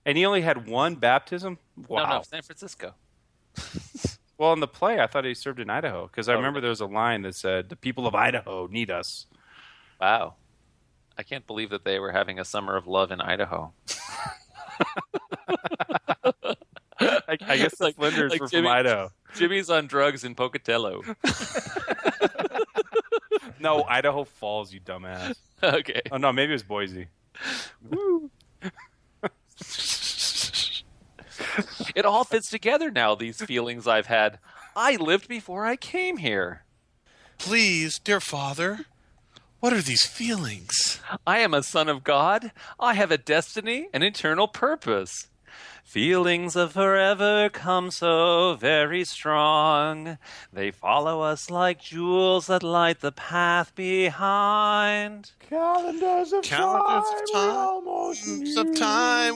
E: and he only had one baptism. Wow.
B: No, San Francisco.
E: Well, in the play, I thought he served in Idaho because I remember there was a line that said, "The people of Idaho need us."
B: Wow. I can't believe that they were having a summer of love in Idaho.
E: I guess the Flinders were from Idaho.
B: Jimmy's on drugs in Pocatello.
E: No, Idaho Falls, you dumbass.
B: Okay.
E: Oh, no, maybe it was Boise.
B: Woo. It all fits together now, these feelings I've had. I lived before I came here.
D: Please, dear Father, what are these feelings?
B: I am a son of God. I have a destiny, an eternal purpose. Feelings of forever come so very strong. They follow us like jewels that light the path behind.
C: Calendars of
D: time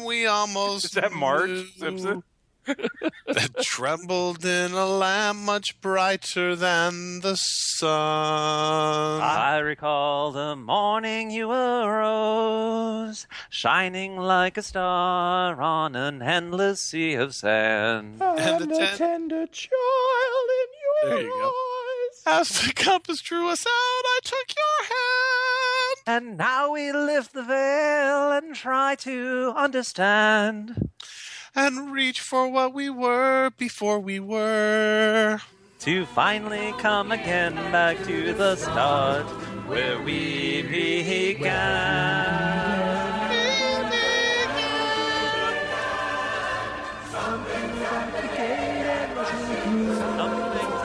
D: we almost
E: Is that Marge Simpson?
D: That trembled in a lamp much brighter than the sun.
B: I recall the morning you arose, shining like a star on an endless sea of sand.
C: And the tender child in your eyes.
D: As the compass drew us out, I took your hand.
B: And now we lift the veil and try to understand.
D: And reach for what we were before we were.
B: To finally come again back to the start where we began. Something's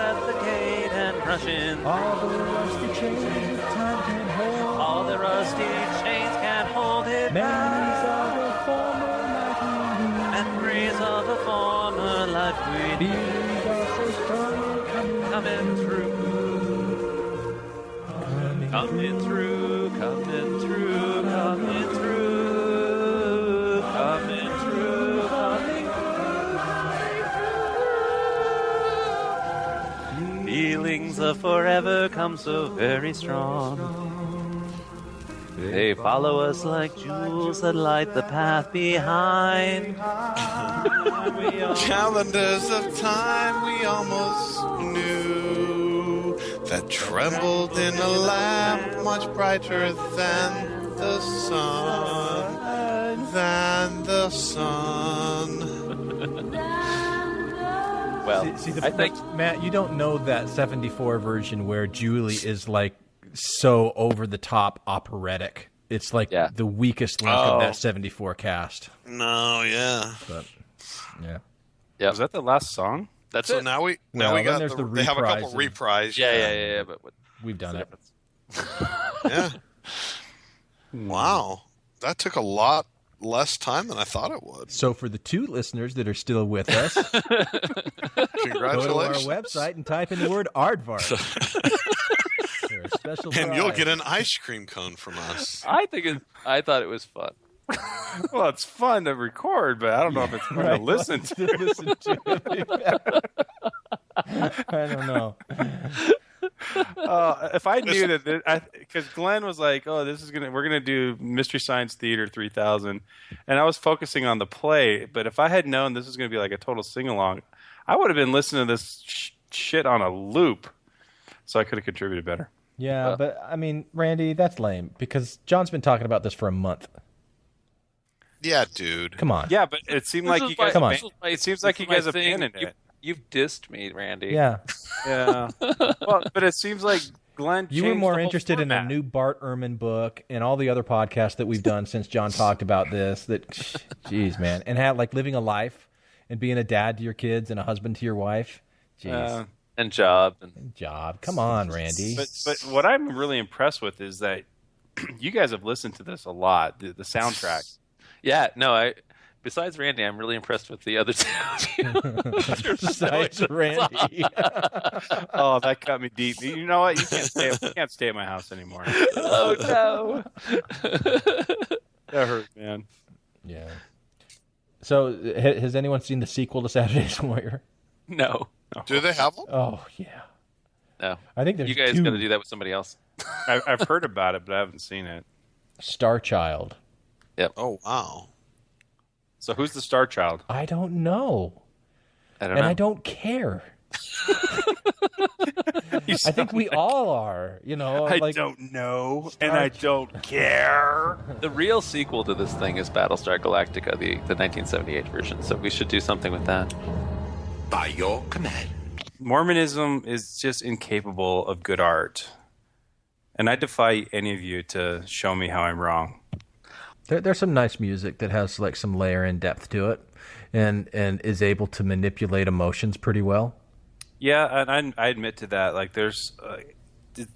B: at the gate and rushing.
C: All the rusty chains time can hold.
B: All the rusty chains can't hold it
C: Memories of a former life we
B: Memories of a former life we
C: Feelings are so strong
B: coming through. Coming through, coming through, coming through, coming through, coming through. Feelings of forever come so very strong. They follow us like jewels that light the path behind.
D: Calendars of time we almost knew that trembled in a lamp much brighter than the sun.
B: Well,
C: see
B: I think
C: Matt, you don't know that 74 version where Julie is like so over the top operatic. It's like the weakest link of that 74 cast.
D: No, yeah.
C: But yeah.
B: Yeah.
E: Was that the last song?
B: That's
D: so
B: it.
D: now we
C: Well,
D: got
C: there's the
D: they have a couple
C: reprise
D: reprise.
B: Yeah. But
C: We've done it.
D: Yeah. Wow. That took a lot less time than I thought it would.
C: So for the 2 listeners that are still with us,
D: congratulations.
C: Go to our website and type in the word aardvark. Special
D: and
C: prize.
D: you'll get an ice cream cone from us.
B: I thought it was fun.
E: Well, it's fun to record, but I don't know if it's fun to listen to.
C: I don't know.
E: If I knew that, because Glenn was like, "Oh, we're gonna do Mystery Science Theater 3000," and I was focusing on the play. But if I had known this was gonna be like a total sing along, I would have been listening to this shit on a loop, so I could have contributed better.
C: Yeah, but I mean, Randy, that's lame because John's been talking about this for a month.
D: Yeah, dude.
C: Come on.
E: Yeah, but it seemed like you guys.
C: Come on.
E: It seems like you guys abandoned it.
B: You've dissed me, Randy.
C: Yeah.
E: Yeah. Well, but it seems like Glenn.
C: You were
E: changed
C: more
E: the whole
C: interested in a
E: format.
C: new Bart Ehrman book and all the other podcasts that we've done since John talked about this. That, jeez, man, and had like living a life and being a dad to your kids and a husband to your wife. Jeez.
B: And job.
C: Come on, Randy.
E: But what I'm really impressed with is that you guys have listened to this a lot. The soundtrack.
B: Yeah. No. Besides Randy, I'm really impressed with the other 2.
C: Besides Randy.
E: Oh, that cut me deep. You know what? You can't stay at my house anymore.
B: Oh no.
E: That hurt, man.
C: Yeah. So, has anyone seen the sequel to Saturday's Warrior?
B: No.
D: Do they have them?
C: Oh yeah.
B: No.
C: I think there's
B: you guys
C: 2.
B: got to do that with somebody else.
E: I've heard about it, but I haven't seen it.
C: Star Child.
B: Yep.
D: Oh wow.
E: So who's the Star Child?
C: I don't know.
B: I don't know.
C: I don't care. I think we all are. You know,
E: I don't know, and I don't care.
B: The real sequel to this thing is Battlestar Galactica, the 1978 version. So we should do something with that.
H: By your command.
E: Mormonism is just incapable of good art. And I defy any of you to show me how I'm wrong.
C: There's some nice music that has like some layer and depth to it, and is able to manipulate emotions pretty well.
E: Yeah, and I admit to that. Like, there's,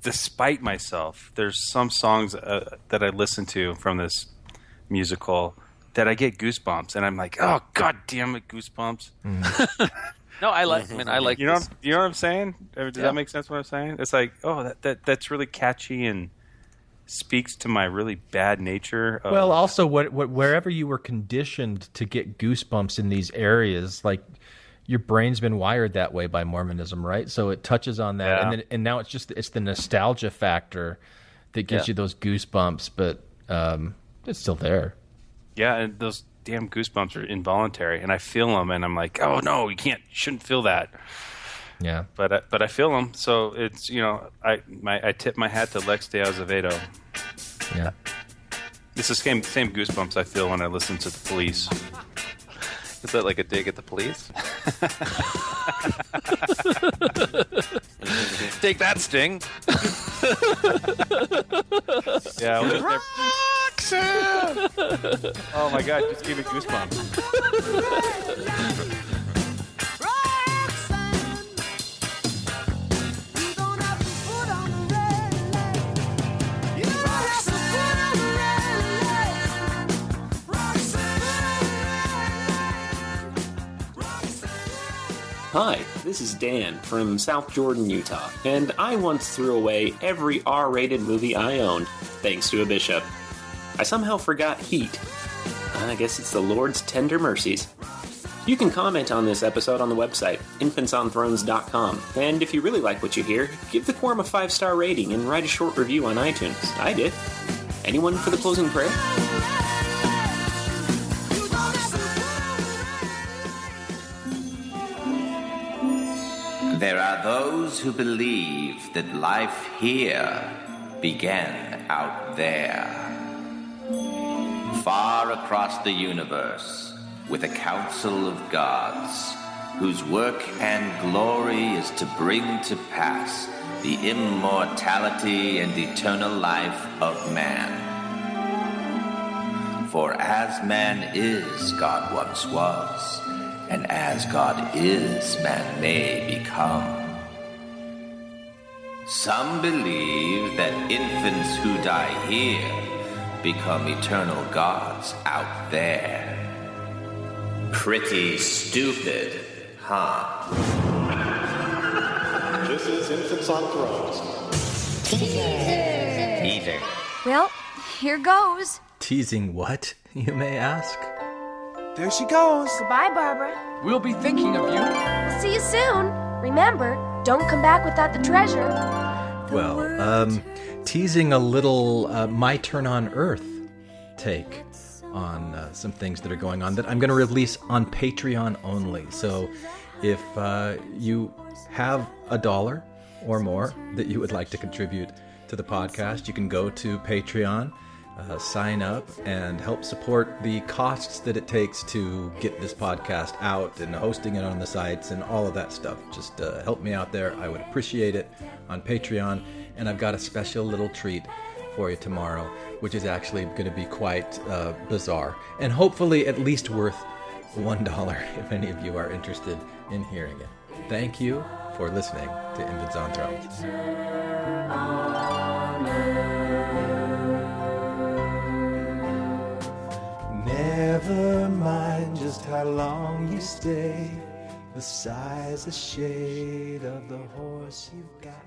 E: despite myself, there's some songs that I listen to from this musical that I get goosebumps, and I'm like, oh god damn it, goosebumps.
B: No, I like.
E: You know what I'm saying? Does that make sense? What I'm saying? It's like, oh, that's really catchy and speaks to my really bad nature.
C: Well, also, wherever you were conditioned to get goosebumps in these areas, like your brain's been wired that way by Mormonism, right? So it touches on that, and now it's the nostalgia factor that gives you those goosebumps, but it's still there.
E: Yeah, and those damn goosebumps are involuntary, and I feel them, and I'm like, oh no, you shouldn't feel that.
C: Yeah,
E: but I feel them, so it's I tip my hat to Lex de Azevedo.
C: Yeah,
E: it's the same goosebumps I feel when I listen to the Police.
B: Is that like a dig at the Police? Take that, Sting.
E: Yeah. Oh my god, just give me goosebumps.
G: Hi, this is Dan from South Jordan, Utah, and I once threw away every R-rated movie I owned, thanks to a bishop. I somehow forgot Heat. I guess it's the Lord's tender mercies. You can comment on this episode on the website, infantsonthrones.com, and if you really like what you hear, give the Quorum a 5-star rating and write a short review on iTunes. I did. Anyone for the closing prayer?
H: There are those who believe that life here began out there. Far across the universe, with a council of gods, whose work and glory is to bring to pass the immortality and eternal life of man. For as man is, God once was, and as God is, man may become. Some believe that infants who die here become eternal gods out there. Pretty stupid, huh?
F: This is Infants on Thrones.
H: Teaser.
Q: Well, here goes.
A: Teasing what, you may ask?
R: There she goes.
Q: Goodbye, Barbara.
R: We'll be thinking of you.
Q: We'll see you soon. Remember, don't come back without the treasure.
A: Well, teasing a little My Turn on Earth take on some things that are going on that I'm going to release on Patreon only. So if you have $1 or more that you would like to contribute to the podcast, you can go to Patreon, sign up, and help support the costs that it takes to get this podcast out and hosting it on the sites and all of that stuff. Just help me out there. I would appreciate it on Patreon. And I've got a special little treat for you tomorrow, which is actually going to be quite bizarre and hopefully at least worth $1 if any of you are interested in hearing it. Thank you for listening to Infants on Thrones.
S: Never mind just how long you stay, the size, the shade of the horse you've got.